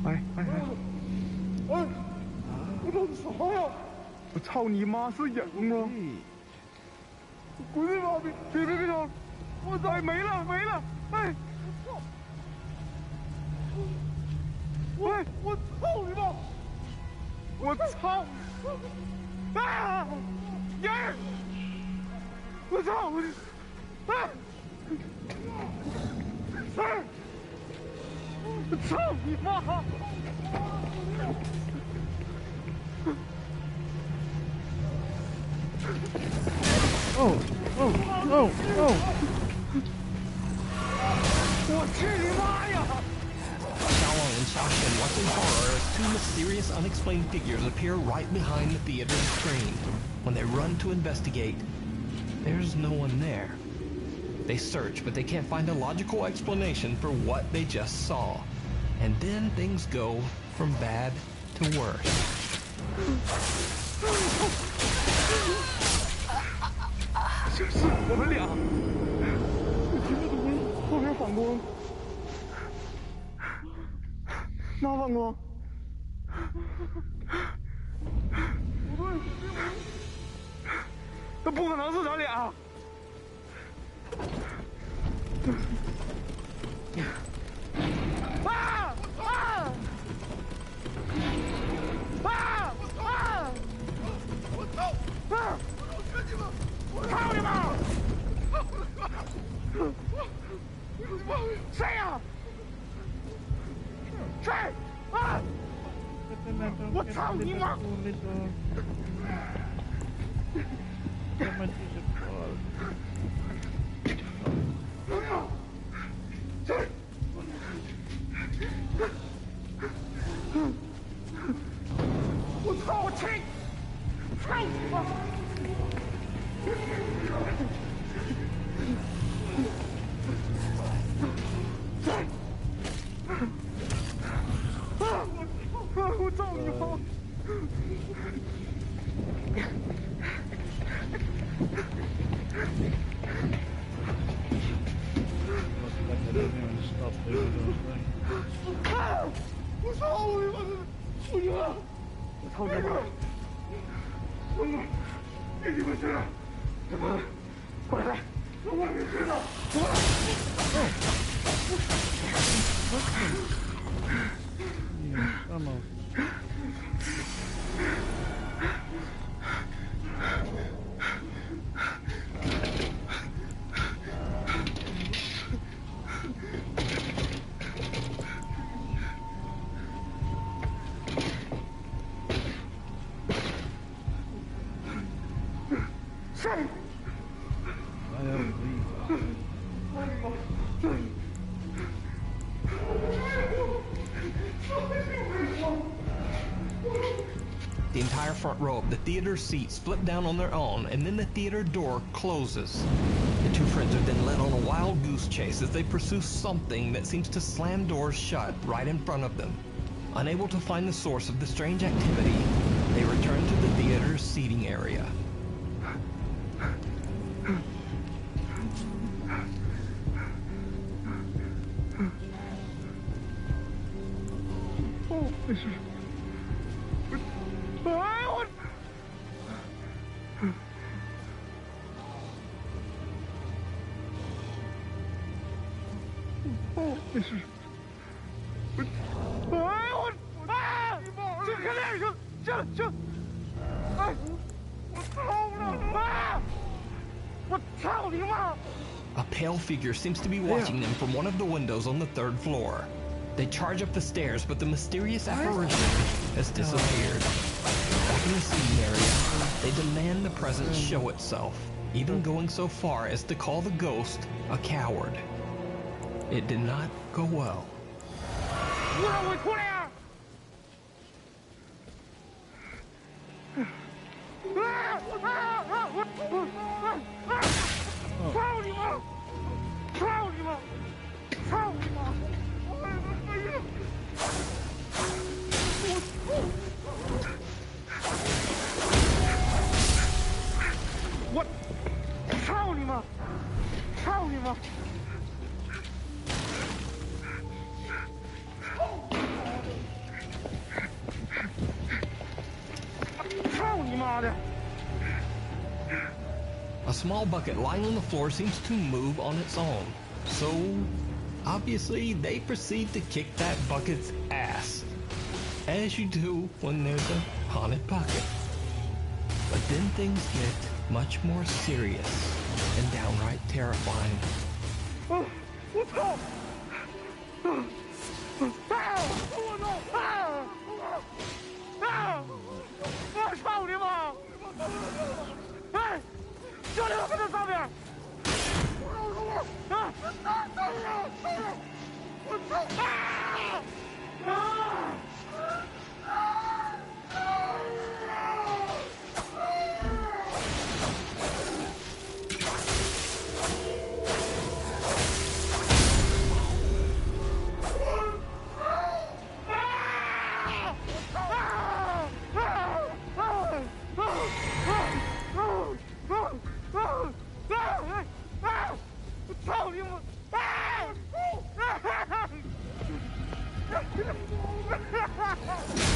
哎！我这是啥呀？我操你妈！是影啊！滚你妈逼！别吵！我操！没了！哎！喂！我操你妈！我操！啊！人！我操！啊！哎！我操你妈！哦！我去你妈呀Xiaolong and Xiaoshen watch in horror as two mysterious unexplained figures appear right behind the theater's screen. When they run to investigate, there's no one there. They search, but they can't find a logical explanation for what they just saw. And then things go from bad to worse. 是我们俩，我听得懂后面反光，哪反光？不对，那不可能是咱俩。啊！我操！我操你妈！谁呀？谁？啊！我操你妈！我操！我去！操你妈！我操你妈！我操你妈！我赢了！我操你妈！别鸡巴吃了！他妈的，过来！我没吃呢！干嘛？谁？哎呀，可以。The entire front row of the theater seats flip down on their own, and then the theater door closes. The two friends are then led on a wild goose chase as they pursue something that seems to slam doors shut right in front of them. Unable to find the source of the strange activity, they return to the theater's seating area. Oh, this is... Oh, this is... 哎，我啊！这肯定是这，哎，我操了啊！我操你妈！ A pale figure seems to be watching them from one of the windows on the third floor. They charge up the stairs, but the mysterious apparition has disappeared. in the seating area, they demand the presence show itself, even going so far as to call the ghost a coward. It did not go well. 不让我出来呀！操你妈！操你妈！操你妈！哎呀！我操你妈！操你妈！ A small bucket lying on the floor seems to move on its own. So, obviously, they proceed to kick that bucket's ass. As you do when there's a haunted bucket. But then things get much more serious and downright terrifying. 我操！我操你妈！哎，教练在这上面！我操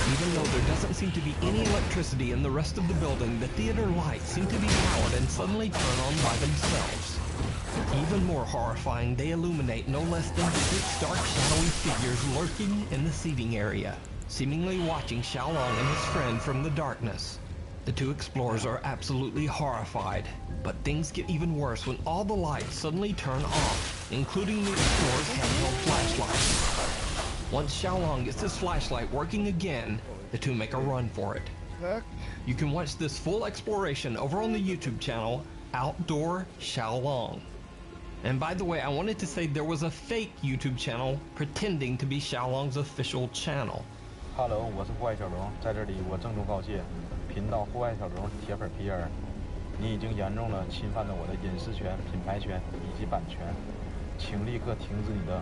！Even though there doesn't seem to be any electricity in the rest of the building, the theater lights seem to be powered and suddenly turn on by themselves. Even more horrifying, they illuminate no less than 6 dark shadowy figures lurking in the seating area, seemingly watching Xiaolong and his friend from the darkness. The two explorers are absolutely horrified, but things get even worse when all the lights suddenly turn off, including the explorer's handheld flashlight. Once Xiaolong gets his flashlight working again, the two make a run for it. You can watch this full exploration over on the YouTube channel, Outdoor Xiaolong. And by the way, I wanted to say there was a fake YouTube channel pretending to be Xiaolong's official channel. Hello, 我是户外小龙，在这里我郑重告诫，频道户外小龙铁粉皮儿，你已经严重了侵犯了我的隐私权、品牌权以及版权，请立刻停止你的。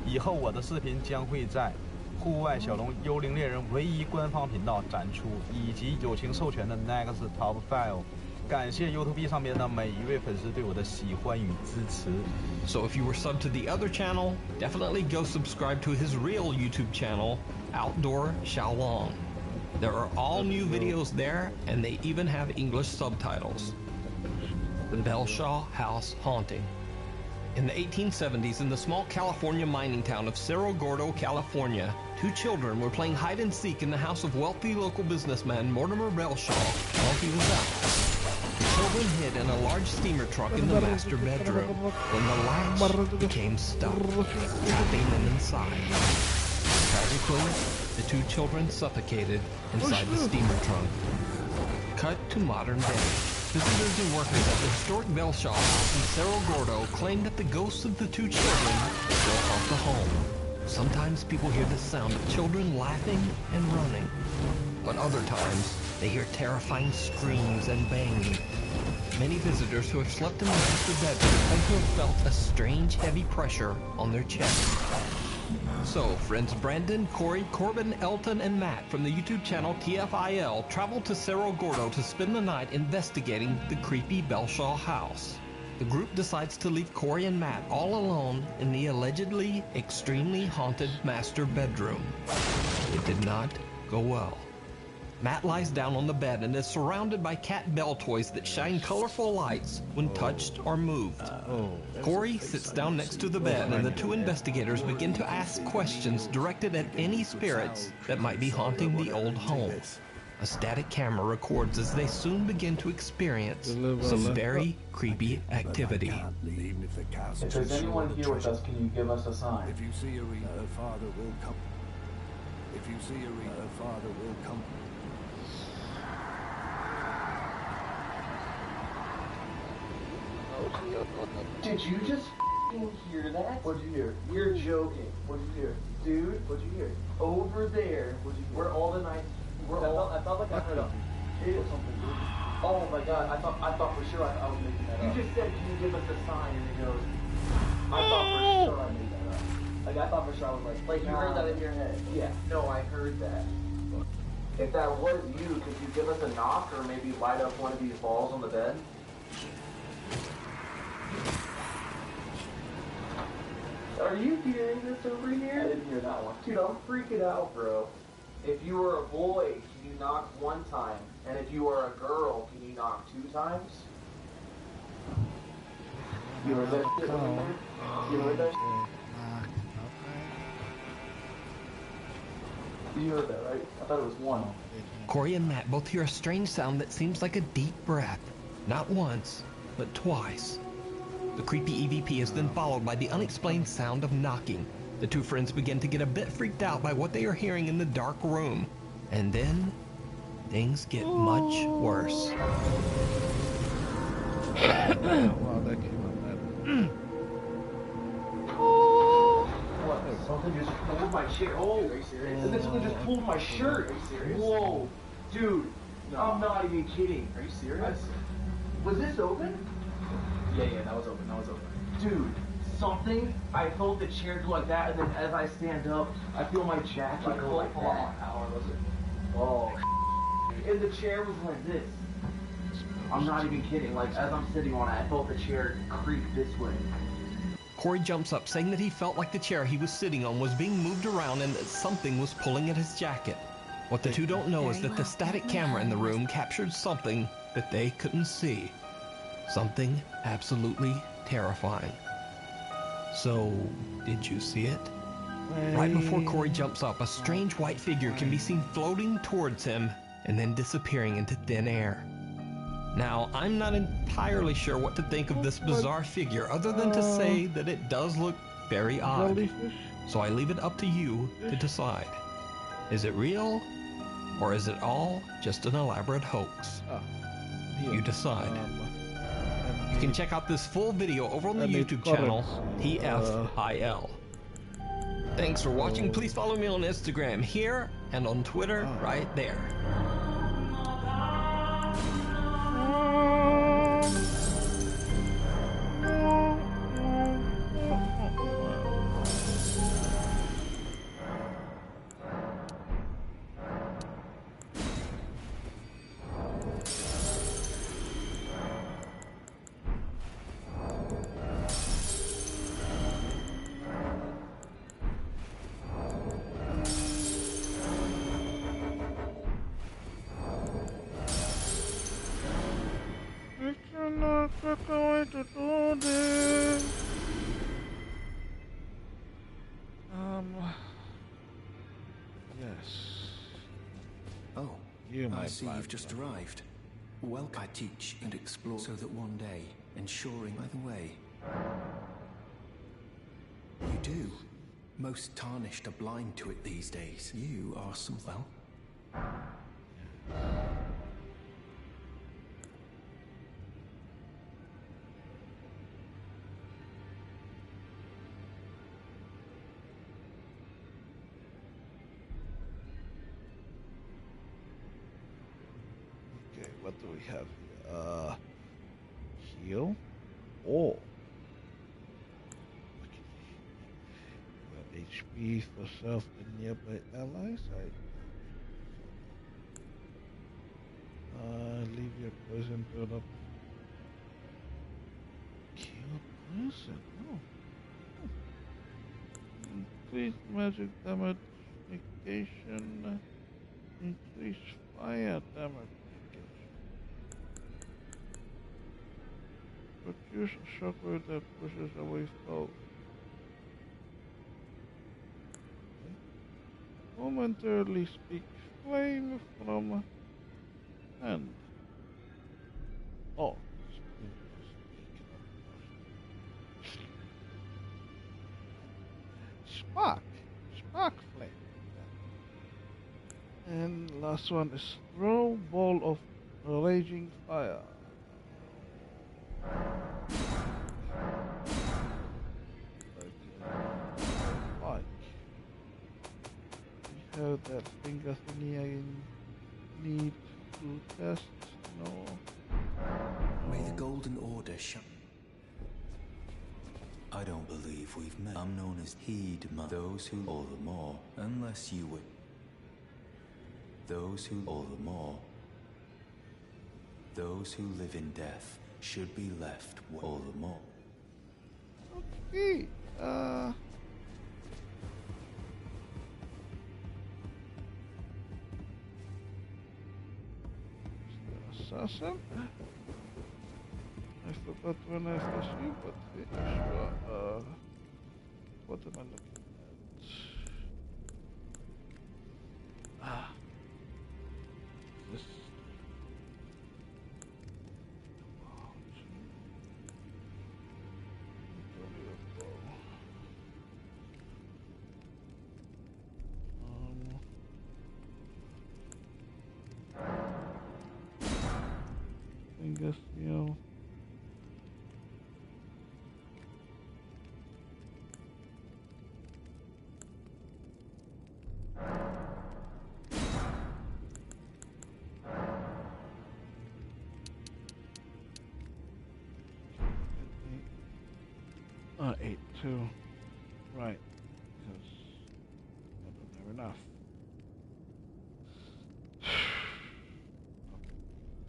以后我的视频将会在户外小龙幽灵猎人唯一官方频道展出，以及友情授权的 Next Top File。感谢 YouTube 上面的每一位粉丝对我的喜欢与支持。So if you were subbed to the other channel, definitely go subscribe to his real YouTube channel, Outdoor Xiaolong. There are all new videos there, and they even have English subtitles. The Belshaw House Haunting. In the 1870s, in the small California mining town of Cerro Gordo, California, 2 children were playing hide-and-seek in the house of wealthy local businessman Mortimer Belshaw while he was out. The children hid in a large steamer truck in the master bedroom when the latch became stuck, trapping them inside. Tragically, the 2 children suffocated inside the steamer trunk. Cut to modern day. Visitors and workers at the historic Belshaw House in Cerro Gordo claim that the ghosts of the 2 children still haunt the home. Sometimes people hear the sound of children laughing and running, but other times they hear terrifying screams and banging. Many visitors who have slept in the master bedroom claim to have felt a strange heavy pressure on their chest. So, friends Brandon, Corey, Corbin, Elton, and Matt from the YouTube channel TFIL traveled to Cerro Gordo to spend the night investigating the creepy Belshaw house. The group decides to leave Corey and Matt all alone in the allegedly extremely haunted master bedroom. It did not go well. Matt lies down on the bed and is surrounded by cat bell toys that shine colorful lights when touched or moved. Corey sits down next to the bed and the 2 investigators begin to ask questions directed at any spirits that might be haunting the old home. A static camera records as they soon begin to experience some very creepy activity. If there's anyone here with us, can you give us a sign? If you see Arena, her father will come. If you see Arena, her father will come. Did you just hear that? What'd you hear? You're joking. What'd you hear? Dude, what'd you hear? Over there, what'd you hear? Where all the nights, I felt like I heard a hit or something, dude. Oh my god, I thought for sure I was making that up. You just said, can you give us a sign? And it goes, I thought for sure I made that up. Like, I thought for sure I was like you heard that in your head? Yeah. No, I heard that. If that was you, could you give us a knock or maybe light up one of these balls on the bed? Are you hearing this over here? I didn't hear that one. Dude, I'm freaking out, bro. If you were a boy, can you knock one time? And if you are a girl, can you knock 2 times? You heard that shit over there? You heard that shit? You heard that, right? I thought it was 1. Corey and Matt both hear a strange sound that seems like a deep breath. Not once, but twice. The creepy EVP is then followed by the unexplained sound of knocking. The two friends begin to get a bit freaked out by what they are hearing in the dark room. And then, things get much worse. Wow, that came out bad. What? Something just pulled my chair. Oh, are you serious? And then something just pulled my shirt. Are you serious? Whoa. Dude, no. I'm not even kidding. Are you serious? Was this open? Yeah, that was open. Dude, something, I felt the chair go like that, and then as I stand up, I feel my jacket go like that. How was it? Oh, and the chair was like this. I'm not even kidding. Like, as I'm sitting on it, I felt the chair creak this way. Corey jumps up, saying that he felt like the chair he was sitting on was being moved around and that something was pulling at his jacket. What the two don't know is that the static camera in the room captured something that they couldn't see. Something absolutely terrifying. So, did you see it? Right before Corey jumps up, a strange white figure can be seen floating towards him and then disappearing into thin air. Now, I'm not entirely sure what to think of this bizarre figure other than to say that it does look very odd. So I leave it up to you to decide. Is it real, or is it all just an elaborate hoax? You decide. You can check out this full video over on the YouTube channel, TFIL. Thanks for watching. Please follow me on Instagram here and on Twitter right there. Going to do this. Yes. Oh, you I see you've just arrived. Well, I teach and explore so that one day, ensuring by the way. You do. Most tarnished are blind to it these days. You are some, well. What do we have here? Heal? Oh. HP for self and nearby allies. Leave your poison build up. Kill person. Oh. Increase magic damage negation. Increase fire damage. Produce a shockwave that pushes away foes. Okay. Momentarily speak flame from hand. Oh, spark flame. And last one is throw ball of raging fire. Like, we have that finger thingy I need to test. No. May the Golden Order shut. I don't believe we've met. I'm known as Heed, those who all the more, unless you would. Those who all the more. Those who live in death should be left all the more. Okay, assassin. I forgot when I first you, but yeah, sure. What am I looking at? Ah, this. Finger seal. Eight, two. Right. Because I don't have enough.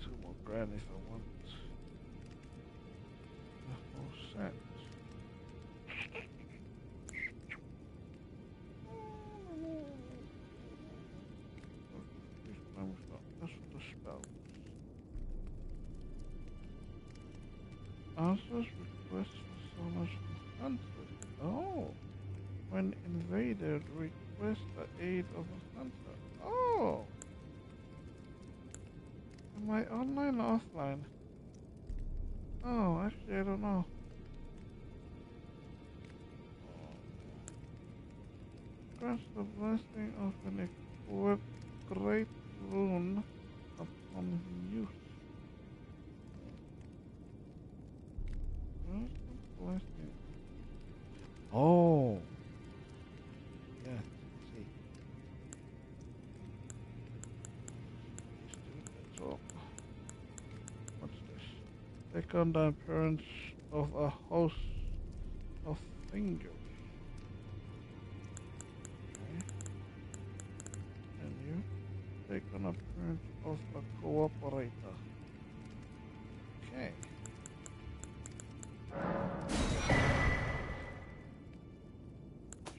Two more grand if I want the whole set. That's for the spell. Answers requests for so much hunter. Oh, when invaded, request the aid of a hunter. Oh, am I online or offline? Oh, actually, I don't know. Grants the blessing of an equipped great rune upon use. Grants the blessing. Oh, yeah. See. So, what's this? Take on the appearance of a host of fingers. Okay. And you take on appearance of a cooperator. Okay.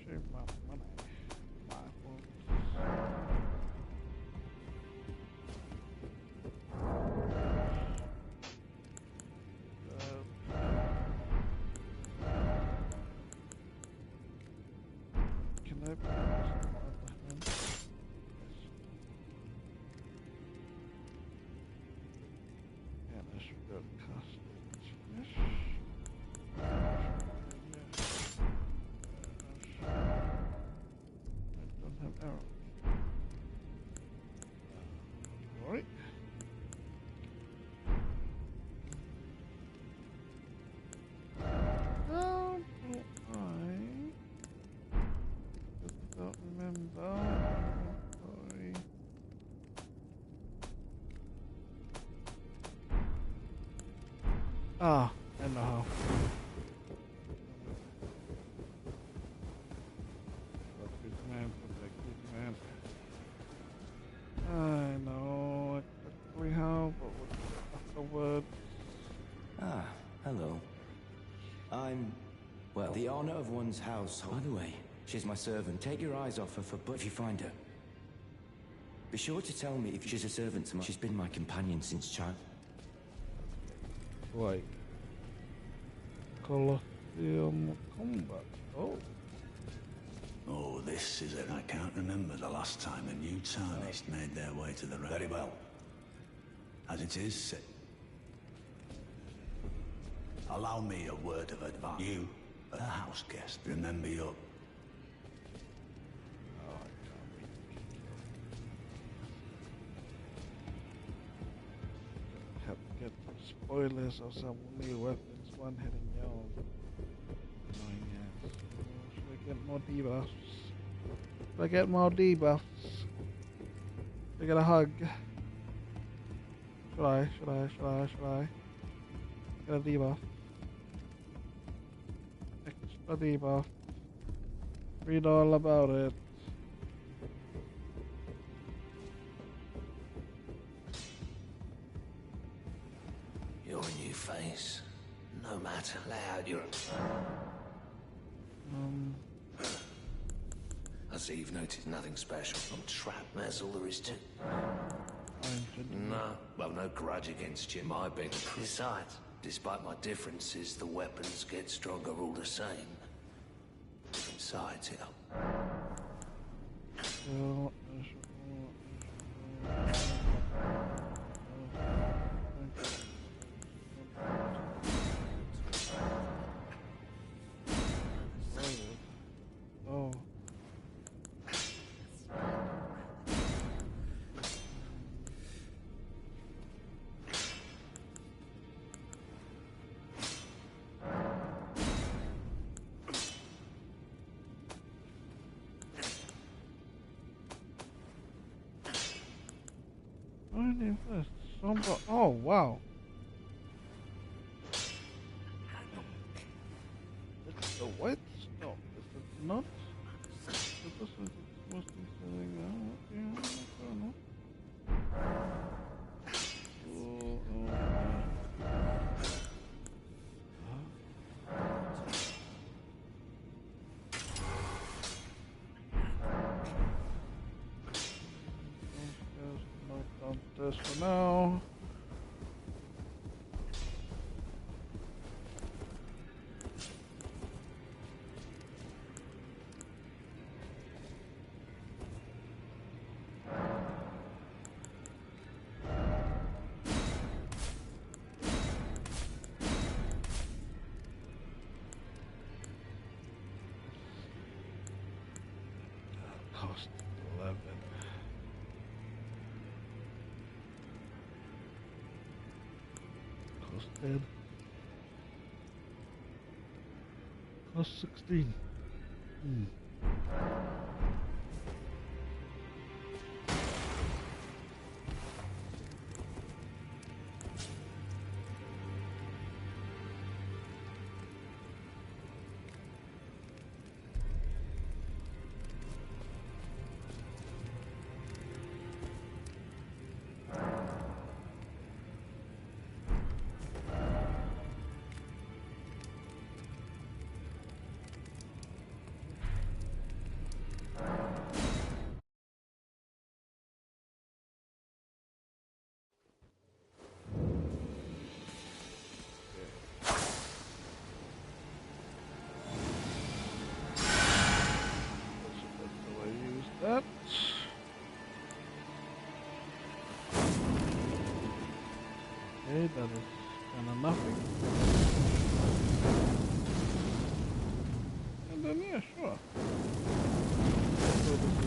Save my money. My can I put this on the hand? Yes. And I should go cast it. Yes. I don't have arrows. Alright. How do I? Because I don't remember. Inventory. Ah, I know how. Good man, good man. I know exactly how, but what's afterwards? Ah, hello. I'm, well, the honor of one's household. By the way, she's my servant. Take your eyes off her but if you find her. Be sure to tell me if she's a servant to me. She's been my companion since child. Right. Colosseum combat. Oh. Oh, this is it. I can't remember the last time a new Tarnished made their way to the realm. Very well. As it is, sit. Allow me a word of advice. You, a house guest, remember your... spoilers of some new weapons one-hitting Yawn. Annoying ass. Should I get more debuffs? Should I get more debuffs? Should I get a hug? Should I? Get a debuff. Extra debuff. Read all about it. You're a new face. No matter loud, you're... I see you've noticed nothing special. I'm trapped, that's all there is to... No, well, no grudge against you, my big. Besides, despite my differences, the weapons get stronger all the same. Different sides here. Oh. Oh, wow. It's the white stuff, is it not? It doesn't, it must be saying, okay, I don't know. This for now. Cost 11. Cost 10. Cost 16. That. Okay, that is kind of nothing. And then, yeah, sure. So this is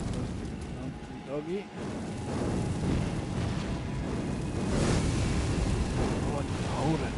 the doggy. I want to hold it.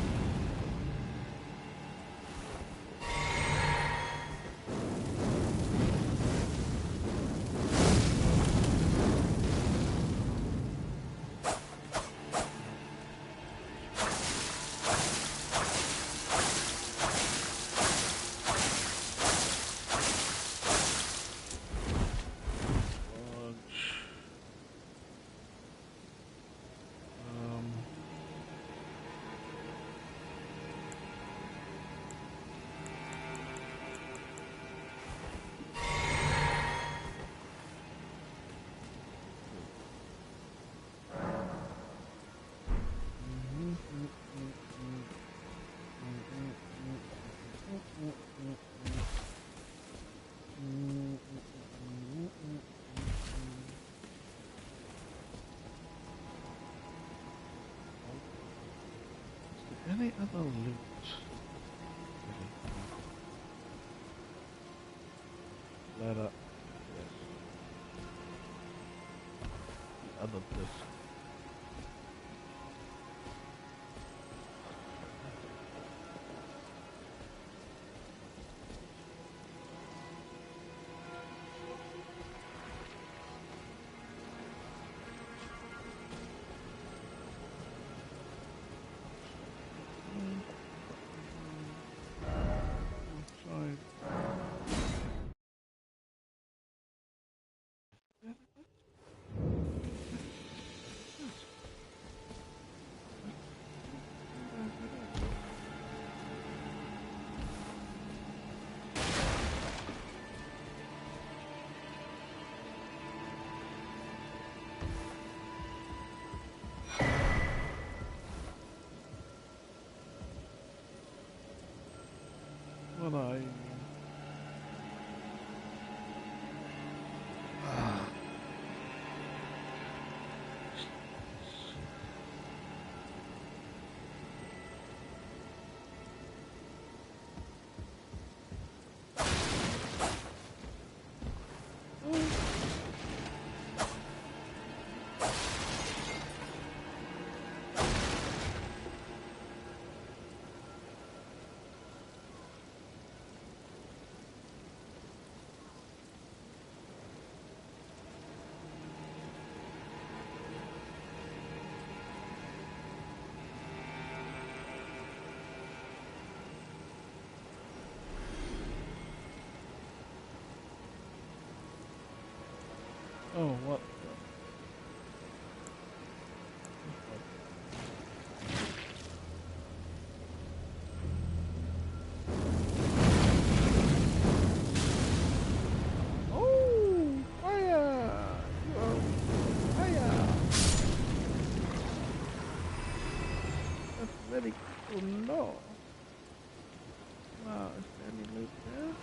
Any other loot? Letter. Yes. The other disc. Alright. Oh, what? Oh, fire! Oh, fire! That's very cool. No. Wow, is there any loot there?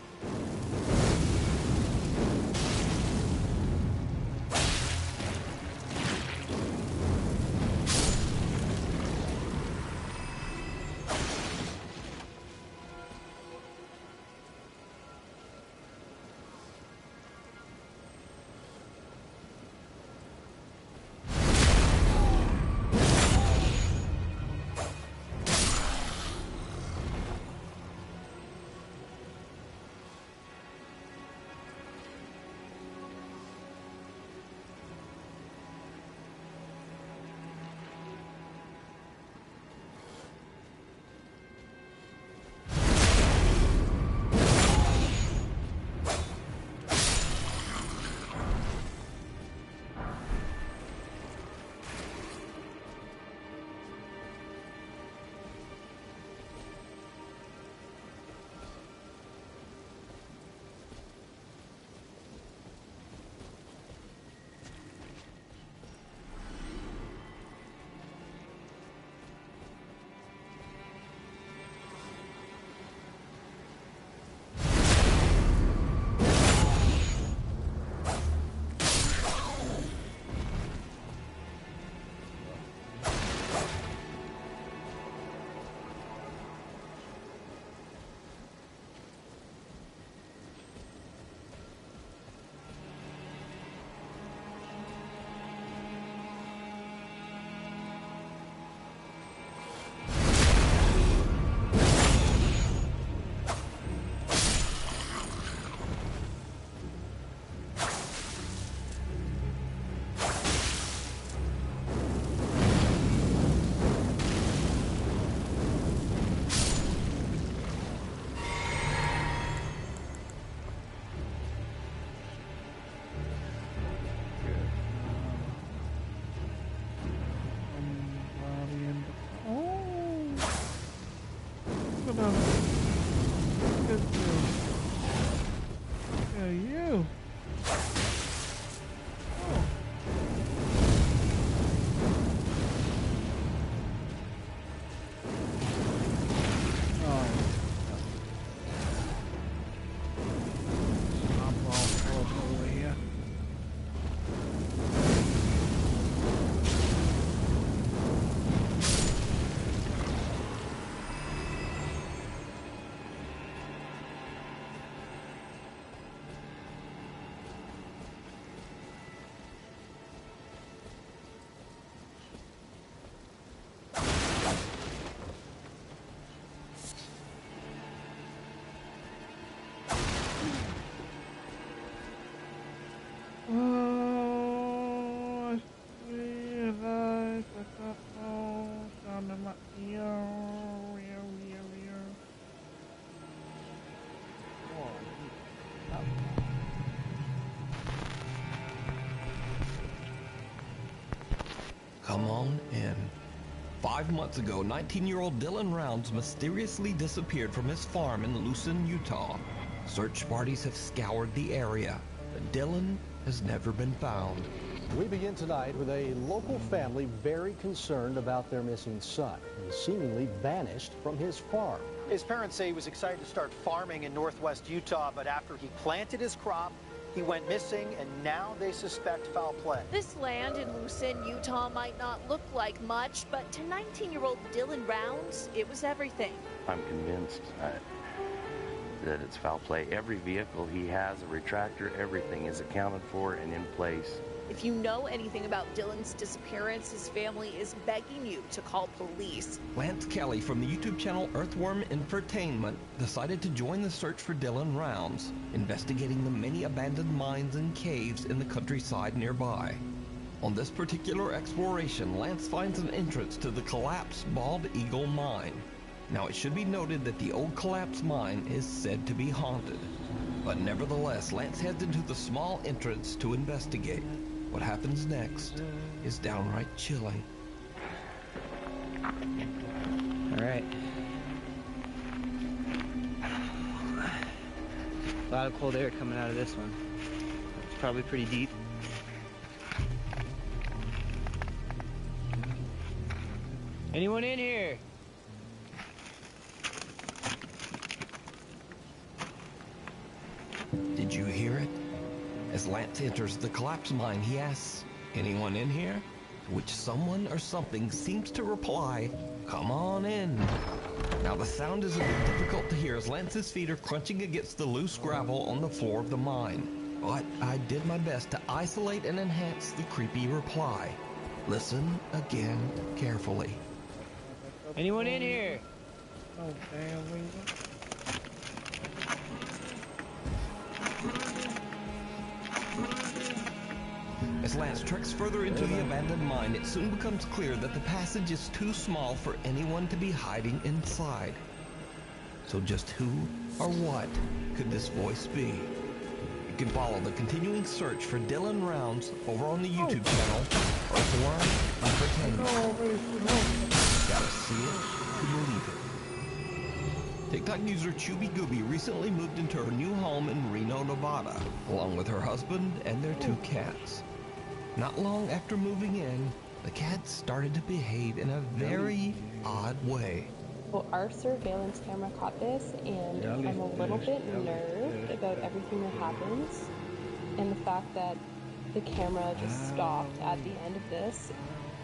Come on in. 5 months ago, 19-year-old Dylan Rounds mysteriously disappeared from his farm in Lucin, Utah. Search parties have scoured the area, but Dylan has never been found. We begin tonight with a local family very concerned about their missing son. He seemingly vanished from his farm. His parents say he was excited to start farming in northwest Utah, but after he planted his crop, he went missing, and now they suspect foul play. This land in Lucin, Utah might not look like much, but to 19-year-old Dylan Rounds, it was everything. I'm convinced that it's foul play. Every vehicle he has, a retractor, everything is accounted for and in place. If you know anything about Dylan's disappearance, his family is begging you to call police. Lance Kelly from the YouTube channel Earthworm Infotainment decided to join the search for Dylan Rounds, investigating the many abandoned mines and caves in the countryside nearby. On this particular exploration, Lance finds an entrance to the collapsed Bald Eagle mine. Now, it should be noted that the old collapsed mine is said to be haunted. But nevertheless, Lance heads into the small entrance to investigate. What happens next is downright chilling. All right. A lot of cold air coming out of this one. It's probably pretty deep. Anyone in here? Did you hear it? As Lance enters the collapsed mine, he asks, "Anyone in here?" To which someone or something seems to reply, "Come on in." Now, the sound is a bit difficult to hear as Lance's feet are crunching against the loose gravel on the floor of the mine. But I did my best to isolate and enhance the creepy reply. Listen again carefully. Anyone in here? Oh, damn. As Lance treks further into the abandoned mine, it soon becomes clear that the passage is too small for anyone to be hiding inside. So just who or what could this voice be? You can follow the continuing search for Dylan Rounds over on the YouTube channel Earthworm Infotainment. Gotta see it to believe it. TikTok user Chubby Gooby recently moved into her new home in Reno, Nevada, along with her husband and their 2 cats. Not long after moving in, the cats started to behave in a very odd way. Well, our surveillance camera caught this, and I'm a little bit nerved about everything that happens, and the fact that the camera just stopped at the end of this.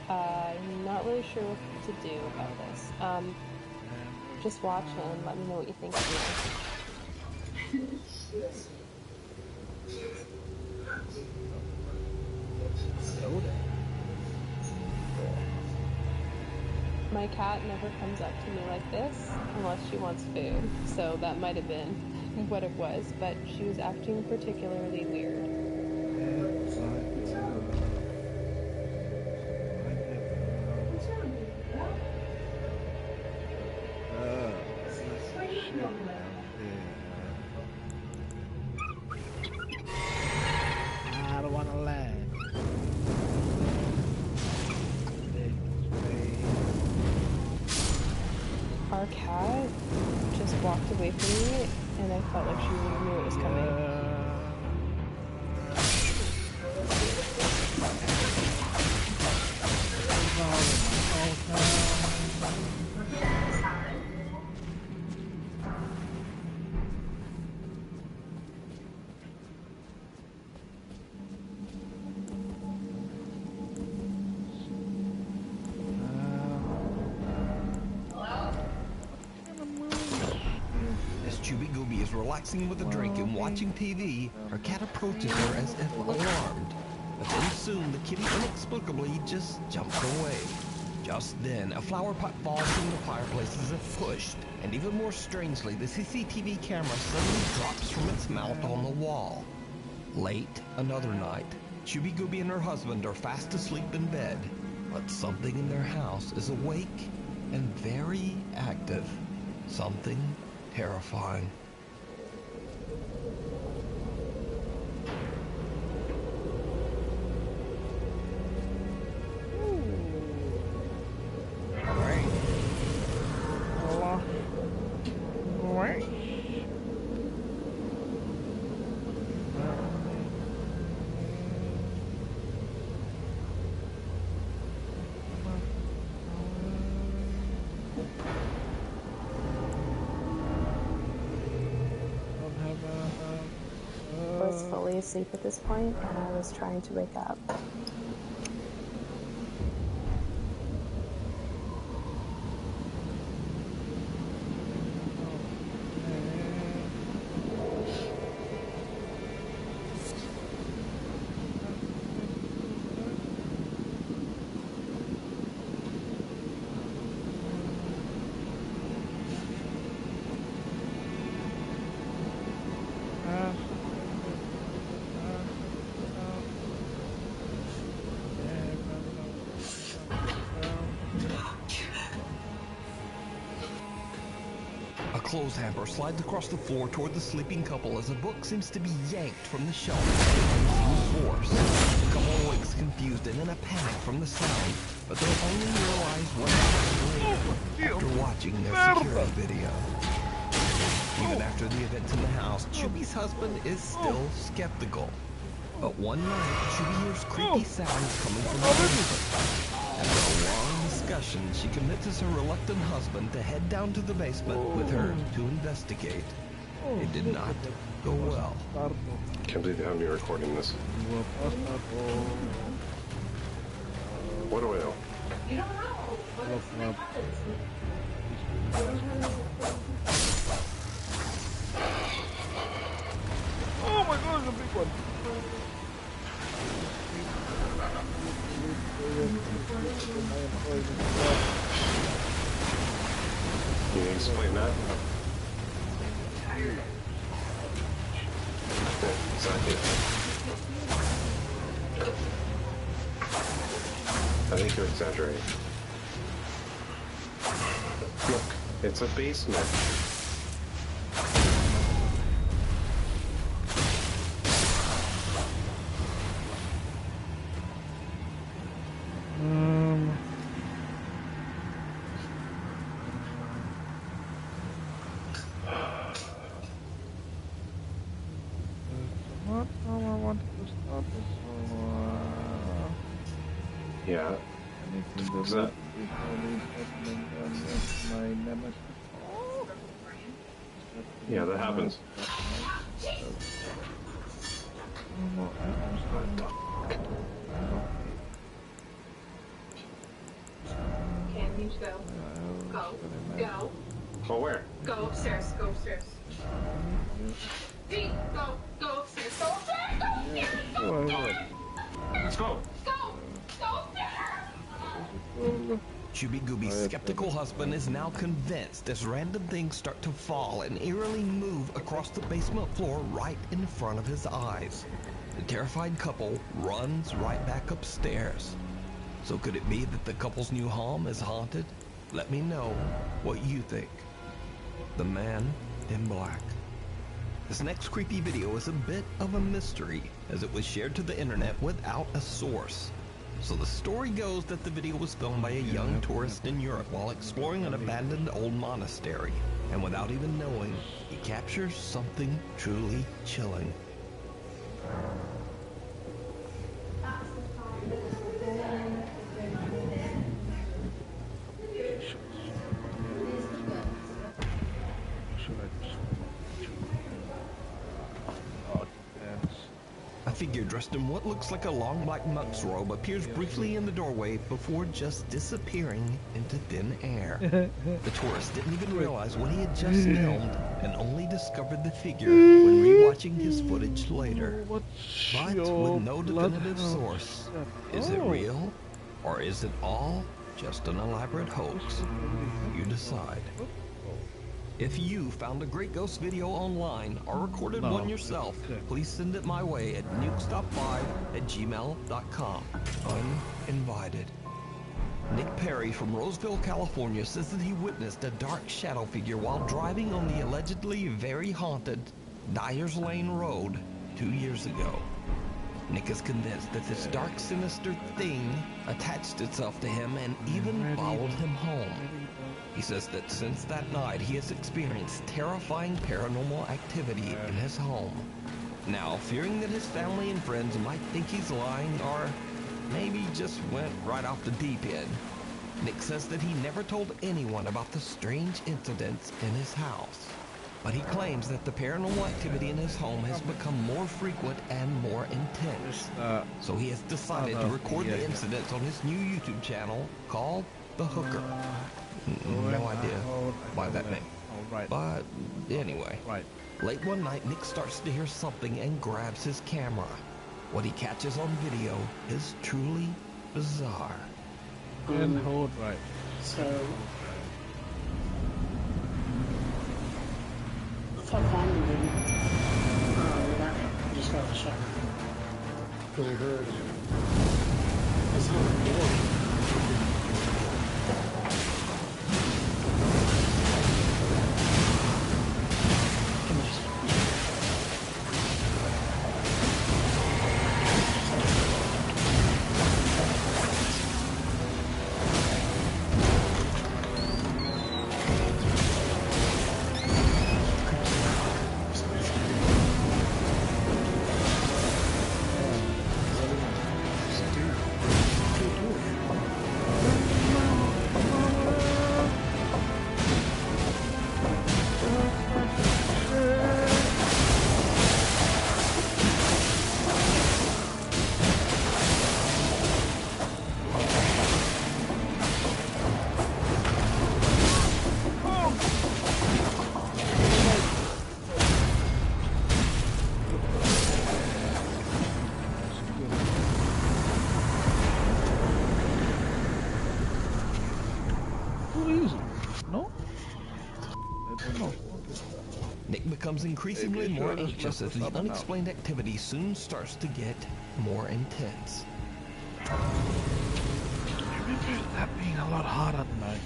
I'm not really sure what to do about this. Just watch and let me know what you think of it. My cat never comes up to me like this unless she wants food, so that might have been what it was, but she was acting particularly weird. I don't want to lie. Our cat just walked away from me, and I felt like she really knew it was coming. Relaxing with a drink and watching TV, her cat approaches her as if alarmed. But then soon the kitty inexplicably just jumps away. Just then, a flower pot falls from the fireplace as if pushed, and even more strangely, the CCTV camera suddenly drops from its mount on the wall. Late another night, Chubby Gooby and her husband are fast asleep in bed, but something in their house is awake and very active. Something terrifying. fully asleep at this point, and I was trying to wake up. A clothes hamper slides across the floor toward the sleeping couple as a book seems to be yanked from the shelf with force. The couple wakes confused and in a panic from the sound, but they'll only realize what happened later after watching their security video. Even after the events in the house, Chubby's husband is still skeptical. But one night, Chubby hears creepy sounds coming from the basement. After a long discussion, she convinces her reluctant husband to head down to the basement with her to investigate. It did not go well. Can't believe they have me recording this. What do I know? You don't know. Oh my god, the big one. Can you explain that? Exactly. I think you're exaggerating. Look, it's a basement. Yeah. What's that? Yeah, that happens. Can you go? Go. Go. Oh, where? Go upstairs. Go upstairs. Pete, go. Go upstairs. Go upstairs. Go upstairs. Go upstairs. Let's go. Go. Go upstairs. Chubby Gooby's skeptical husband is now convinced as random things start to fall and eerily move across the basement floor right in front of his eyes. The terrified couple runs right back upstairs. So could it be that the couple's new home is haunted? Let me know what you think. The Man in Black. This next creepy video is a bit of a mystery as it was shared to the internet without a source. So the story goes that the video was filmed by a young tourist in Europe while exploring an abandoned old monastery. And without even knowing, he captures something truly chilling. A figure dressed in what looks like a long black monk's robe appears briefly in the doorway before just disappearing into thin air. The tourist didn't even realize what he had just filmed and only discovered the figure when rewatching his footage later. But with no definitive source, is it real or is it all just an elaborate hoax? You decide. If you found a great ghost video online or recorded one yourself, please send it my way at nukestop5@gmail.com. Uninvited. Nick Perry from Roseville, California says that he witnessed a dark shadow figure while driving on the allegedly very haunted Dyers Lane Road 2 years ago. Nick is convinced that this dark, sinister thing attached itself to him and even followed him home. He says that since that night, he has experienced terrifying paranormal activity in his home. Now, fearing that his family and friends might think he's lying or maybe just went right off the deep end, Nick says that he never told anyone about the strange incidents in his house. but he claims that the paranormal activity in his home has become more frequent and more intense. So he has decided to record the incidents on his new YouTube channel called The Hooker. No idea why that name. But anyway, late one night, Nick starts to hear something and grabs his camera. What he catches on video is truly bizarre. And hold right. So, if I find him, I just got a shot. I heard it's on the door. Nick becomes increasingly more anxious as the unexplained activity soon starts to get more intense. I remember that being a lot harder than I.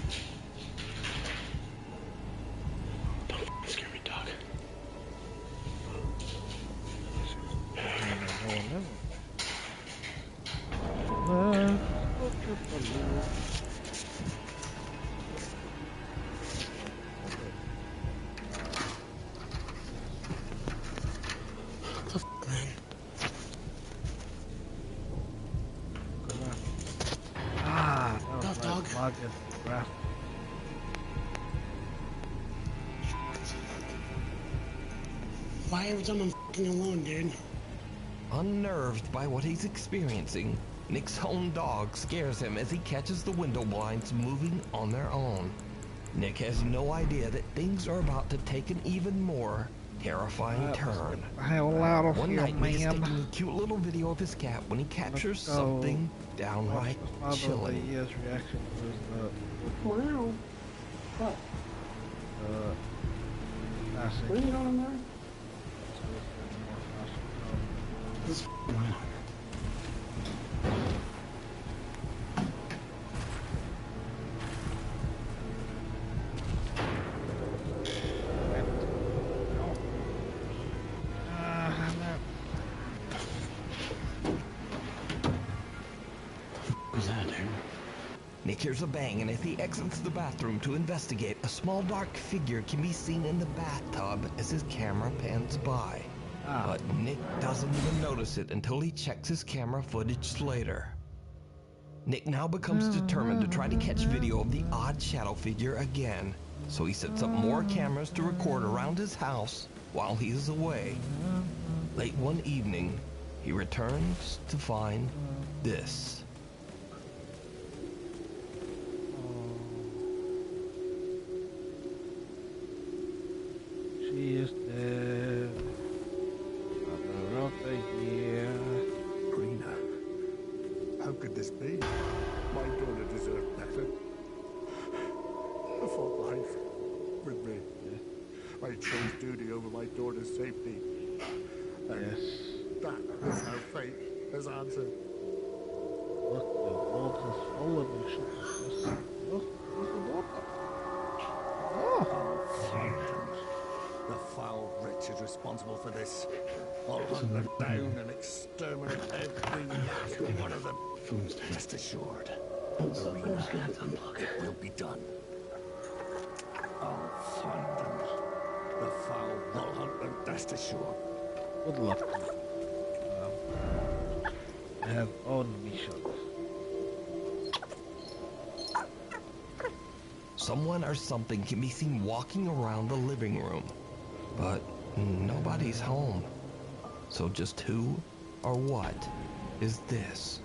Don't scare me, dog. Why every time I'm f***ing alone, dude? Unnerved by what he's experiencing, Nick's own dog scares him as he catches the window blinds moving on their own. Nick has no idea that things are about to take an even more terrifying turn. One night, Nick is taking a cute little video of his cat when he captures something downright chilling. Wow. What? What are you on there? This f***ing Nick hears a bang, and as he exits the bathroom to investigate, a small dark figure can be seen in the bathtub as his camera pans by. But Nick doesn't even notice it until he checks his camera footage later. Nick now becomes determined to try to catch video of the odd shadow figure again, so he sets up more cameras to record around his house while he is away. Late one evening, he returns to find this. She is dead. Another of the year. Rena, how could this be? My daughter deserved better. A full life with me. I chose duty over my daughter's safety. And that is how fate has answered. Look, the world is full of issues. Look at the water. The foul wretch is responsible for this. I'll hunt them down and exterminate every last one of them. Rest assured, Rena, it will be done. I'll find them. The foul will hunt them, rest assured. Good luck. I have own mission. Someone or something can be seen walking around the living room. but nobody's home. So just who or what is this?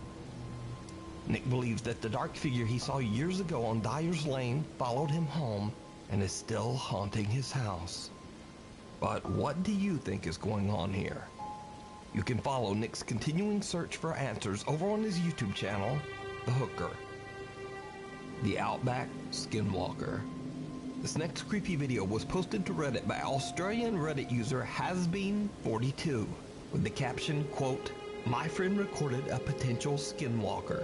Nick believes that the dark figure he saw years ago on Dyer's Lane followed him home and is still haunting his house. But what do you think is going on here? You can follow Nick's continuing search for answers over on his YouTube channel, The Hooker. The Outback Skinwalker. This next creepy video was posted to Reddit by Australian Reddit user Hasbeen42 with the caption, quote, "My friend recorded a potential skinwalker."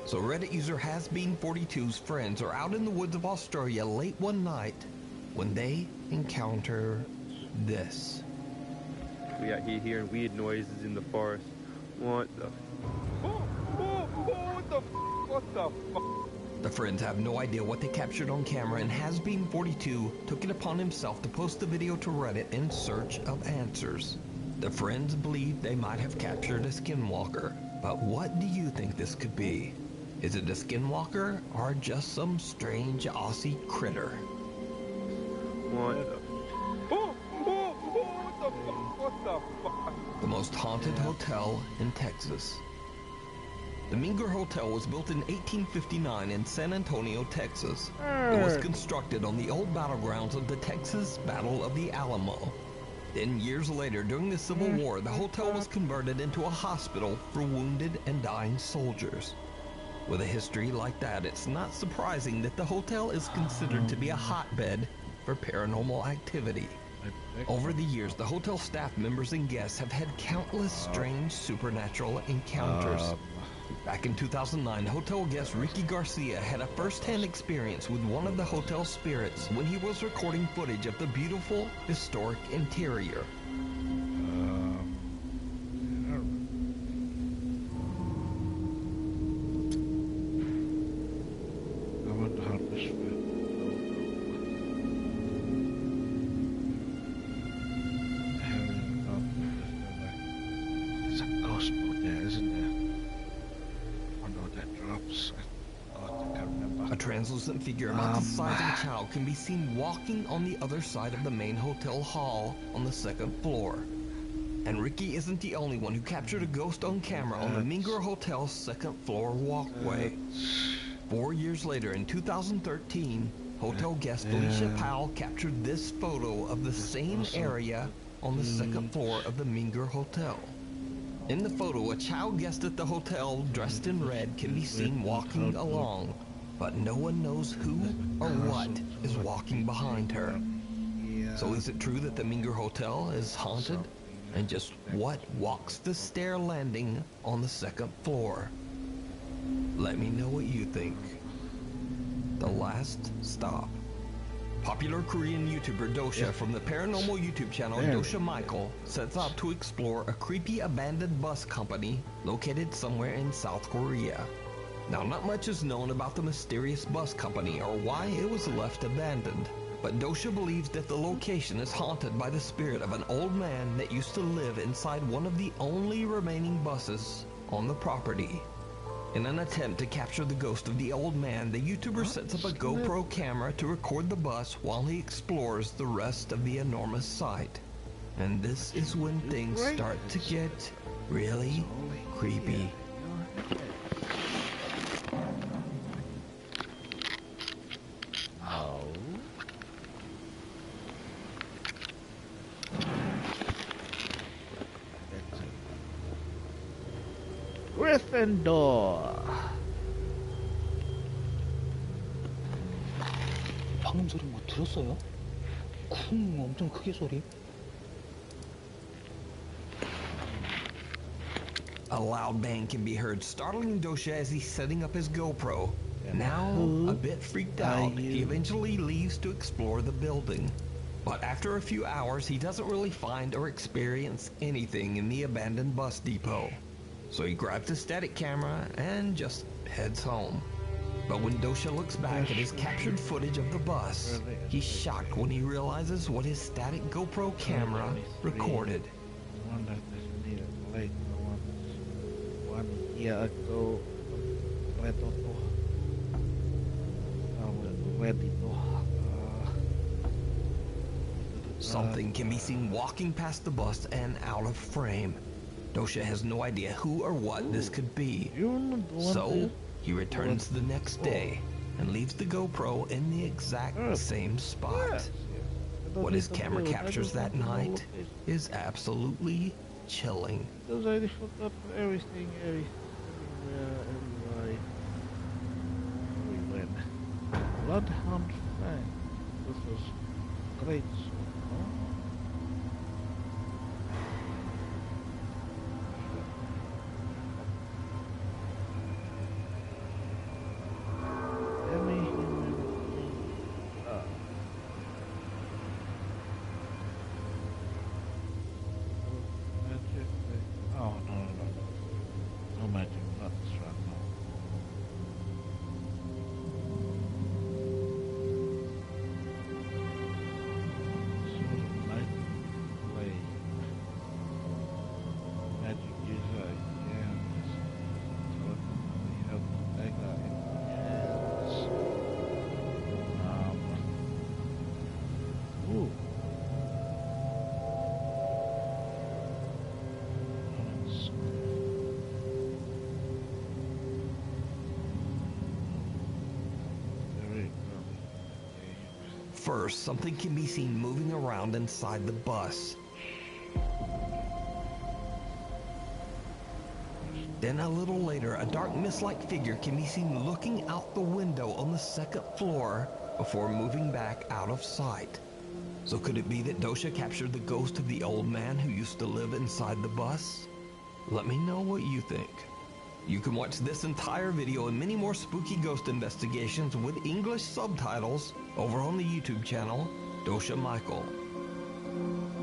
So Reddit user Hasbeen42's friends are out in the woods of Australia late one night when they encounter this. We out here hearing weird noises in the forest. What the? What the fuck? The friends have no idea what they captured on camera, and Hasbeen42 took it upon himself to post the video to Reddit in search of answers. The friends believe they might have captured a skinwalker, but what do you think this could be? Is it a skinwalker or just some strange Aussie critter? What the? What the fuck? The most haunted hotel in Texas. The Meanger Hotel was built in 1859 in San Antonio, Texas. It was constructed on the old battlegrounds of the Texas Battle of the Alamo. Then years later, during the Civil War, the hotel was converted into a hospital for wounded and dying soldiers. With a history like that, it's not surprising that the hotel is considered to be a hotbed for paranormal activity. Over the years, the hotel staff members and guests have had countless strange supernatural encounters. Back in 2009, hotel guest Ricky Garcia had a first-hand experience with one of the hotel spirits when he was recording footage of the beautiful, historic interior. I wonder how this went. It's a ghost mode there, isn't there? A translucent figure about the size of a child can be seen walking on the other side of the main hotel hall on the second floor. And Ricky isn't the only one who captured a ghost on camera on the Meanger Hotel's second floor walkway. 4 years later, in 2013, hotel guest Felicia Powell captured this photo of the same area on the second floor of the Meanger Hotel. In the photo, a child guest at the hotel dressed in red can be seen walking along, but no one knows who or what is walking behind her. So is it true that the Meanger Hotel is haunted? And just what walks the stair landing on the second floor? Let me know what you think. The Last Stop. Popular Korean YouTuber Dosha from the paranormal YouTube channel Dosha Michael sets out to explore a creepy abandoned bus company located somewhere in South Korea. Now, not much is known about the mysterious bus company or why it was left abandoned, but Dosha believes that the location is haunted by the spirit of an old man that used to live inside one of the only remaining buses on the property. In an attempt to capture the ghost of the old man, the YouTuber sets up a GoPro camera to record the bus while he explores the rest of the enormous site. And this is when things start to get really creepy. Gryffindor. 방금 소리 뭐 들었어요? 쿵 엄청 크게 소리. A loud bang can be heard, startling Dosha as he's setting up his GoPro. Now, a bit freaked out, he eventually leaves to explore the building. But after a few hours, he doesn't really find or experience anything in the abandoned bus depot. So he grabs his static camera and just heads home. But when Dosha looks back at his captured footage of the bus, he's shocked when he realizes what his static GoPro camera recorded. One that is needed late, one year ago. something can be seen walking past the bus and out of frame. Dosha has no idea who or what this could be. So, he returns the next day and leaves the GoPro in the exact same spot. What his camera captures that night is absolutely chilling. Because I fucked up everything, everywhere, everywhere. We win. Bloodhound Fang. This was great. First, something can be seen moving around inside the bus. Then a little later, a dark mist-like figure can be seen looking out the window on the second floor before moving back out of sight. So could it be that Dosha captured the ghost of the old man who used to live inside the bus? Let me know what you think. You can watch this entire video and many more spooky ghost investigations with English subtitles over on the YouTube channel, Dosha Michael.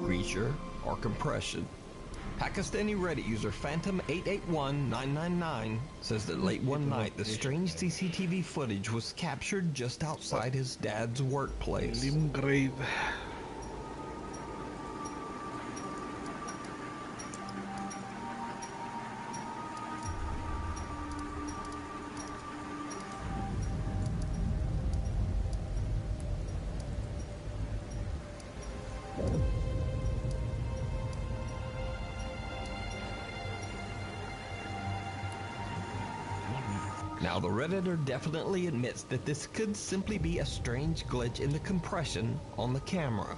Creature or compression? Pakistani Reddit user Phantom881999 says that late one night the strange CCTV footage was captured just outside his dad's workplace. Now, the Redditor definitely admits that this could simply be a strange glitch in the compression on the camera.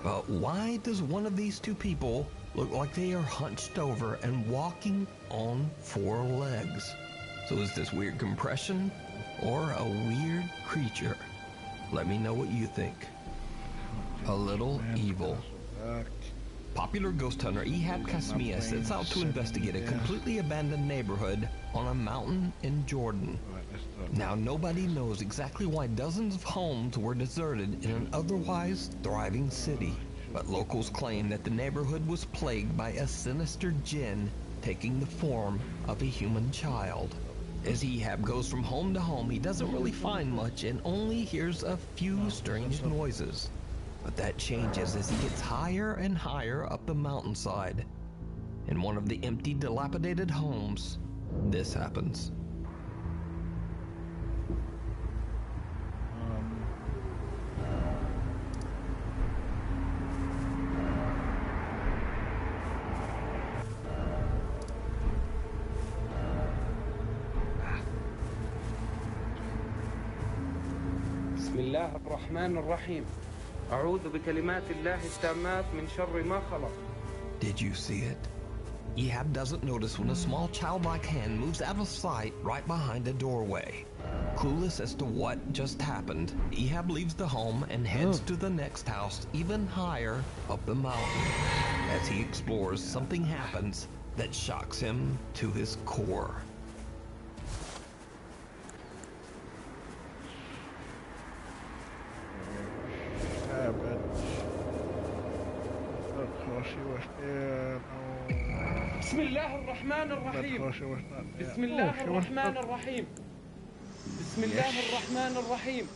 But why does one of these two people look like they are hunched over and walking on four legs? So is this weird compression or a weird creature? Let me know what you think. A little evil. Popular ghost hunter Ehab Kasmia sets out to investigate a completely abandoned neighborhood on a mountain in Jordan. Now, nobody knows exactly why dozens of homes were deserted in an otherwise thriving city, but locals claim that the neighborhood was plagued by a sinister jinn taking the form of a human child. As Ehab goes from home to home, he doesn't really find much and only hears a few strange noises. But that changes as he gets higher and higher up the mountainside. In one of the empty, dilapidated homes, this happens. بسم الله الرحمن الرحيم أعوذ بكلمات الله التامات من شر ما خلق. Did you see it? Ehab doesn't notice when a small childlike hand moves out of sight right behind a doorway. Clueless as to what just happened, Ehab leaves the home and heads to the next house even higher up the mountain. As he explores, something happens that shocks him to his core. بسم الله الرحمن الرحيم بسم الله الرحمن الرحيم بسم الله الرحمن الرحيم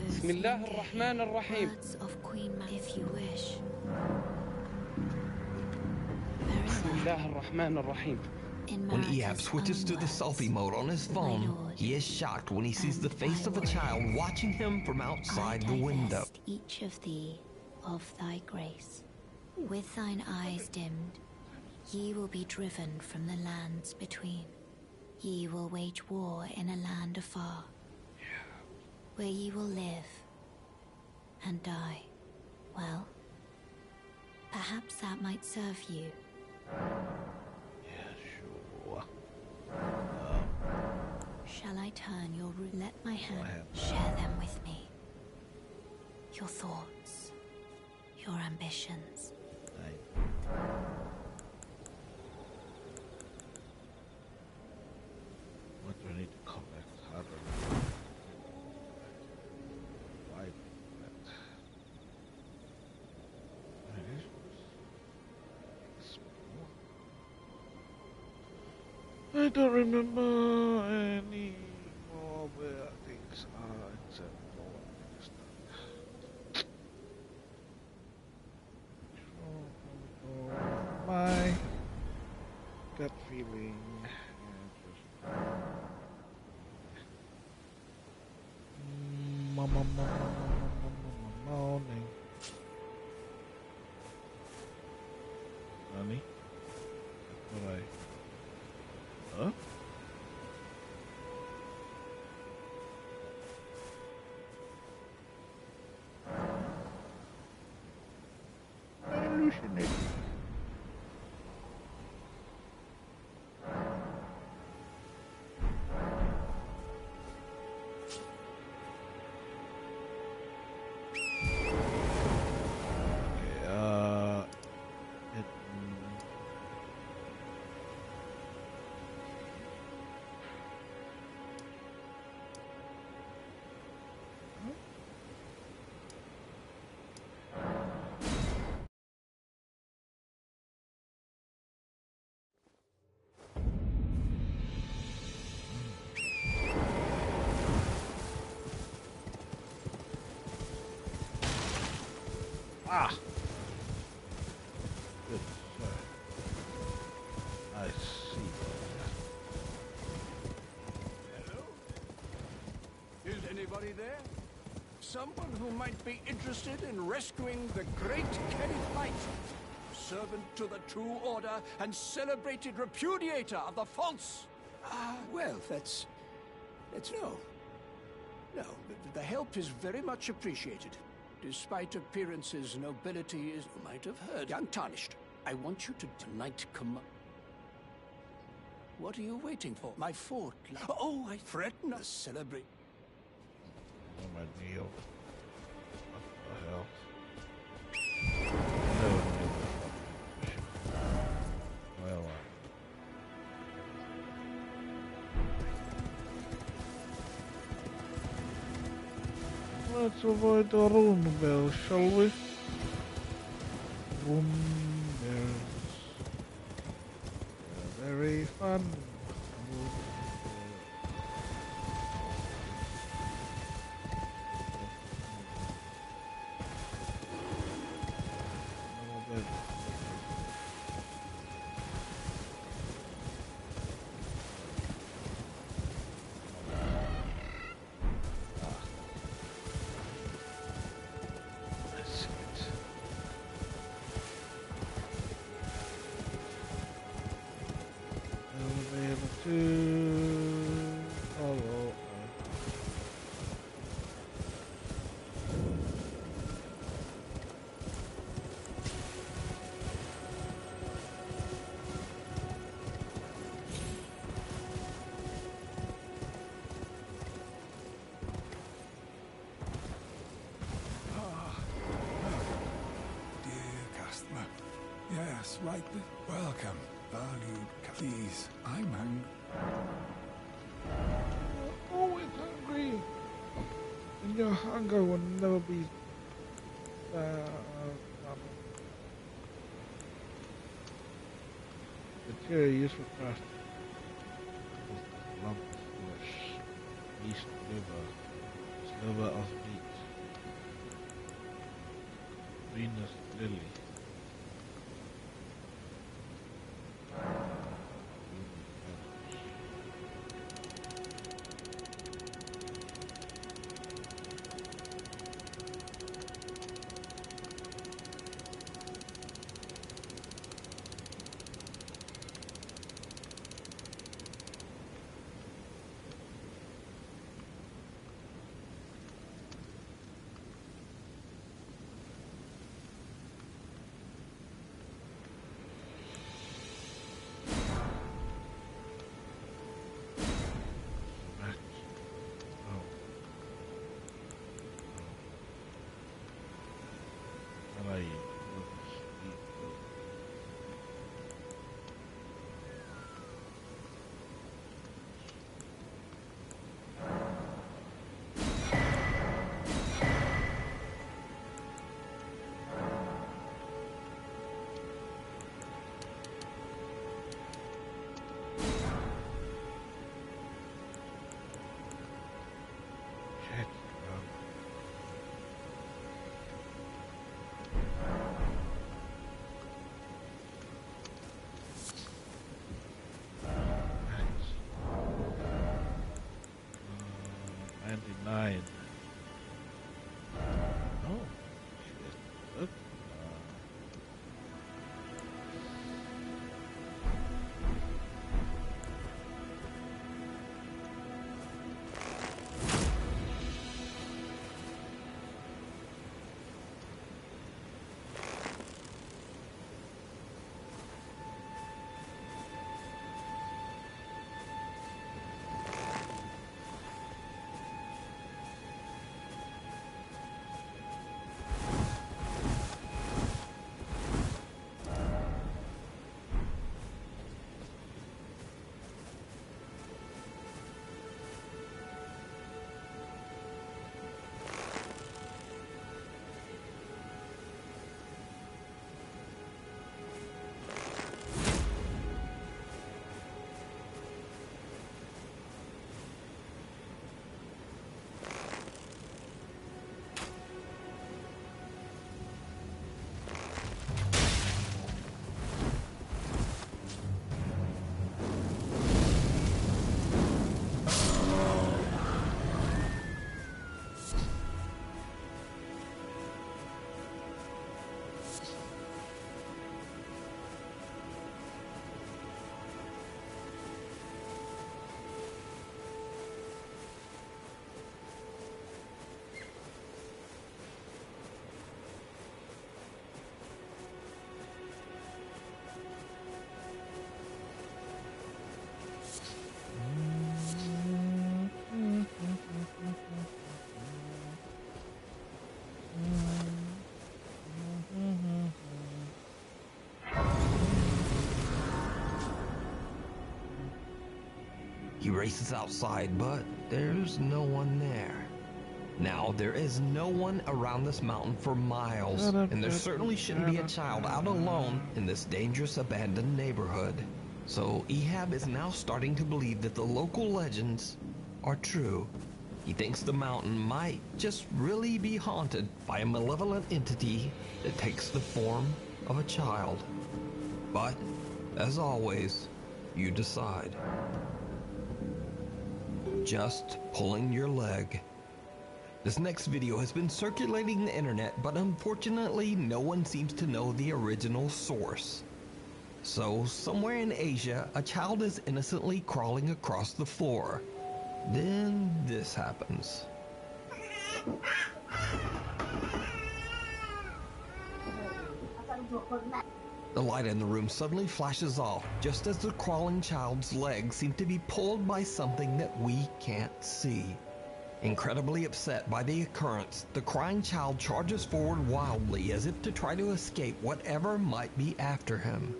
بسم الله الرحمن الرحيم بسم الله الرحمن الرحيم When Ehab switches to the selfie mode on his phone, he is shocked when he sees the face of a child watching him from outside the window. Each of thee of thy grace. With thine eyes dimmed, ye will be driven from the lands between. Ye will wage war in a land afar, where ye will live and die. Well, perhaps that might serve you. Sure. Shall I turn your route? Let my hand share them with me. Your thoughts, your ambitions. What do I need to collect? How do I why that? I don't remember any more where things are except for what is done. My gut feeling and just moaning. Honey? What I? Huh? Hallucinating. Ah! Good sir. I see. Hello? Is anybody there? Someone who might be interested in rescuing the great Kenneth Knight, servant to the true order and celebrated repudiator of the false. Well, that's no. No, the help is very much appreciated. Despite appearances, nobility is, you might have heard, untarnished. I want you to tonight come. What are you waiting for? My fort. Oh, I fret not. Celebrate. Oh, my meal. What the hell? No one knew this. Well, let's avoid the rune bell, shall we? Rune bells. They're very fun. Yes, right. Welcome. Valued. Please, I'm hungry. Always hungry. And your hunger will never be material used for crafting. Lump of flesh, yeast liver of meat, Venus lily. 9. Oh, shit. Look. He races outside, but there's no one there. Now, there is no one around this mountain for miles, and there certainly shouldn't be a child out alone in this dangerous abandoned neighborhood. So Ehab is now starting to believe that the local legends are true. He thinks the mountain might just really be haunted by a malevolent entity that takes the form of a child. But, as always, you decide. Just pulling your leg. This next video has been circulating the internet, but unfortunately no one seems to know the original source. So, somewhere in Asia, a child is innocently crawling across the floor. Then this happens. The light in the room suddenly flashes off, just as the crawling child's legs seem to be pulled by something that we can't see. Incredibly upset by the occurrence, the crying child charges forward wildly as if to try to escape whatever might be after him.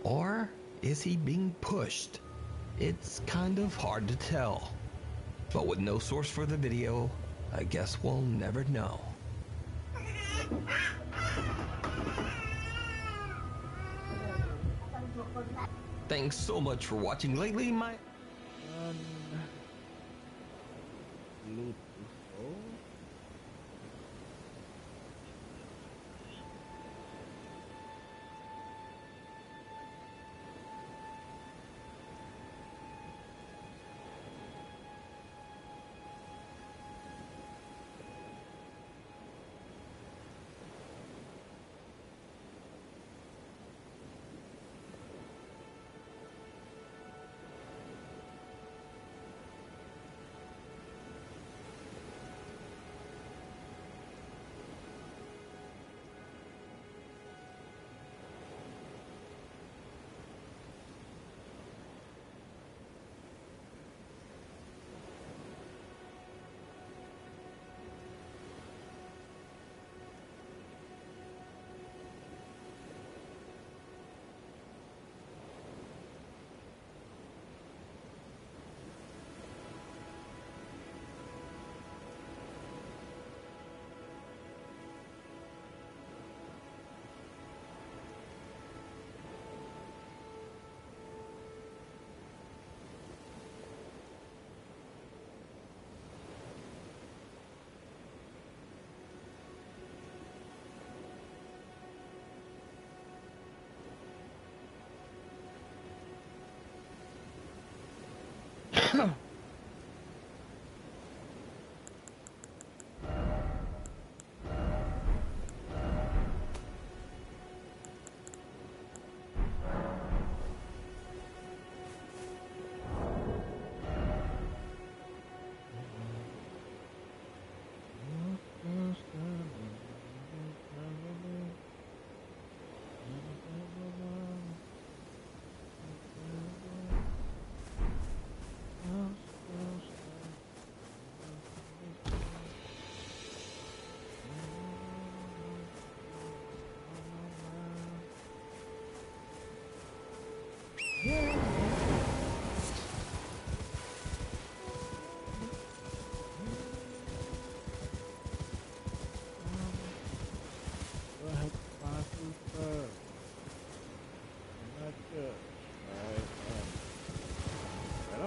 Or is he being pushed? It's kind of hard to tell. But with no source for the video, I guess we'll never know. Thanks so much for watching. Lately, my...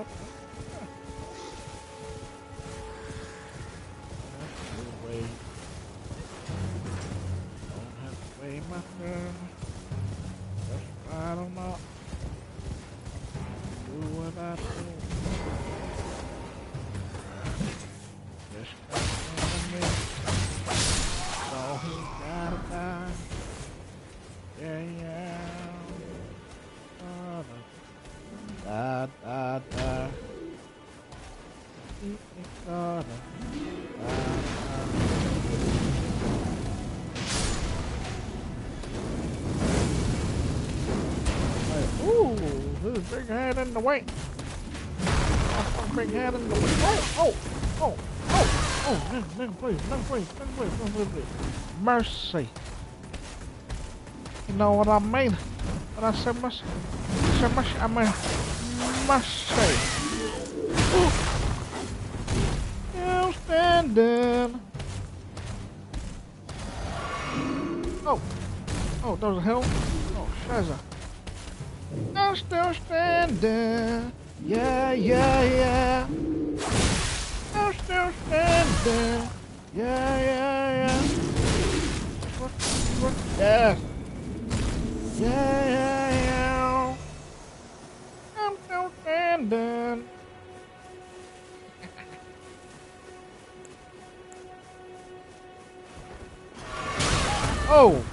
up. Wait. Don't have to wait my turn. Just ride on up. Do what I do. Just come to me. So he gotta die. Yeah, yeah. Da, da, da. He gotta die. Ooh, this big head in the way. Big head in the way. Oh, nigga, please. Mercy. You know what I mean? When I say mercy, I mean mercy. Ooh. Still standing. Oh, there's a hill. Oh, Shazza. I'm still standing. Yeah. I'm still standing. Yeah. Yeah. Yeah. I'm still standing. Oh.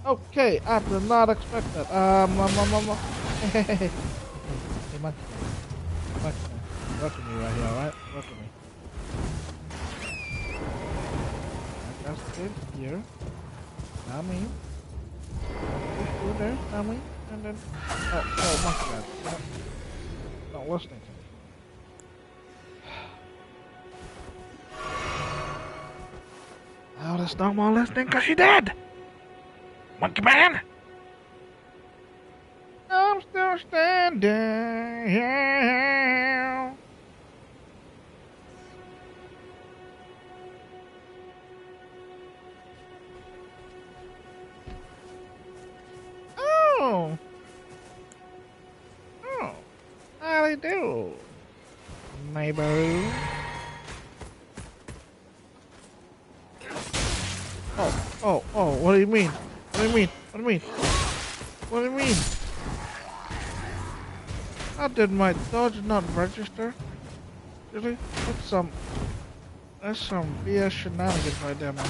Okay, I did not expect that. Hey, monkey. Work with me right here, alright? Work with me. I got it here. Now me. Push through there, now me. And then... Oh, monkey guy. Not listening to me. Oh, that's not more listening because she dead! Monkey man! I'm still standing. Yeah. Oh. How do you do, neighbor? Oh, what do you mean? What do you mean? How did my dodge not register? Really? That's some BS shenanigans right there, man.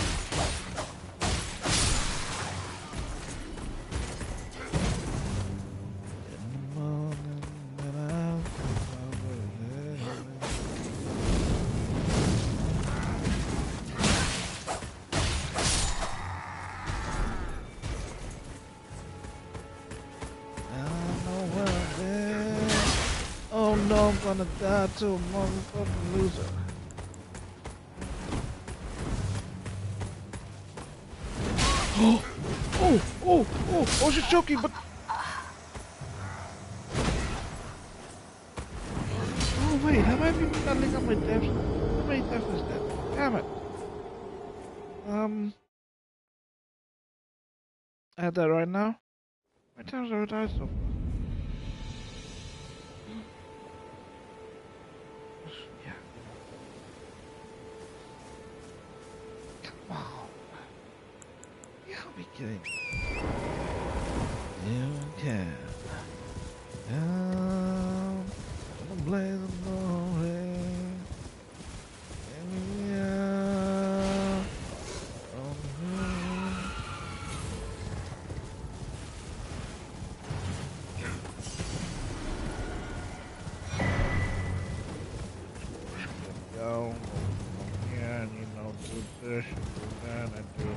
Oh no, I'm gonna die to a motherfucking loser. Oh, she's choking, but... Oh wait, have I been standing on my death? How many deaths is that? Damn it. I had that right now. How many times have I died so far? Yeah. Come on. You gotta be kidding me. You can. Gonna play the glory. Go here and do this, do that, and do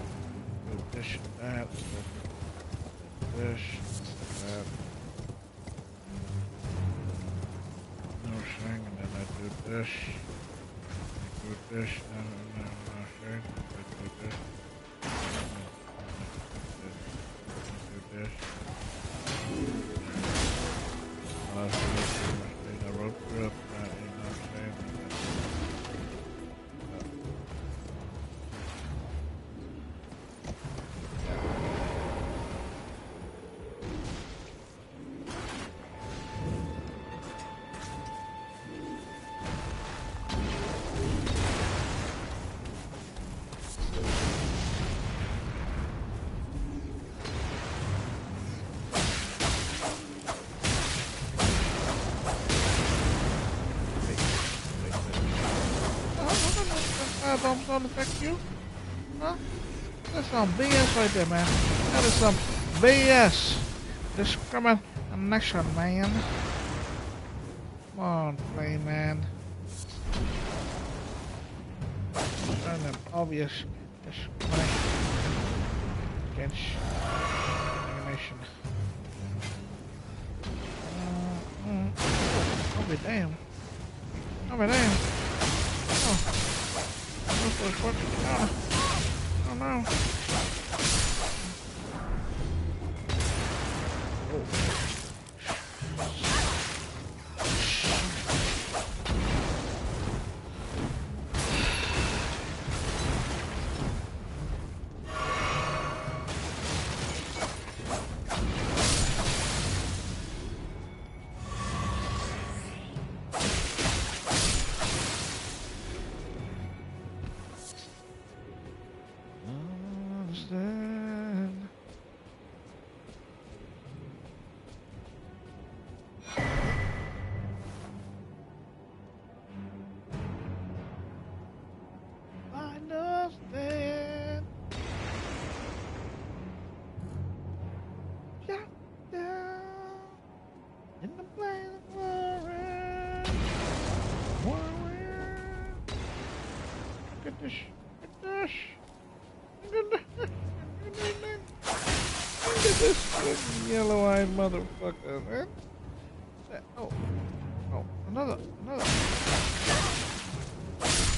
this and that, this, that. No thing, and then I do this, and then no thing, I do this, I wrote through it, you know what I'm saying? bombs don't affect you? Huh? That's some BS right there, man. That is some BS. Discrimination, man. Come on, Flame Man. Turn them obvious discrimination against animation. I'll be damned. I'll be damned. Oh. This was working. Oh no. Yellow-eyed motherfucker, man. Oh, another.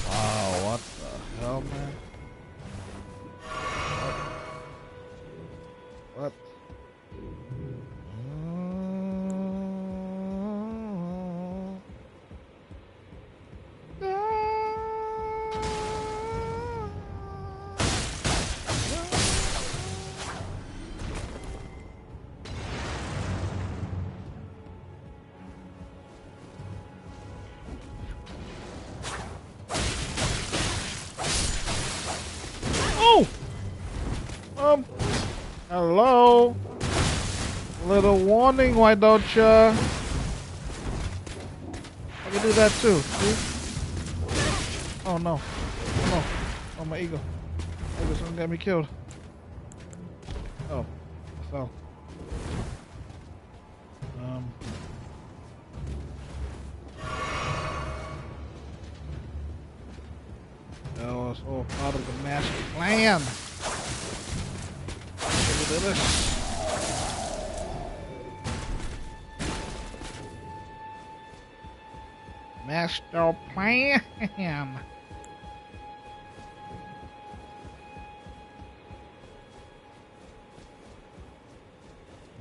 Wow, what the hell, man? What? Hello? Little warning, why don't ya? I can do that too, see? Oh no. Oh no. Oh, my eagle. Eagle's gonna get me killed. Oh. I fell. That was all part of the master plan. This. Master plan. And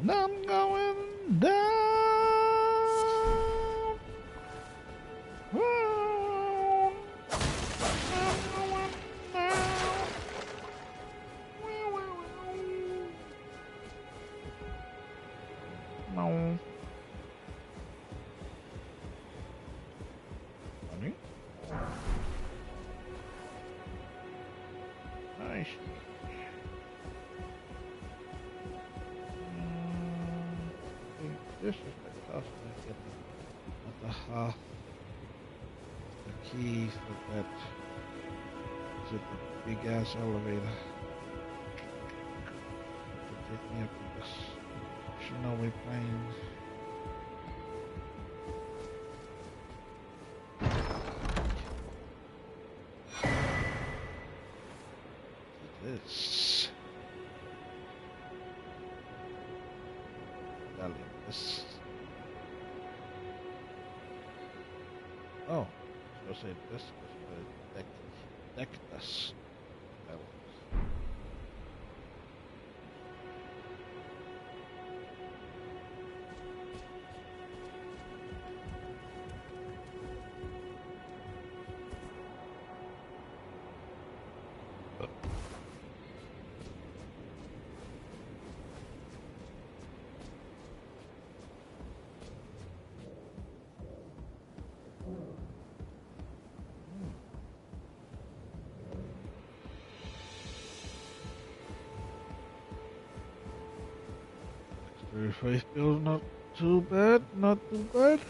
I'm going down. No. Honey? Nice. This is the cost I get at the key for that. Is it the big ass elevator? To take me up to this snowy plains. This. This. Oh, I was going to say this was Dectus. That was. Face feels not too bad, not too bad.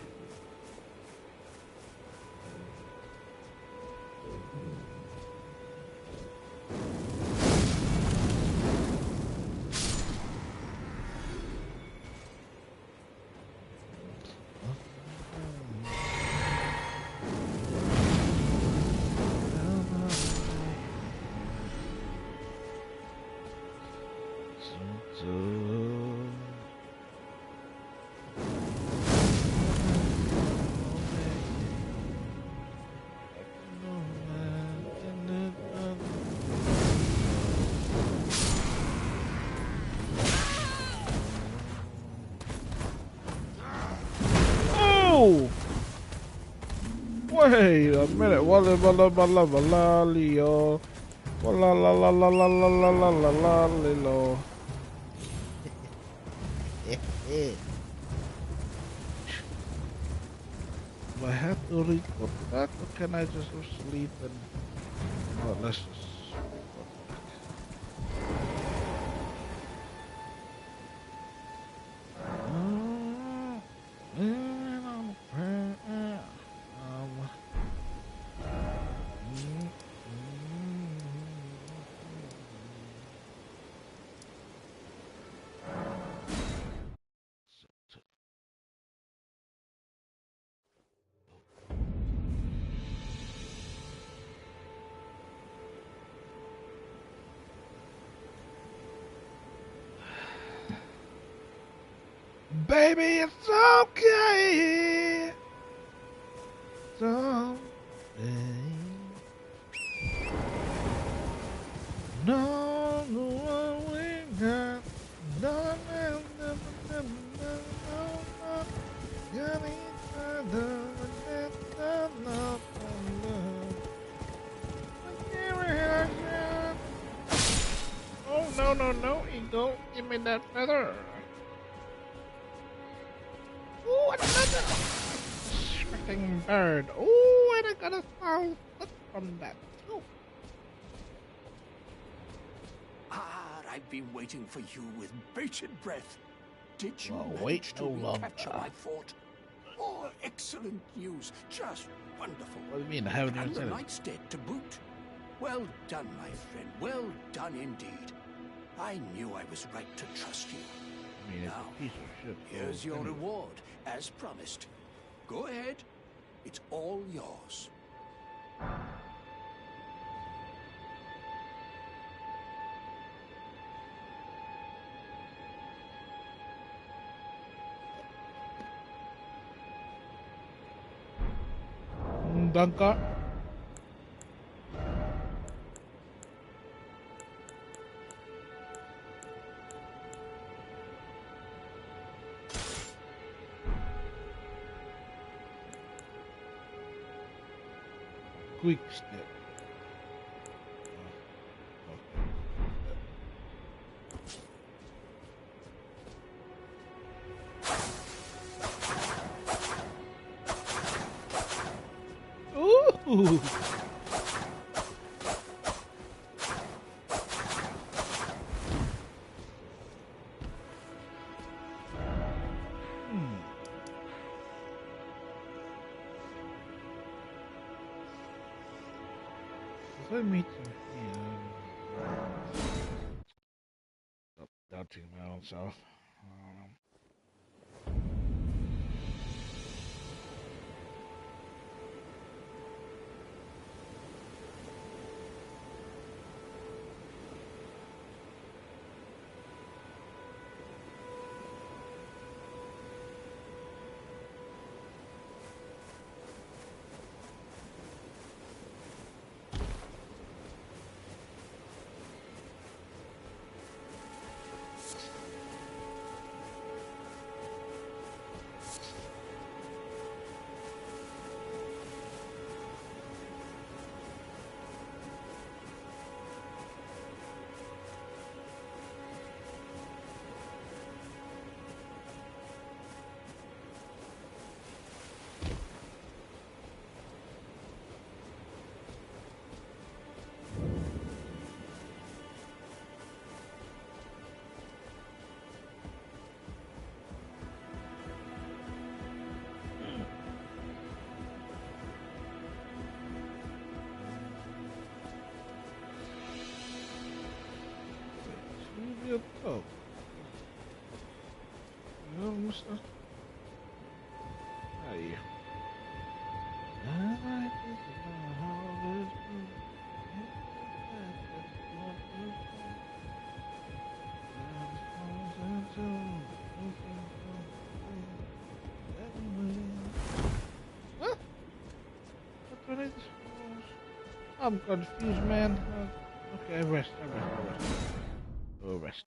Whoa! Wait a minute. Walla walla walla walla Leo. Walla la la la la la la la la la Lilo. Do I have to report that, or can I just go sleep and... Well, let's just... Baby, it's okay. Someday. No, no, we got no, no, no, no, no, no, got each other, no, no, no. Oh, no, no, no, Eagle, give me that feather. Ooh, another freaking bird. Ooh, and I got a sound from that too. I've been waiting for you with bated breath. Did you Well, manage wait to no longer. recapture my fort? Oh, excellent news. Just wonderful. What do you mean? I haven't even And the said it. knight's dead to boot. Well done, my friend. Well done indeed. I knew I was right to trust you. I mean, it's Now, a piece of shit. here's your anyway. reward, as promised. Go ahead. It's all yours. Danke. Quick step. Ooh. Let me stop doubting my own self. Up top. You know, Mr. Hey. I'm confused, man. Okay, rest. Rest.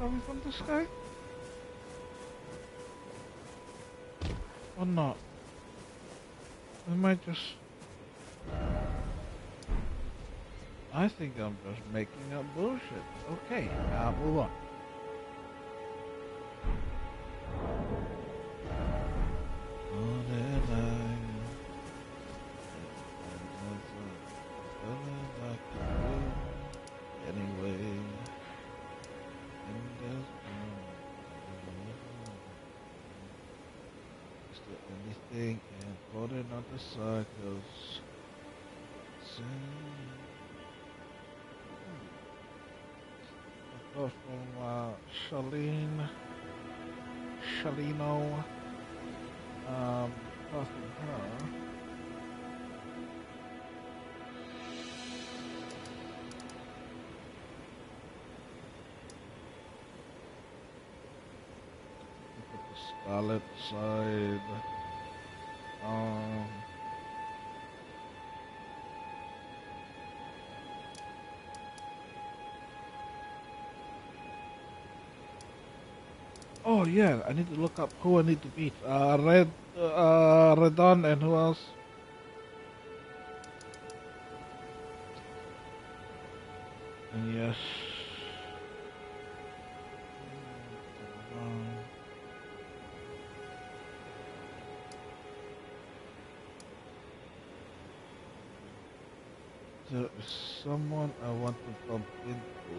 coming from the sky? Or not? Am I just... I think I'm just making up bullshit. Okay, move on. Anyway, is there anything important on the cycles? That goes from Shalino, passing her. Scarlet side. Oh yeah, I need to look up who I need to beat. Redon and who else? And yes. There is someone I want to bump into.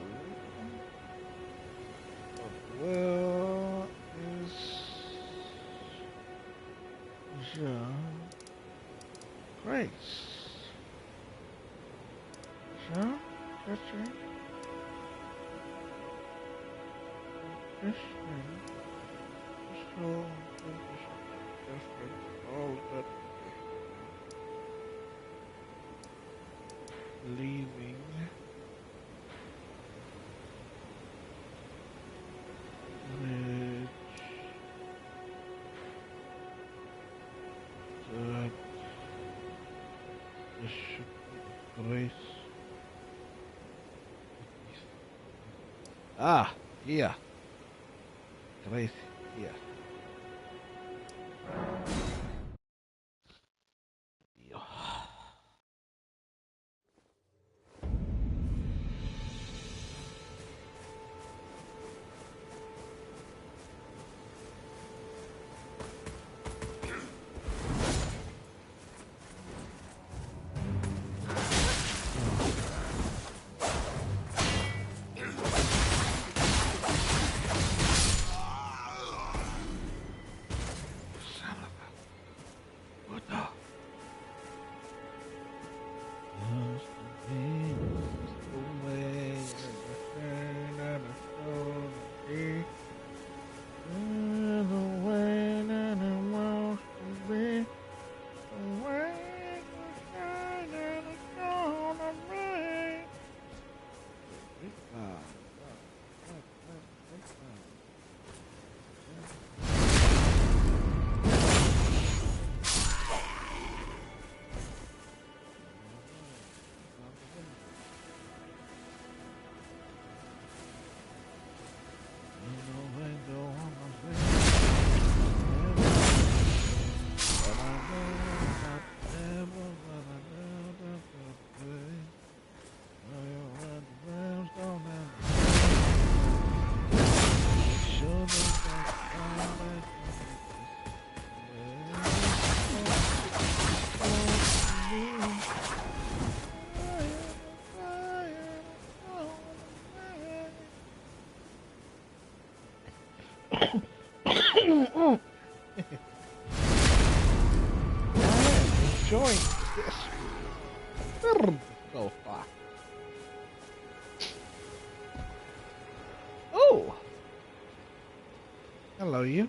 But where is Jean? Grace? Jean? That's right. All that leaving. Bridge. That. This should be Grace. Ah, here. Grace here. Enjoying this. So far. Oh! Hello, you.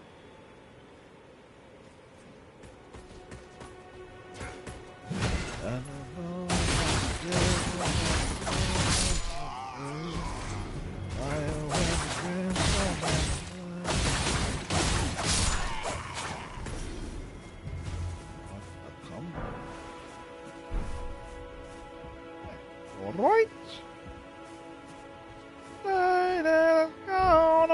Alright. Let's go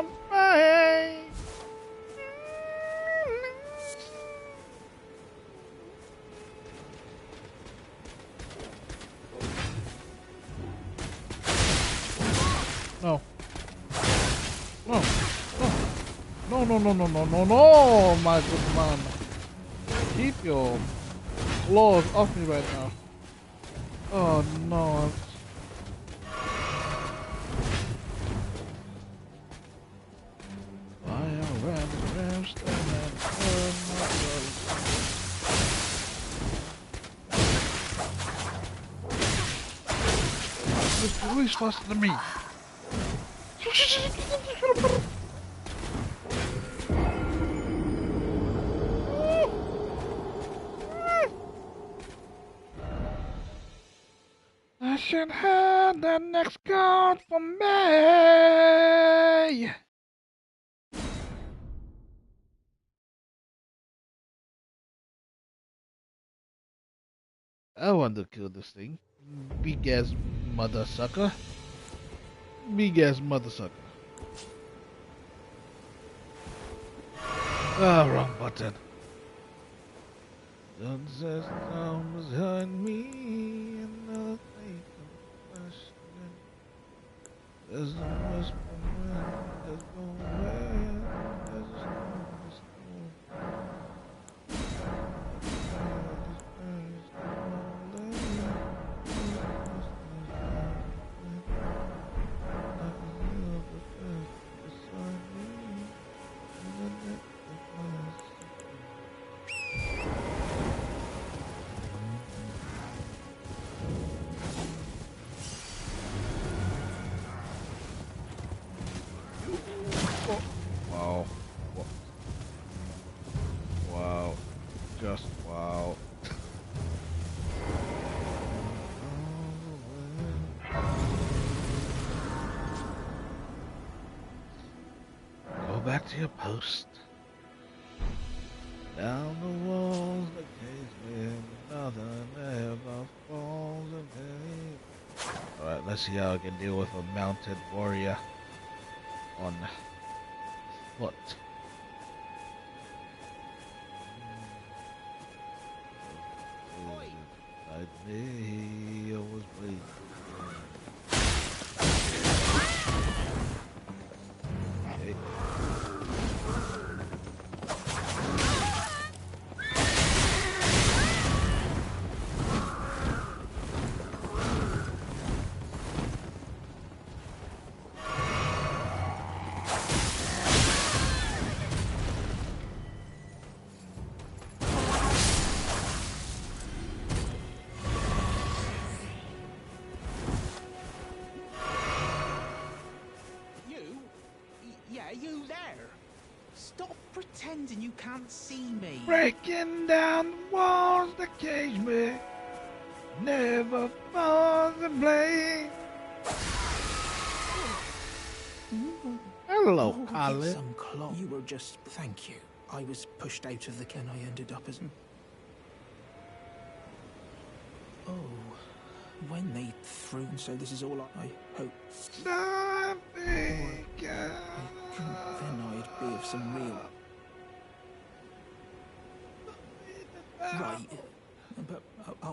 No, no, no, no, no, no, no, my good man. Keep your claws off me right now. Oh no. Mr. Luis faster than me. I should have the next card for me. I want to kill this thing. Big ass mother sucker. Big ass mother sucker. Ah, wrong button. Sunset storm was behind me and the face of question. There's no whisper when there's nowhere. There's a storm, there's a storm. These birds keep rolling. Those monsters rolling. I can hear the birds beside me. In the neck of my suffering. Wow. Wow. Just wow. Go back to your post. Down the walls, the cage with nothing ever falls again. Alright, let's see how I can deal with a mounted warrior on foot. Like me, he always bleeds. Okay. You there? Stop pretending you can't see me. Breaking down the walls that cage me, never falls in blame. Hello, Colin. Some clock. You were just... Thank you. I was pushed out of the ken. I ended up as... Oh. When they threw... So this is all I hope. Nothing. Then I'd be of some real... Right. But I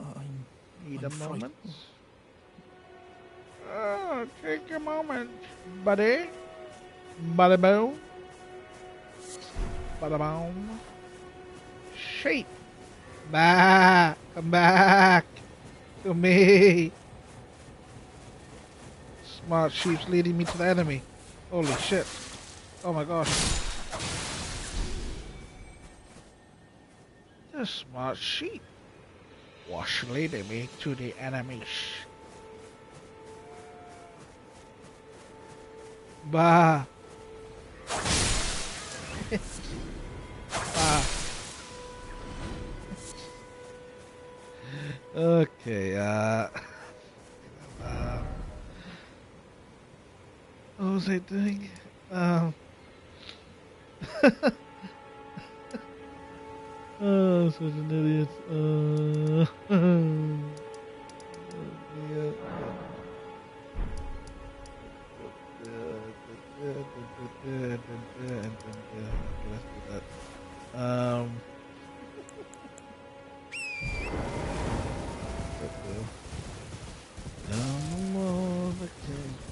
need a I'm moment. Take a moment, buddy. Bada boom. Bada boom. Sheep. Back. Come back to me. Smart sheep's leading me to the enemy. Holy shit. Oh my gosh. The smart sheep was leading me to the enemies. Bah. Bah. Okay, what was I doing? Oh, such an idiot. Down the wall, the cage,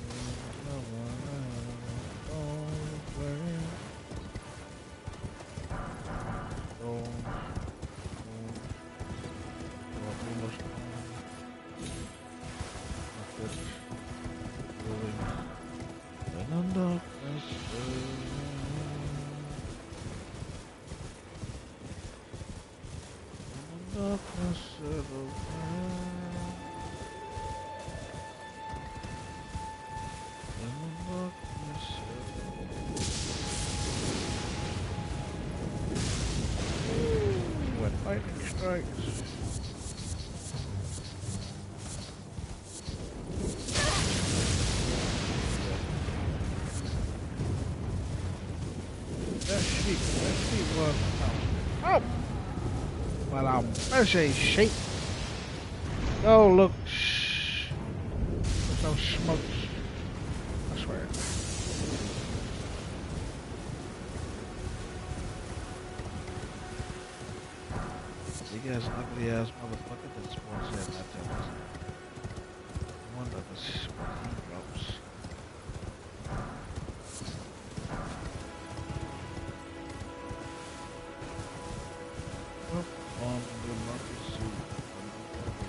no one else. darkness settles down. And the darkness settles down. When lightning strikes. That sheep was oh! Well, I'm busy, sheep. Go look, shh. There's no smokes. I swear. Big ass, ugly ass motherfucker that spawns in that town. One of the smoky drops. On the lucky suit,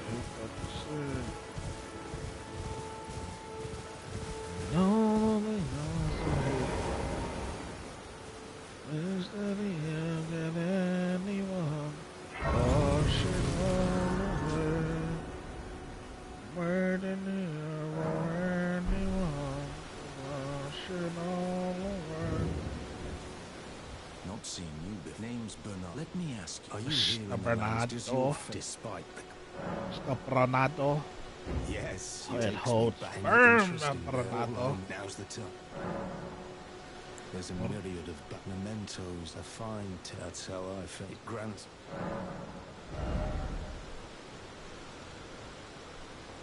who got the suit? No, they know is that he than anyone? Washing all away. Where did anyone? Washing all away. Not seeing you, but name's Bernard. Let me ask you, are you here in the Bernardo. lands just your despite the... Stop Bernardo. Yes, It takes holds me back. firm, Interesting. Bernardo. Now's the time. There's a myriad of mementos, a fine that's how I felt. It grants.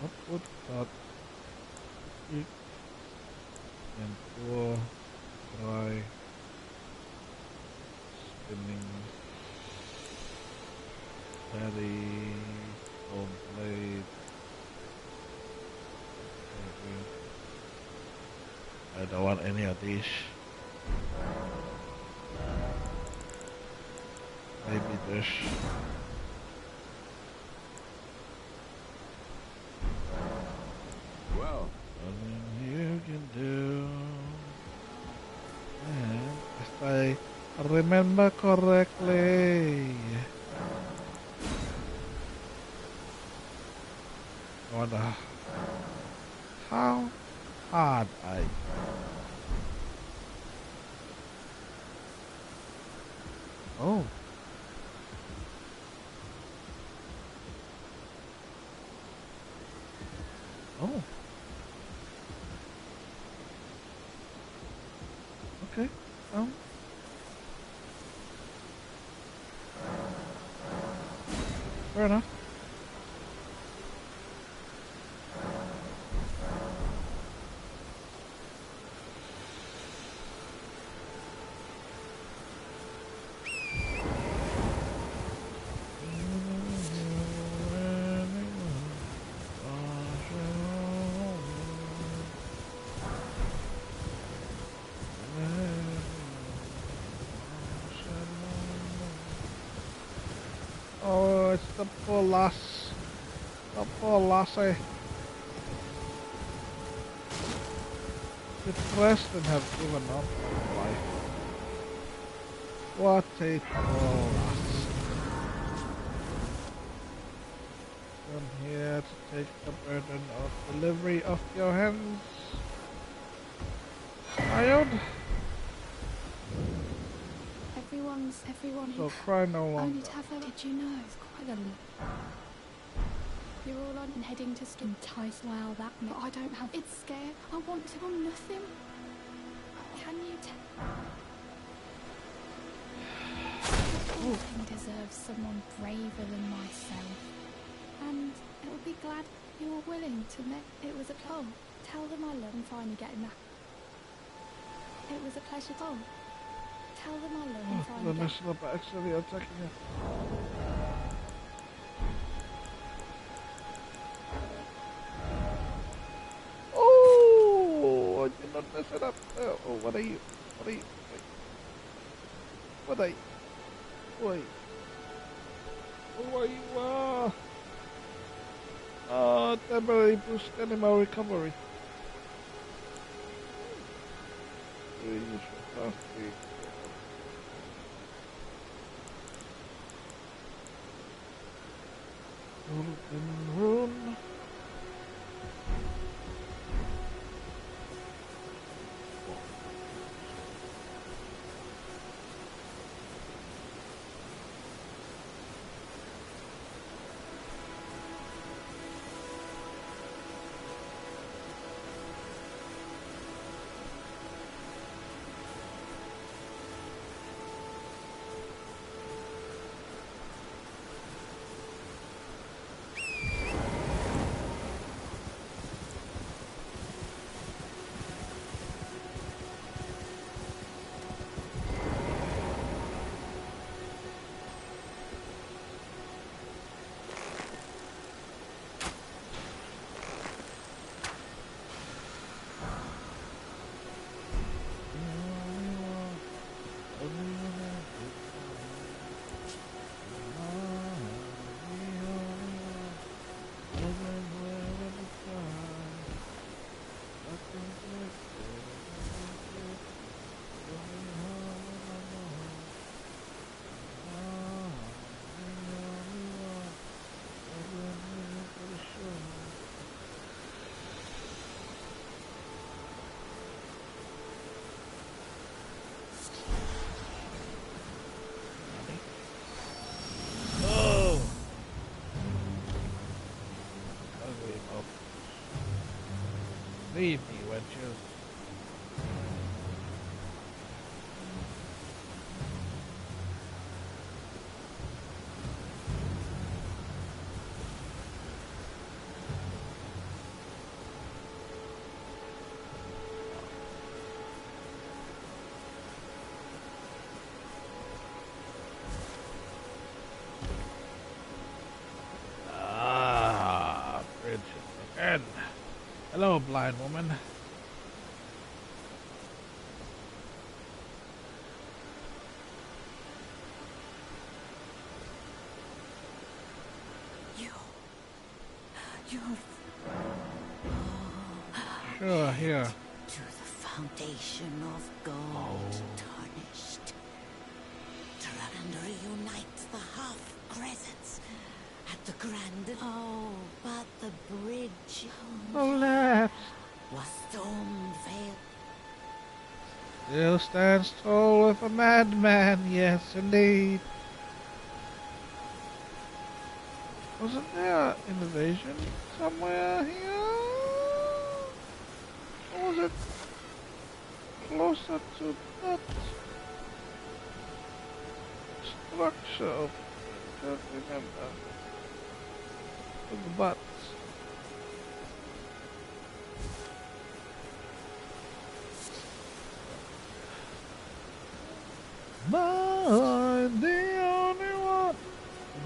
What would that eat and pour dry spinning paddy on blade? I don't want any of these. Maybe this. Well, nothing you can do. And if I remember correctly, I wonder how hard I. Oh. Oh. Okay. Fair enough. Oh, it's the poor lass. The poor lassie. Depressed and have given up on life. What a poor lass. I'm here to take the burden of delivery off your hands. Child. Everyone So cry no longer. only to have her. Did you know? It's quite a You're all on and heading to entice while that but I don't have it's scared. I want to on nothing. Can you tell? Everything deserves someone braver than myself. And it'll be glad you were willing to make it was a oh, tell them I love and finally getting that. It was a pleasure. Oh. Tell them I love and finally The mission up actually attacking her. Oh, I did not mess it up. Oh, what are you? What are you? What are you? Wait. Who are you? Temporary boost animal recovery. golden rune. Leave me, wenches. Ah, bridge again. Hello, blind woman. Sure, here. To the foundation of gold tarnished. Tranda reunites the half crescents at the grand. Oh, but the bridge Collapse. was storm veiled. Still stands tall with a madman, yes indeed. Wasn't there an invasion somewhere here? Or was it closer to that structure? I can't remember. With the butts. Mine, the only one.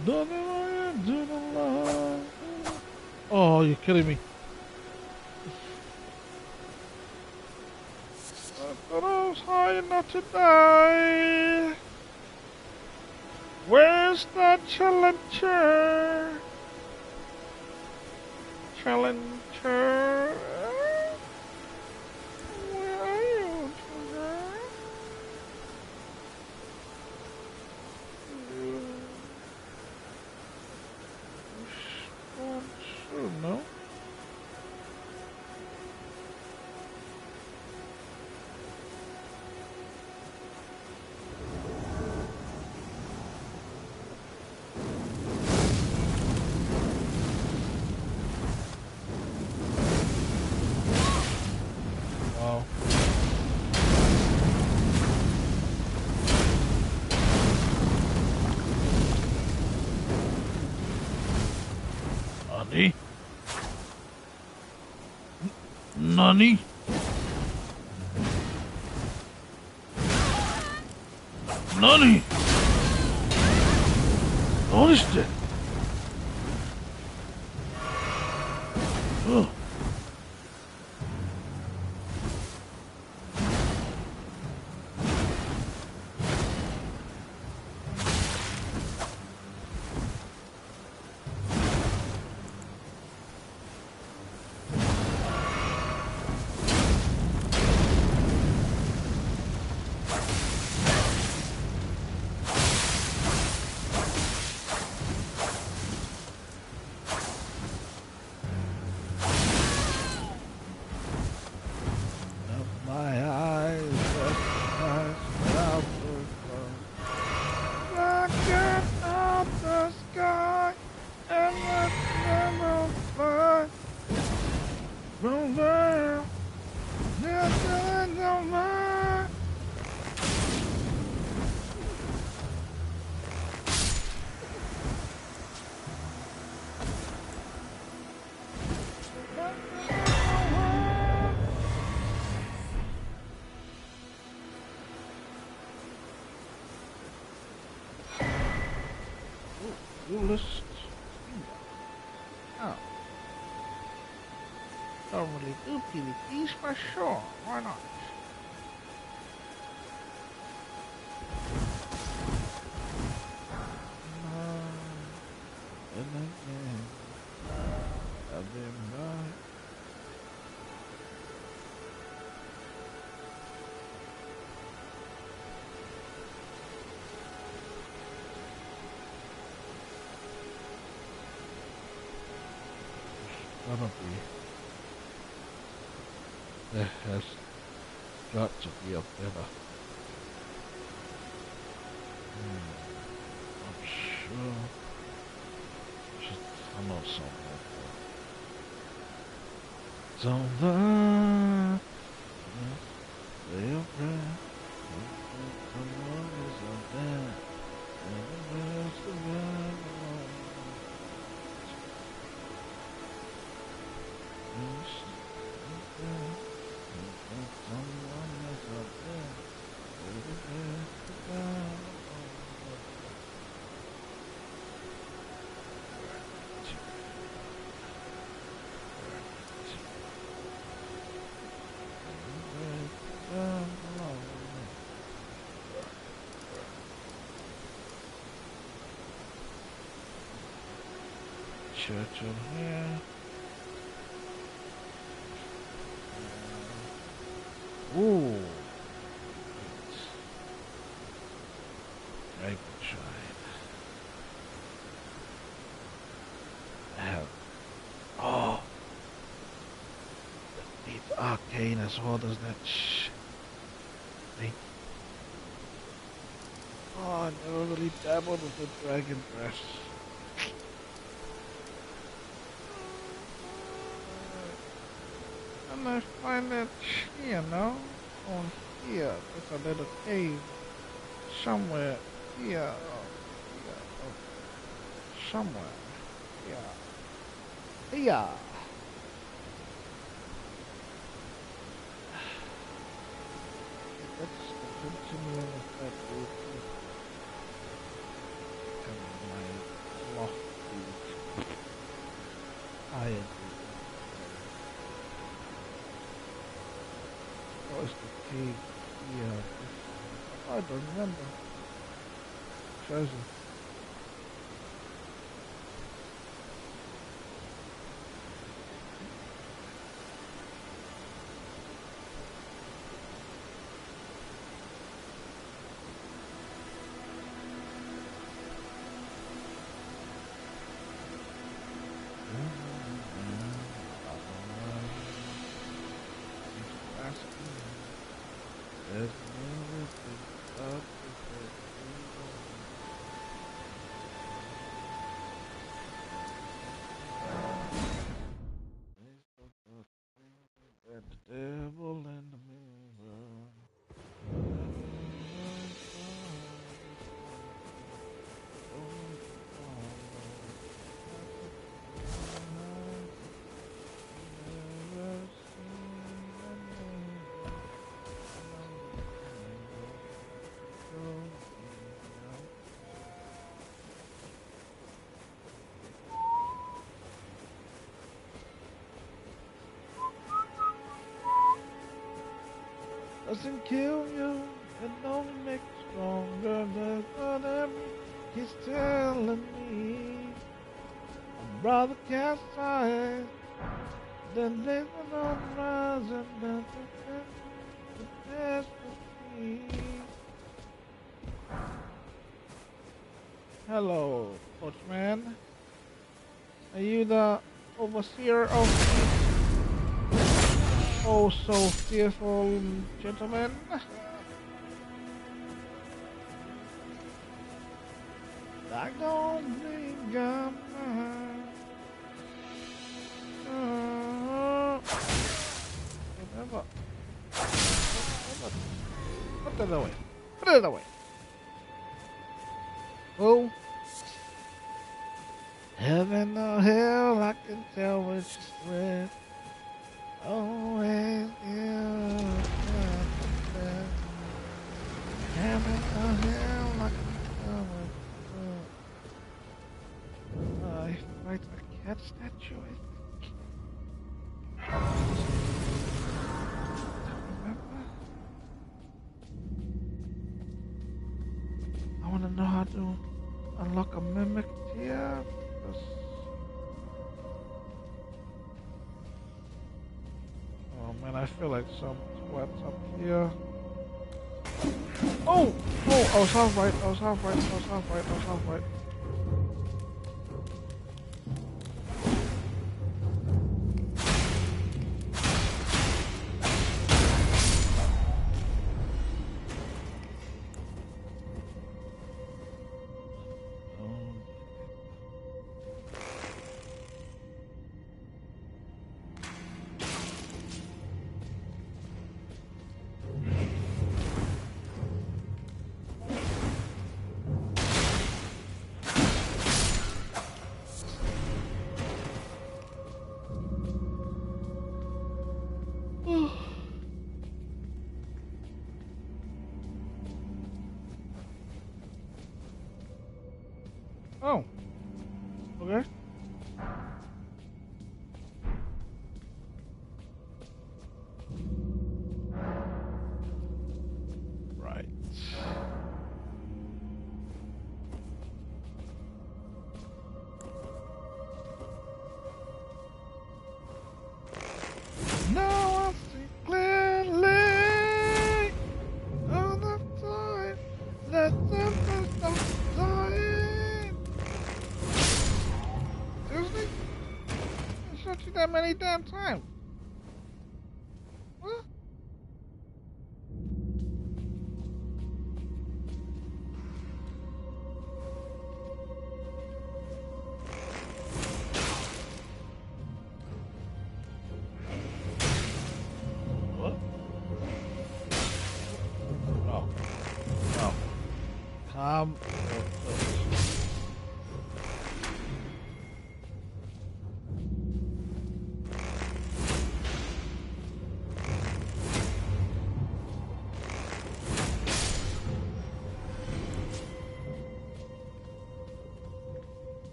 Don't know you do the love. Oh, you're kidding me. I thought I was high enough to die. Where's the challenger? Challenger? Where are you, challenger? No? Wow. Nani? Nani? Nani? What is that? Oh. Duelist. Oh. Don't really do PvPs for sure. Why not? And again, I've been right. Gonna be. There has got to be a better. I'm sure. Should tunnel somewhere. Somewhere. Lay your breath. Someone is out there. And the rest of everyone. Churchill here. Ooh. Right side. Oh. It's arcane as well as that thing. Oh, I never really dabbled with the dragon breath. And I find that here, no? On here, there's a little cave. Somewhere here. Somewhere. Here. Here. Let's continue with that route. And my lofty iron. What is the cave here? I don't remember. Treasure. The devil in the mirror. Doesn't kill you, it only makes you stronger. That's what he's telling me. I'd rather cast aside than living on the rise and nothing the best of me. Hello, Coachman. Are you the overseer of oh so fearful gentlemen? I don't think I'm whatever. Put it away. Put it away. Oh. Heaven or hell, I can tell which is where. Always you. Heaven or hell, I can tell which is where. cat statue, I think. Let's see. Don't remember. I want to know how to unlock a mimic here. Because... oh man, I feel like some sweats up here. Oh! Oh, I was half right. I was half right. I was half right. I was half right. Oh. Okay. Right. Now I see clearly all the time that something stop dying. Seriously? I shot you that many damn times. What? What? No. No. Calm.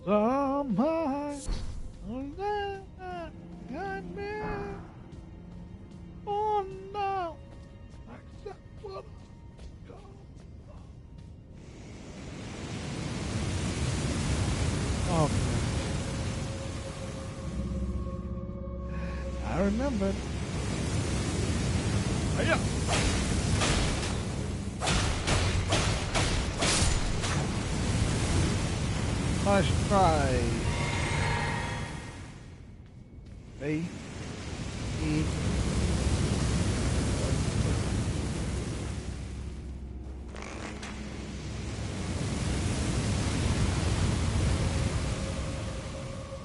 Somehow, got me. Oh no! Accept what I got. Okay. I remembered. Hiya! Nice try. B. E.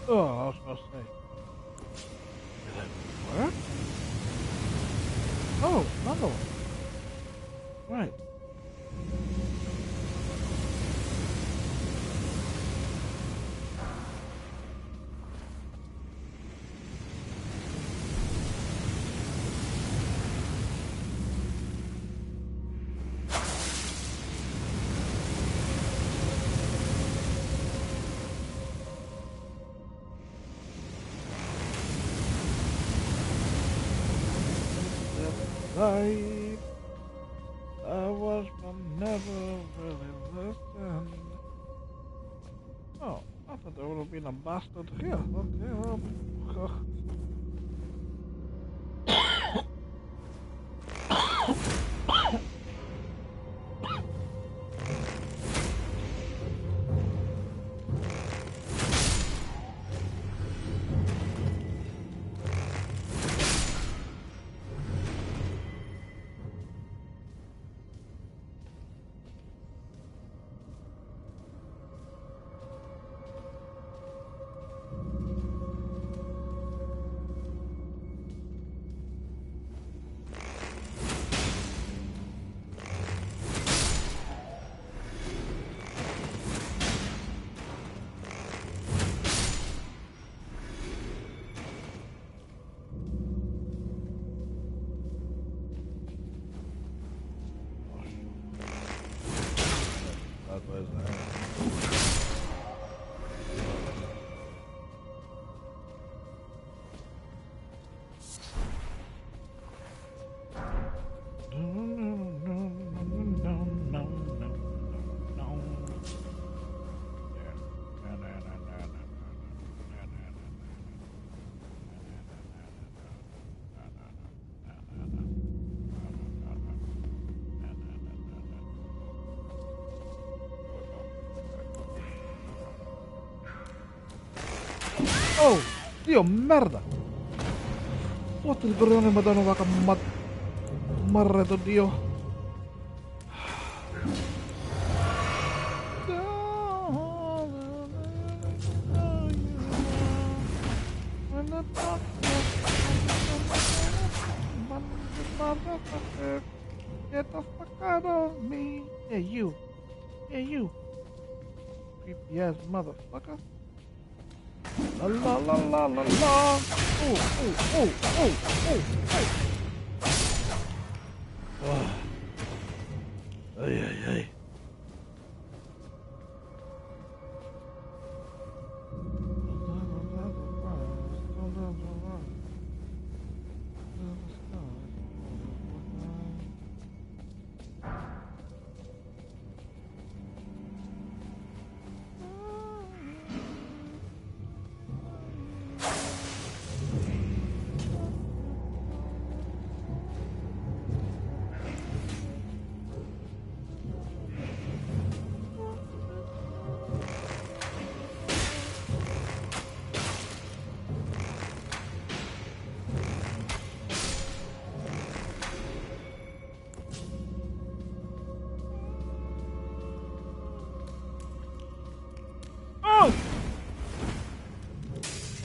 Oh, I was supposed to say. Did it work? Oh, another one. Right. Right. I was but never really listened. Oh, I thought there would have been a bastard here. Okay, well. Oh, Dio merda! Fotte il gorrione madonna vaca marredo Dio. Motherfucker, get the fuck out of me. Yeah, you. Yeah, you. Creepy ass motherfucker. La la la la la la. Oh. Ay, ay, ay.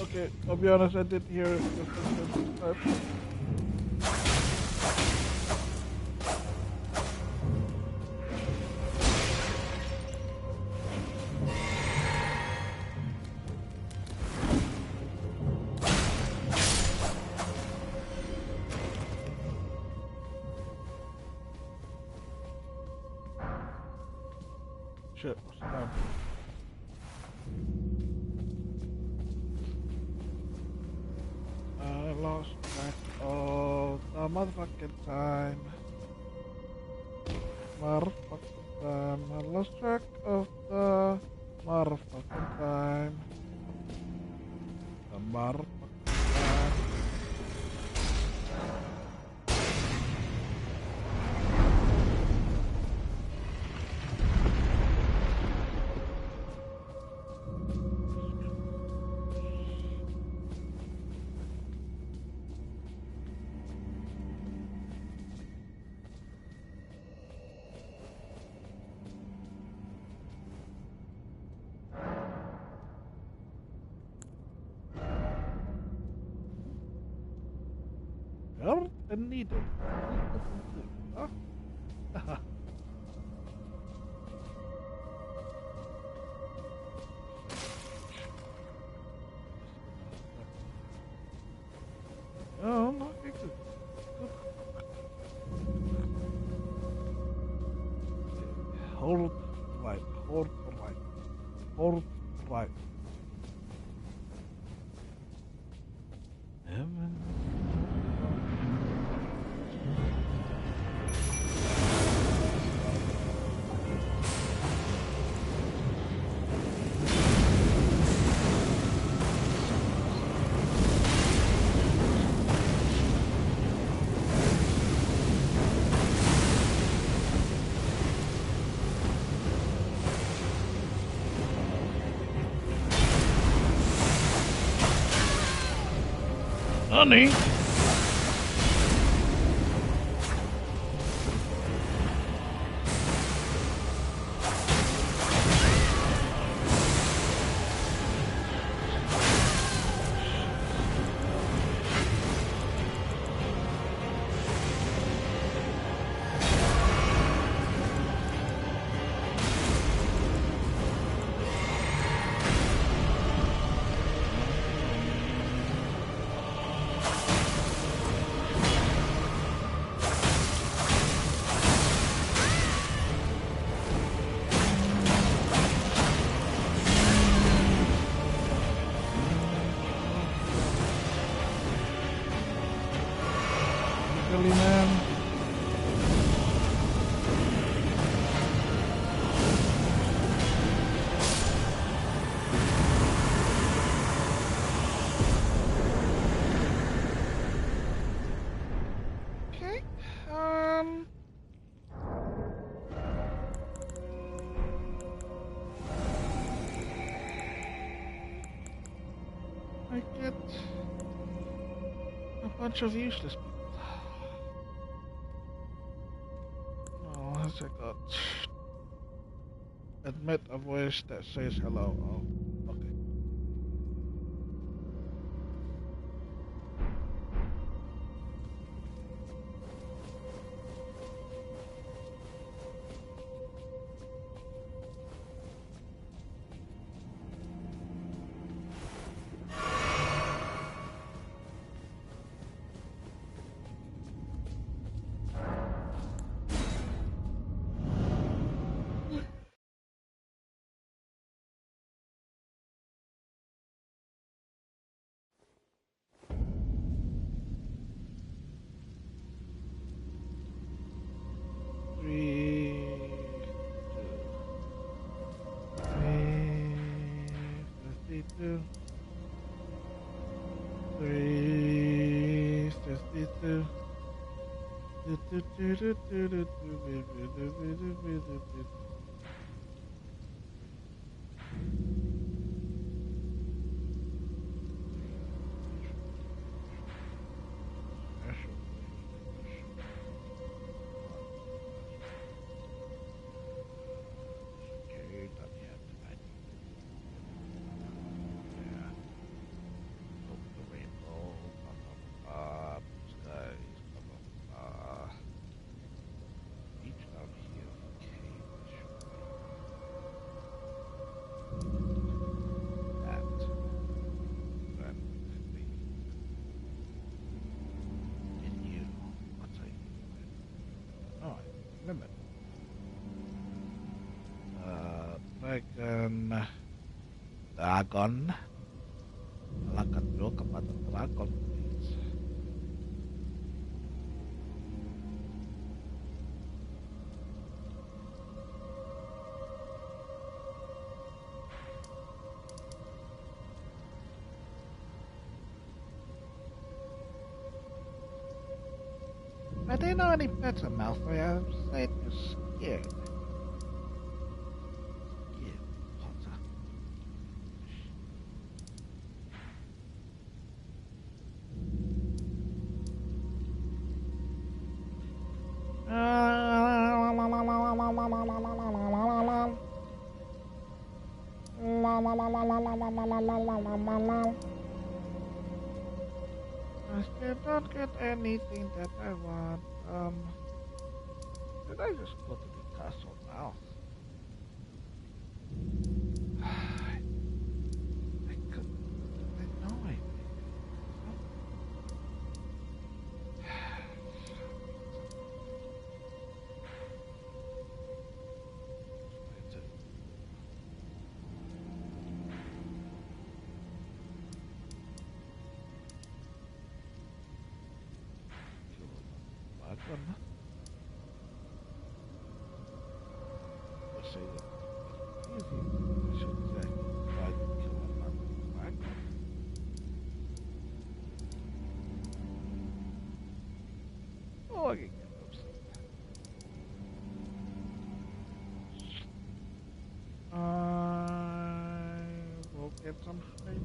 Okay, I'll be honest, I did hear the footsteps. Shit, what's the time? I lost track of the motherfucking time. Motherfucking time. I lost track of the motherfucking time. The motherfucking time. Earned and needed. Two different things, huh? Oh, no, good. Hold right, hold right, hold right. Honey. Really, man. Okay. I get a bunch of useless people. Oh, has I got? Admit a voice that says hello. Oh, okay. Dragon. Alangkan dulu kepada dragon, please. I didn't know any better, Malfoy. I was saying you're scared. I still don't get anything that I want. Did I just go to the castle now? I couldn't. I know I did. Oh, I can get upset. I will get some sleep.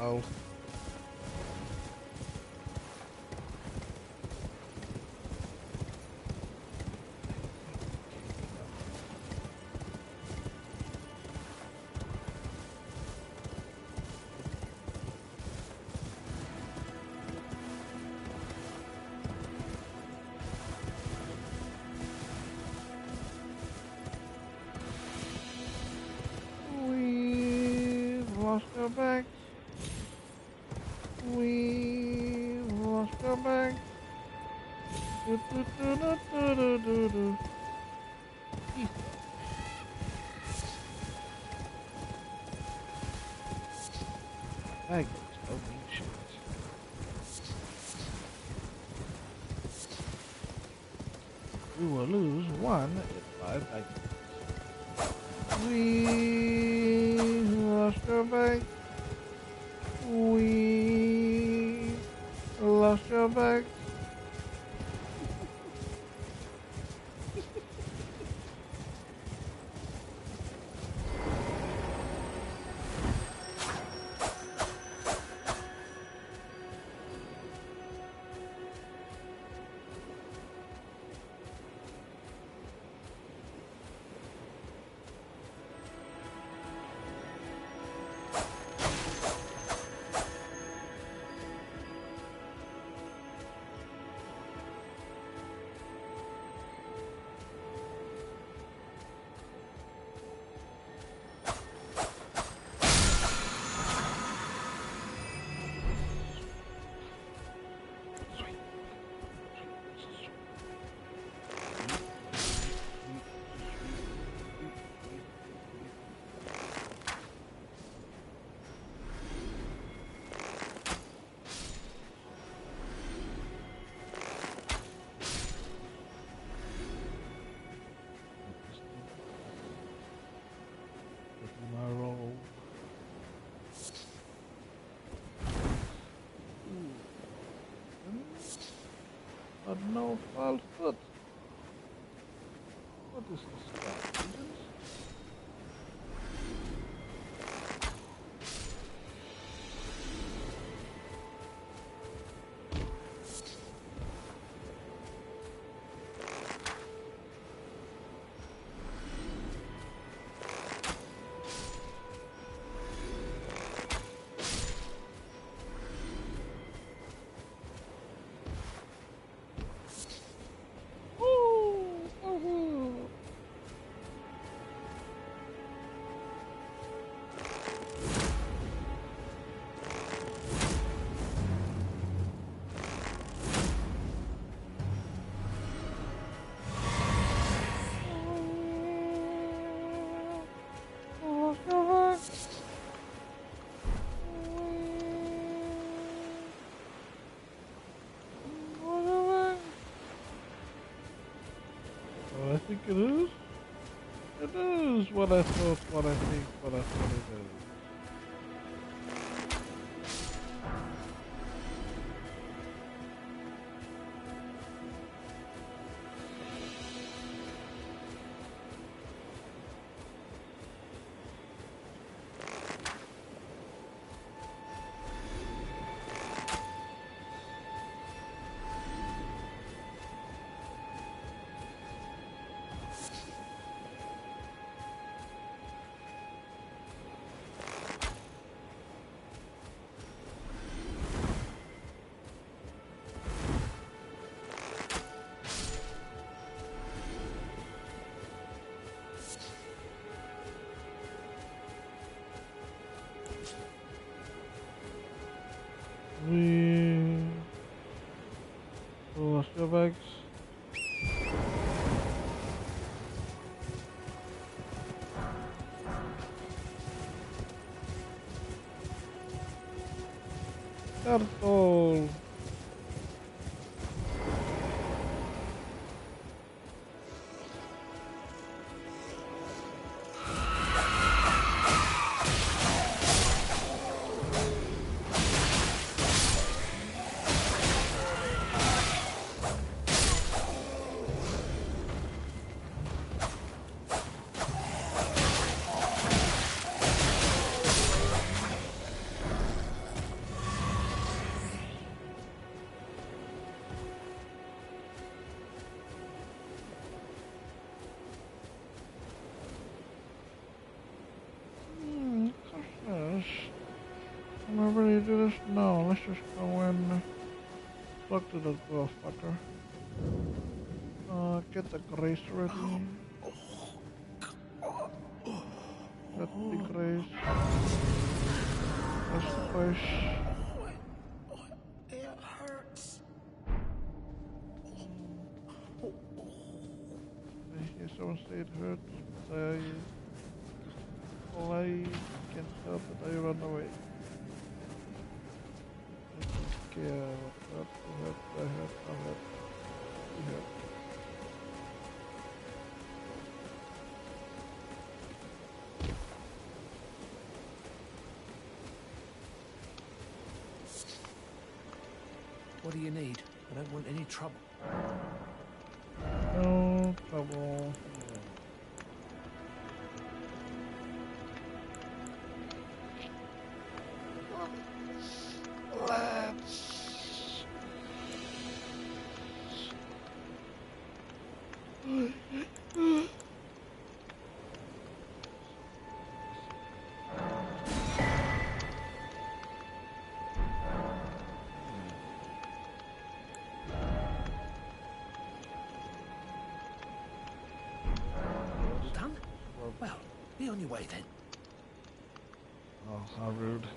I'll... We've lost our bags. We've lost our bags. Do, do, do, do, do, do, do, do. Easy. Bags don't mean shit. We will lose one if 5 bags. We lost our bag. We lost our bag. But no false foot. What is this guy? I think it is. It is what I thought, what I think, what I thought it is. We lost your bags. Turtle. really do this? No, let's just go in. Talk to the motherfucker. Get the grace ready. Get the grace. Let's push. It hurts. I hear someone say it hurts, but I can't help it, I run away. I don't care what hurts, I hurt. What do you need? I don't want any trouble. No trouble. All done? Well, be on your way then. Oh, how rude.